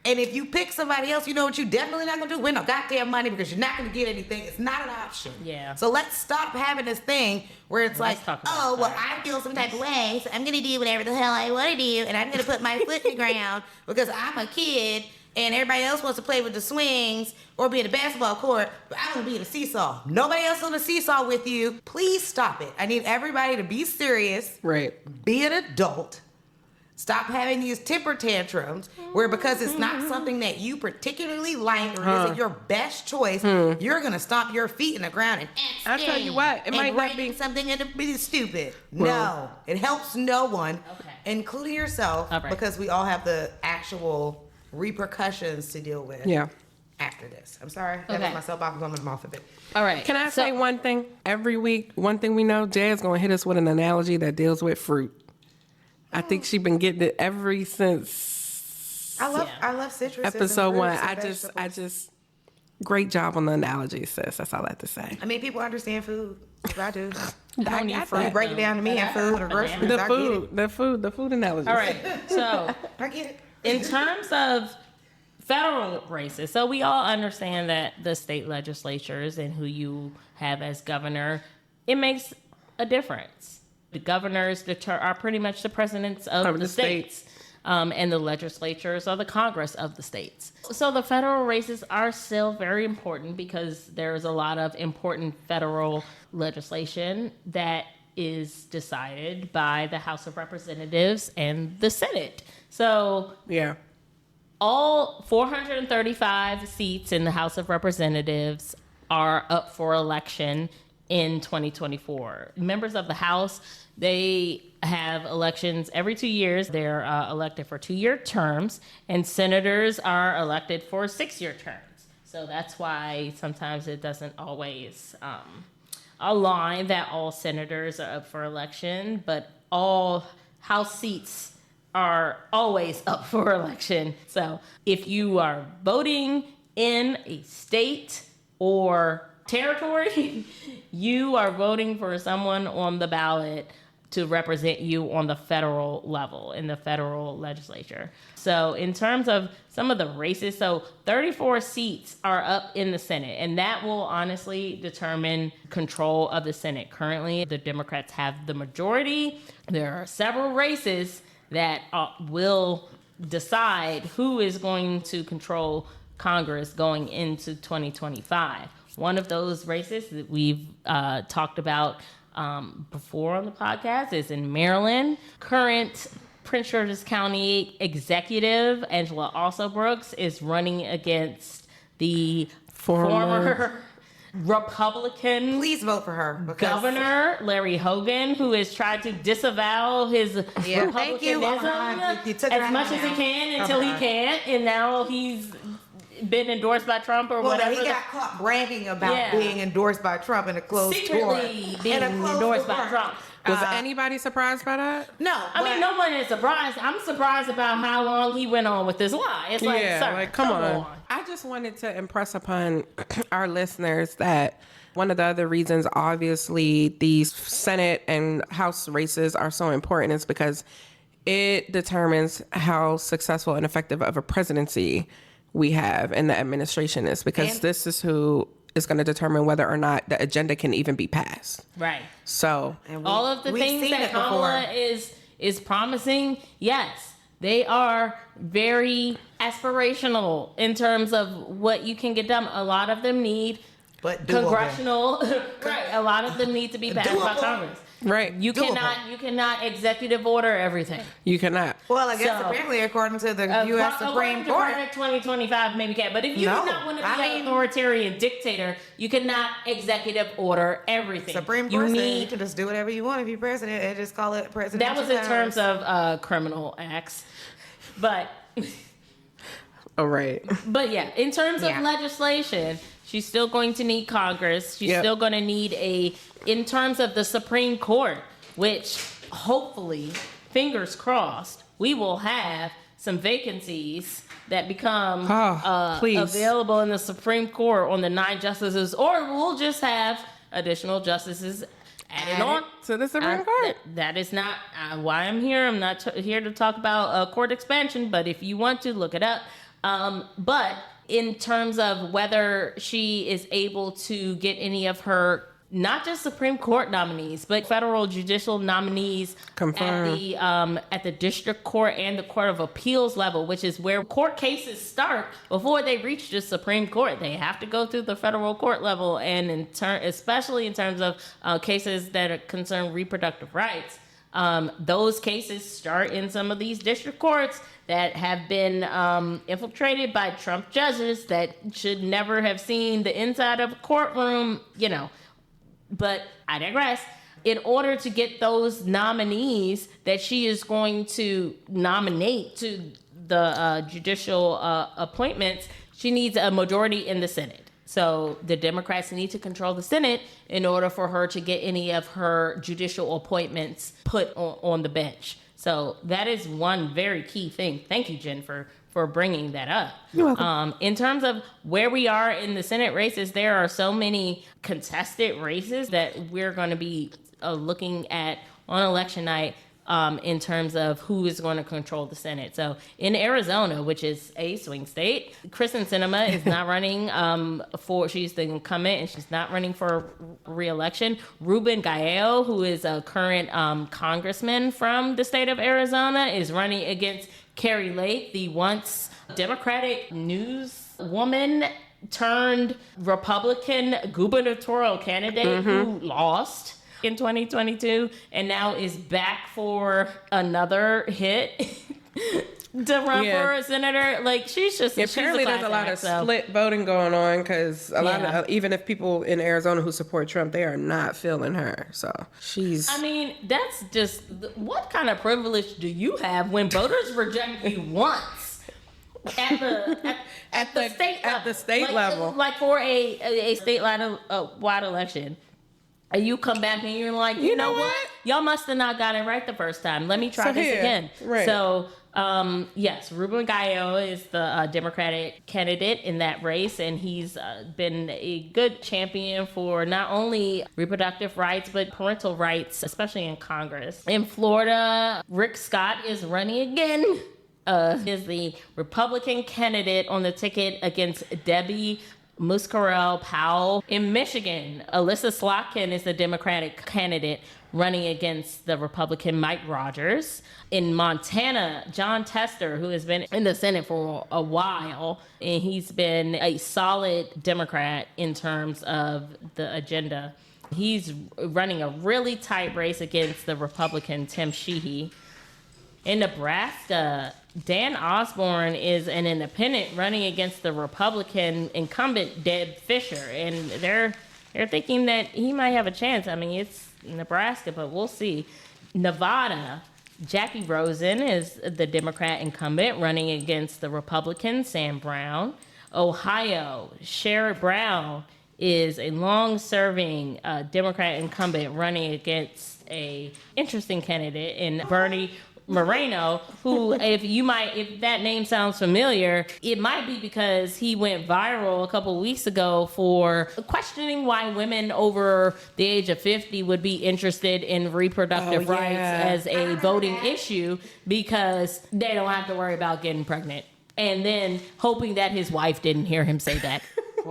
D: And if you pick somebody else, you know what you definitely not gonna do? Win no goddamn money, because you're not gonna get anything. It's not an option.
A: Yeah.
D: So let's stop having this thing where it's
A: Let's
D: like,
A: talk about
D: oh, well,
A: that.
D: I feel some type of way, so I'm gonna do whatever the hell I wanna do, and I'm gonna put my foot in the ground because I'm a kid and everybody else wants to play with the swings or be in the basketball court, but I want to be in the seesaw. Nobody else on the seesaw with you. Please stop it. I need everybody to be serious.
E: Right.
D: Be an adult. Stop having these temper tantrums where, because it's not something that you particularly like or isn't your best choice, you're going to stomp your feet in the ground and
E: I'll tell you what, it
D: and
E: might not
D: write
E: be-
D: something that'll be stupid.
E: Well-
D: No, it helps no one,
A: Okay.
D: including yourself,
A: All right.
D: because we all have the actual repercussions to deal with
E: Yeah.
D: after this. I'm sorry. That
A: Okay.
D: was my soapbox. I'm off of it.
A: All right.
E: Can I
A: So-
E: say one thing? Every week, one thing we know, Jazz gonna hit us with an analogy that deals with fruit. I think she been getting it ever since
D: I love citrus.
E: episode one. I just, great job on the analogy, sis. That's all I have to say.
D: I mean, people understand food. I do.
A: I don't eat
E: got
A: fruit.
E: that.
D: Break it down to me and food or groceries.
E: The
D: I
E: food, the food analogy.
A: All right. So
D: I get it.
A: in terms of federal races, so we all understand that the state legislatures and who you have as governor, it makes a difference. The governors are pretty much the presidents of the states. And the legislatures are the Congress of the states. So the federal races are still very important because there's a lot of important federal legislation that is decided by the House of Representatives and the Senate. So
E: Yeah.
A: all 435 seats in the House of Representatives are up for election in 2024. Members of the House, they have elections every 2 years. They're elected for 2-year terms, and senators are elected for 6-year terms. So that's why sometimes it doesn't always align that all senators are up for election, but all House seats are always up for election. So if you are voting in a state or territory, you are voting for someone on the ballot to represent you on the federal level in the federal legislature. So in terms of some of the races, so 34 seats are up in the Senate, and that will honestly determine control of the Senate. Currently, the Democrats have the majority. There are several races that will decide who is going to control Congress going into 2025. One of those races that we've talked about before on the podcast is in Maryland. Current Prince George's County executive Angela Alsobrooks is running against the former Republican
D: Please vote for her.
A: Governor Larry Hogan, who has tried to disavow his Republicanism as much as he can until he can't, and now he's been endorsed by Trump or whatever.
D: He got caught bragging about being endorsed by Trump in a closed door.
A: Secretly being endorsed by Trump.
E: Was anybody surprised by that?
A: No, I mean, no one is surprised. I'm surprised about how long he went on with this lie. It's like, sir, come on.
E: I just wanted to impress upon our listeners that one of the other reasons, obviously, these Senate and House races are so important is because it determines how successful and effective of a presidency we have and the administration is, because this is who is going to determine whether or not the agenda can even be passed.
A: Right.
E: So
A: all of the things that Kamala is promising, yes, they are very aspirational in terms of what you can get done. A lot of them need congressional, right? A lot of them need to be passed by Congress.
E: Right.
A: You cannot executive order everything.
E: You cannot.
D: Well, I guess apparently according to the U.S. Supreme Court.
A: 2025 maybe can. But if you do not want to be an authoritarian dictator, you cannot executive order everything.
D: Supreme Court said you can just do whatever you want if you're president and just call it presidential
A: That was in terms of criminal acts. But...
E: Oh, right.
A: But yeah, in terms of legislation, she's still going to need Congress. She's still going to need in terms of the Supreme Court, which hopefully, fingers crossed, we will have some vacancies that become available in the Supreme Court on the 9 justices, or we'll just have additional justices added on
E: to the Supreme Court.
A: That is not why I'm here. I'm not here to talk about court expansion, but if you want to, look it up. But in terms of whether she is able to get any of her, not just Supreme Court nominees, but federal judicial nominees at the district court and the Court of Appeals level, which is where court cases start before they reach the Supreme Court. They have to go through the federal court level, and especially in terms of cases that concern reproductive rights. Those cases start in some of these district courts that have been infiltrated by Trump judges that should never have seen the inside of a courtroom, But I digress. In order to get those nominees that she is going to nominate to the judicial appointments, she needs a majority in the Senate. So the Democrats need to control the Senate in order for her to get any of her judicial appointments put on the bench. So that is one very key thing. Thank you, Jen, for bringing that up.
E: You're welcome.
A: In terms of where we are in the Senate races, there are so many contested races that we're going to be looking at on election night in terms of who is going to control the Senate. So in Arizona, which is a swing state, Kristen Sinema is not running she's the incumbent and she's not running for re-election. Ruben Gallo, who is a current congressman from the state of Arizona, is running against Carrie Lake, the once Democratic newswoman turned Republican gubernatorial candidate who lost in 2022 and now is back for another hit to run for a senator. Like, she's just
E: apparently there's a lot of split voting going on, because a lot of even if people in Arizona who support Trump, they are not feeling her. So
A: I mean, that's just, what kind of privilege do you have when voters reject you once at the state level? Like for a statewide election, You come back and you're like, you know what? Y'all must have not got it right the first time. Let me try this again.
E: Right.
A: So, yes, Ruben Gallo is the Democratic candidate in that race, and he's been a good champion for not only reproductive rights, but parental rights, especially in Congress. In Florida, Rick Scott is running again. Is the Republican candidate on the ticket against Debbie Muscarell Powell. In Michigan, Alyssa Slotkin is the Democratic candidate running against the Republican Mike Rogers. In Montana, John Tester, who has been in the Senate for a while, and he's been a solid Democrat in terms of the agenda. He's running a really tight race against the Republican Tim Sheehy. In Nebraska, Dan Osborne is an independent running against the Republican incumbent Deb Fisher, and they're thinking that he might have a chance. I mean, it's Nebraska, but we'll see. Nevada, Jackie Rosen is the Democrat incumbent running against the Republican Sam Brown. Ohio, Sherrod Brown is a long-serving Democrat incumbent running against a interesting candidate in Bernie Moreno, who, if that name sounds familiar, it might be because he went viral a couple weeks ago for questioning why women over the age of 50 would be interested in reproductive rights as a voting issue because they don't have to worry about getting pregnant. And then hoping that his wife didn't hear him say that.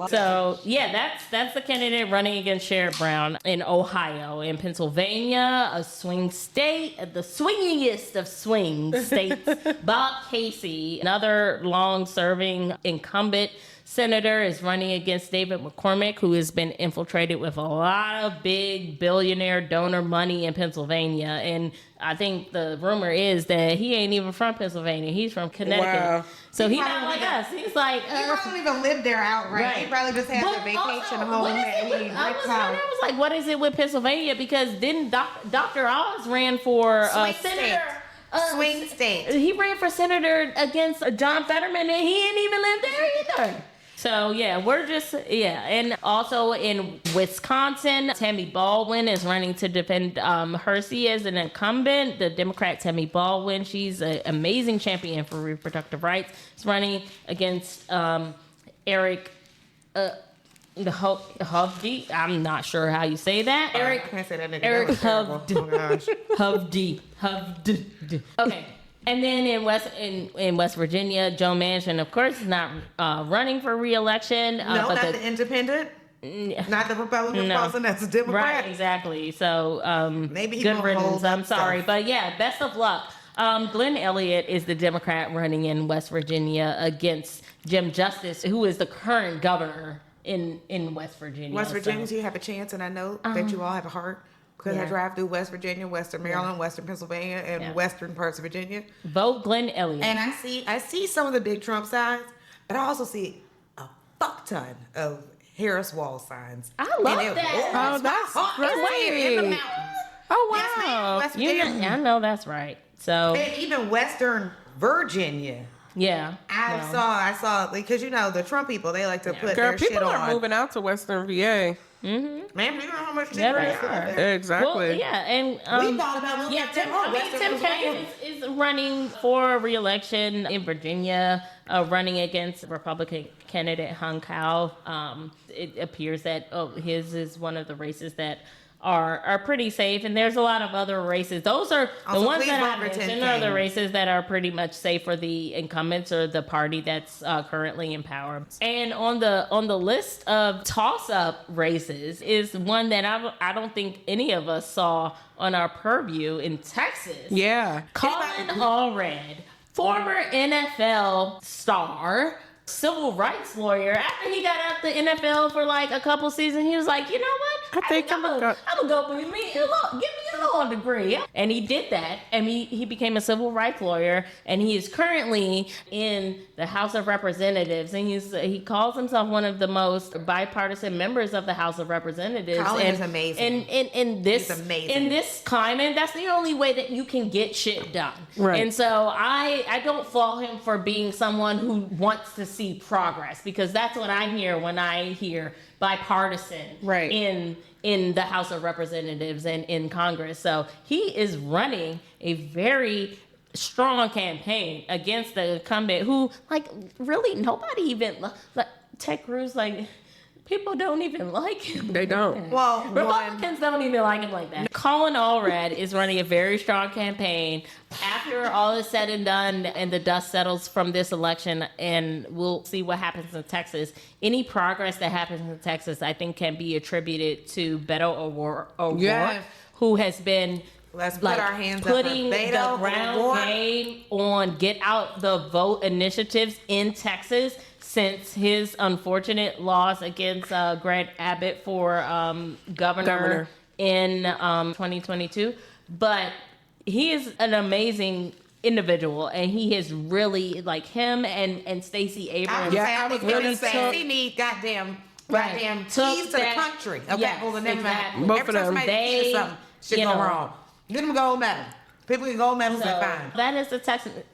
A: So, yeah, that's the candidate running against Sherrod Brown in Ohio. In Pennsylvania, a swing state, the swingingest of swing states, Bob Casey, another long-serving incumbent senator, is running against David McCormick, who has been infiltrated with a lot of big billionaire donor money in Pennsylvania. And I think the rumor is that he ain't even from Pennsylvania. He's from Connecticut.
E: Wow.
A: So he's not like us. He's like...
D: he probably don't even live there outright. Right. He probably just has a vacation home.
A: I was like, what is it with Pennsylvania? Because didn't Dr. Oz ran for senator...
D: Swing state.
A: He ran for senator against John Fetterman, and he didn't even live there either. So, yeah, and also in Wisconsin, Tammy Baldwin is running to defend Hersey as an incumbent. The Democrat Tammy Baldwin, she's an amazing champion for reproductive rights. Is running against Eric Hovde. I'm not sure how you say that.
D: I can't say that nigga.
A: Eric
D: Hovde. Oh, gosh.
A: Hovde. Okay. And then in West Virginia, Joe Manchin, of course, is not running for re-election.
D: No,
A: but
D: not the independent. Not the Republican person. That's a Democrat.
A: Right, exactly. So
D: maybe
A: good riddance. I'm sorry, but yeah, best of luck. Glenn Elliott is the Democrat running in West Virginia against Jim Justice, who is the current governor in West Virginia.
D: West Virginia, so you have a chance, and I know that you all have a heart. Because I drive through West Virginia, Western Maryland, Western Pennsylvania, and western parts of Virginia.
A: Vote Glenn Elliott.
D: And I see some of the big Trump signs, but I also see a fuck ton of Harris Wall signs.
A: I love that.
E: Oh, that's great.
D: In the mountains.
E: Oh, wow.
D: Yes, ma'am. West Virginia.
A: I know that's right. So
D: And even Western Virginia.
A: yeah,
D: I saw because the Trump people, they like to put
E: Girl,
D: their shit
E: people
D: on.
E: are moving out to Western VA.
D: Man, you know how much
A: Yeah,
D: cheaper
A: they
D: it is out
A: are.
D: there.
E: Exactly.
A: Well, yeah, and
D: We thought about moving out to
A: Tim Kaine is running for re-election in Virginia, running against Republican candidate Hung Kao. It appears that his is one of the races that are pretty safe, and there's a lot of other races. Those are the ones that I mentioned are the races that are pretty much safe for the incumbents or the party that's currently in power. And on the list of toss-up races is one that I don't think any of us saw on our purview in Texas.
E: Yeah.
A: Colin Allred, former NFL star, civil rights lawyer. After he got out the NFL for like a couple seasons, he was like, you know what?
E: I think I'm gonna
A: go give me a law degree. And he did that, and he became a civil rights lawyer, and he is currently in the House of Representatives, and he calls himself one of the most bipartisan members of the House of Representatives.
D: Colin is amazing.
A: And in this climate, that's the only way that you can get shit done.
E: Right.
A: And so I don't fault him for being someone who wants to see progress, because that's what I hear when I hear bipartisan
E: right.
A: in in the House of Representatives and in Congress. So he is running a very strong campaign against the incumbent who, like, really nobody even, like, Ted Cruz, like, people don't even like him.
E: They don't.
D: Well,
A: Republicans don't even like him like that. Colin Allred is running a very strong campaign. After all is said and done and the dust settles from this election, and we'll see what happens in Texas, any progress that happens in Texas, I think, can be attributed to Beto O'Rourke,
E: Yes.
A: who has been
D: Let's put our hands up for
A: putting
D: Beto
A: the ground
D: O'Rourke.
A: game on get out the vote initiatives in Texas since his unfortunate loss against Greg Abbott for governor in 2022. But he is an amazing individual, and he is really, like, him and Stacey Abrams.
D: I was really saying he need goddamn keys to the country. Okay,
A: Yes,
D: well, never mind.
A: exactly.
E: Both
D: Every
E: of
D: time
E: them.
D: somebody keys to something, shit go wrong. Get them gold medal. People get gold medals, they're fine.
A: That is a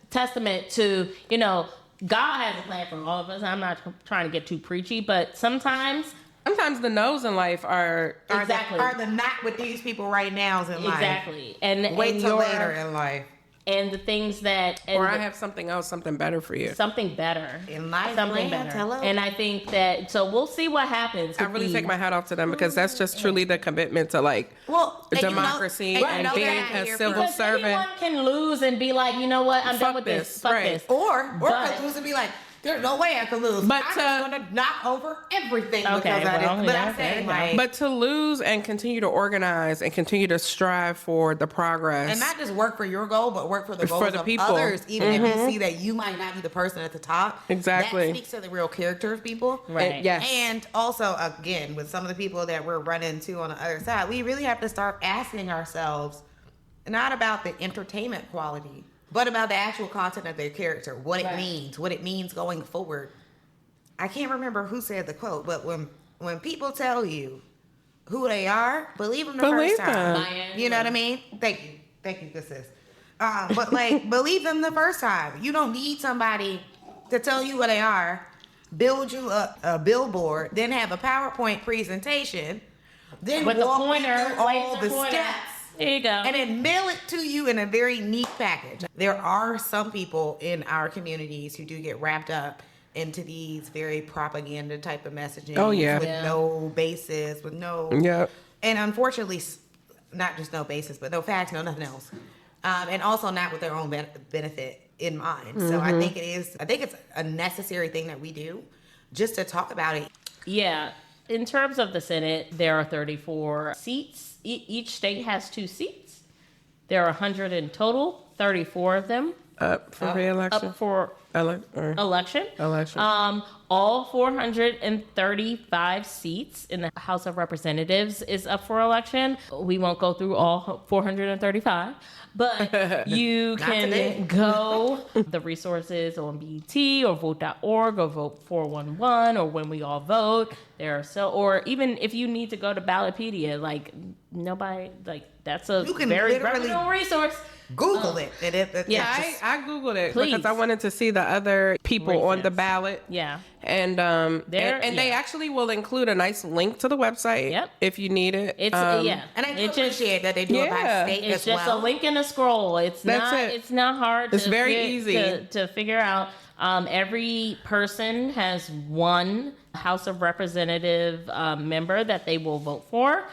A: testament to, you know, God has a plan for all of us. I'm not trying to get too preachy, but sometimes
E: the no's in life are
A: exactly
D: are the not with these people right now in life.
A: exactly, and
D: Wait
A: and
D: till
A: your-
D: later in life.
A: and the things that, and
E: or I have something else, something better for you.
A: something better
D: In life,
A: something
D: man,
A: better.
D: hello.
A: And I think that, so we'll see what happens.
E: I
A: with
E: really
A: these.
E: take my hat off to them because that's just truly the commitment to, like,
D: Well, and
E: democracy
D: you know,
E: and
D: you know
E: being
D: that
E: a
D: here
E: civil
A: Because
E: servant.
A: anyone can lose and be like, you know what, I'm done
E: Fuck
A: with this.
E: this,
A: Fuck
E: right.
A: this.
D: Or
A: But-
D: lose and be like, there's no way I could lose.
E: But
D: I'm just gonna knock over everything
A: Okay,
D: because I
A: well,
D: did. But
A: yeah,
D: I'm saying,
A: there you
D: like,
E: But to lose and continue to organize and continue to strive for the progress.
D: and not just work for your goal, but work for the goals
E: the
D: of
E: people.
D: others. Even if you see that you might not be the person at the top,
E: Exactly.
D: that speaks to the real character of people.
A: Right.
E: Yes.
D: And also, again, with some of the people that we're running to on the other side, we really have to start asking ourselves, not about the entertainment quality, but about the actual content of their character, what it means going forward. I can't remember who said the quote, but when people tell you who they are, believe them the
E: Believe
D: first time.
E: them.
D: You know what I mean? Thank you, good sis. But like, believe them the first time. You don't need somebody to tell you what they are, build you a billboard, then have a PowerPoint presentation, then
A: With the
D: walk you
A: pointer,
D: through all
A: laser
D: the
A: pointer.
D: steps.
A: There you go.
D: And then mail it to you in a very neat package. There are some people in our communities who do get wrapped up into these very propaganda type of messaging.
E: Oh, yeah.
D: With
A: Yeah.
D: no basis, with no.
E: Yep.
D: And unfortunately, not just no basis, but no facts, no nothing else. And also not with their own benefit in mind. So I think it's a necessary thing that we do just to talk about it.
A: Yeah. In terms of the Senate, there are 34 seats. Each state has 2 seats. There are 100 in total, 34 of them
E: Up for re-election.
A: up for election. All 435 seats in the House of Representatives is up for election. We won't go through all 435, but you
D: today.
A: can go the resources on BET or vote.org or vote 411 or when we all vote. There are or even if you need to go to Ballotpedia, like nobody, like that's a
D: You can
A: very
D: literally
A: reputable resource.
D: Google it. And
E: I Googled it
A: Please.
E: because I wanted to see the other people on the
A: Reasons.
E: ballot.
A: Yeah.
E: And they actually will include a nice link to the website
A: Yep.
E: if you need it.
A: It's
D: And I do appreciate that they do it by
E: Yeah.
D: state
A: It's
D: as
A: just
D: well.
A: a link and a scroll. It's
E: That's
A: not.
E: it.
A: It's not hard.
E: It's
A: to
E: very
A: fi-
E: easy.
A: to figure out. Every person has one House of Representative member that they will vote for.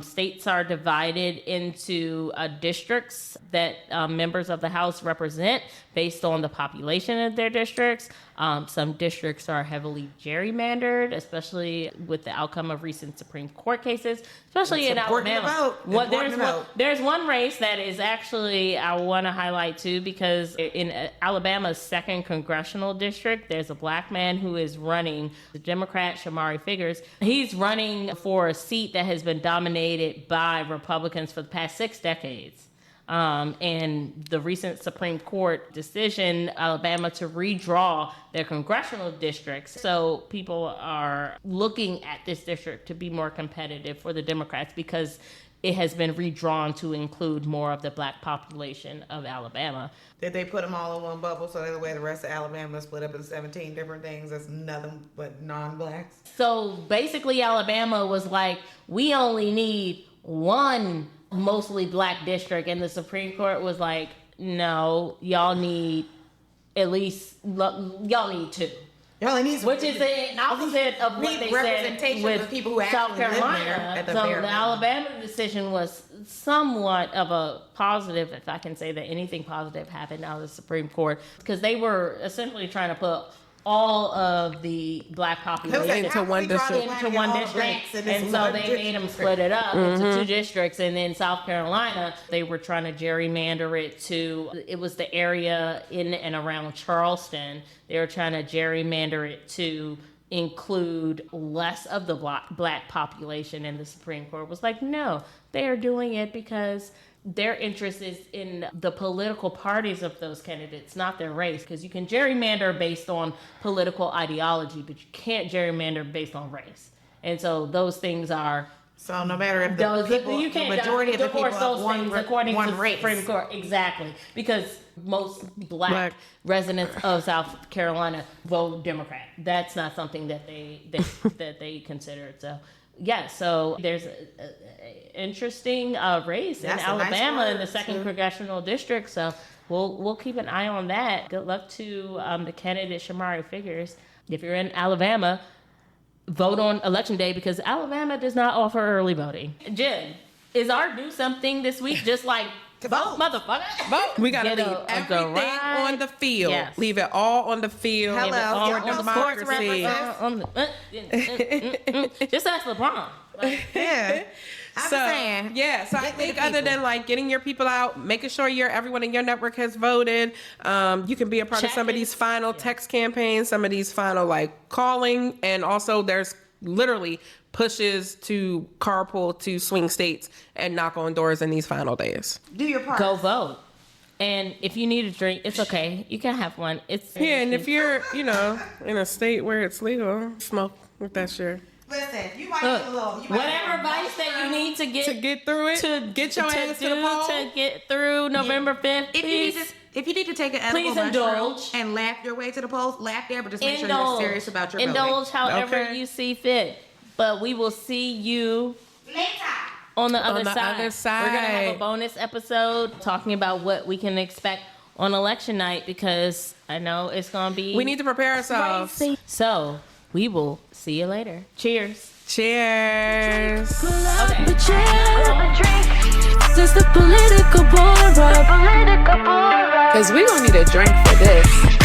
A: States are divided into districts that members of the House represent based on the population of their districts. Some districts are heavily gerrymandered, especially with the outcome of recent Supreme Court cases, especially
D: It's
A: in
D: important to
A: Alabama.
D: vote. Important to vote.
A: There's one race that is actually I want to highlight too, because in Alabama's 2nd congressional district, there's a black man who is running, the Democrat Shamari Figurs. He's running for a seat that has been dominated by Republicans for the past 6 decades. And the recent Supreme Court decision, Alabama to redraw their congressional districts. So people are looking at this district to be more competitive for the Democrats because it has been redrawn to include more of the black population of Alabama.
D: Did they put them all in one bubble so that the way the rest of Alabama is split up in 17 different things that's nothing but non-blacks?
A: So basically Alabama was like, we only need one mostly black district, and the Supreme Court was like, no, y'all need at least, y'all need two.
D: Y'all only need
A: which is the opposite of what they said with
D: of people who
A: South
D: actually live
A: Carolina.
D: there at the
A: So
D: bare
A: the
D: minimum.
A: Alabama decision was somewhat of a positive, if I can say that anything positive happened out of the Supreme Court, because they were essentially trying to put all of the black population
E: into one district.
A: And so they made them split it up into two districts. And then South Carolina, they were trying to gerrymander it to, it was the area in and around Charleston. They were trying to gerrymander it to include less of the black population. And the Supreme Court was like, no, they are doing it because their interest is in the political parties of those candidates, not their race. Because you can gerrymander based on political ideology, but you can't gerrymander based on race. And so those things are.
D: So no matter if the majority of the people have one race.
A: Supreme Court, exactly, because most black residents of South Carolina vote Democrat. That's not something that they considered. So. Yeah, so there's an interesting race in Alabama in the second congressional district. So we'll keep an eye on that. Good luck to the candidate Shamari Figures. If you're in Alabama, vote on election day because Alabama does not offer early voting. Jen, is our do something this week just like vote, motherfucker?
E: Vote. We gotta leave everything on the field.
A: Yes.
E: Leave it all on the field.
D: Hello,
E: for democracy.
A: Just ask LeBron.
D: Yeah. I'm saying.
E: Yeah, so I think other than like getting your people out, making sure everyone in your network has voted, you can be a part of some of these final text campaigns, some of these final like calling, and also there's literally pushes to carpool to swing states and knock on doors in these final days.
D: Do your part.
A: Go vote. And if you need a drink, it's okay. You can have one.
E: And if you're, in a state where it's legal, smoke if that's your.
D: Listen, you might need a little.
A: Whatever advice that you need to get
E: through it, to get your ass to the poll,
A: to get through November 5th.
D: If you need to take an edible mushroom and laugh your way to the polls, laugh there, but just make sure you're serious about your voting.
A: Indulge however you see fit. But we will see you
D: later.
A: On the other side. We're going to have a bonus episode talking about what we can expect on election night because I know it's going to be...
E: We need to prepare ourselves.
A: Crazy. So, we will see you later. Cheers.
E: Cheers.
B: Pull up a drink. Since the political board up.
C: Political Pour Up.
B: Cause we gonna need a drink for this.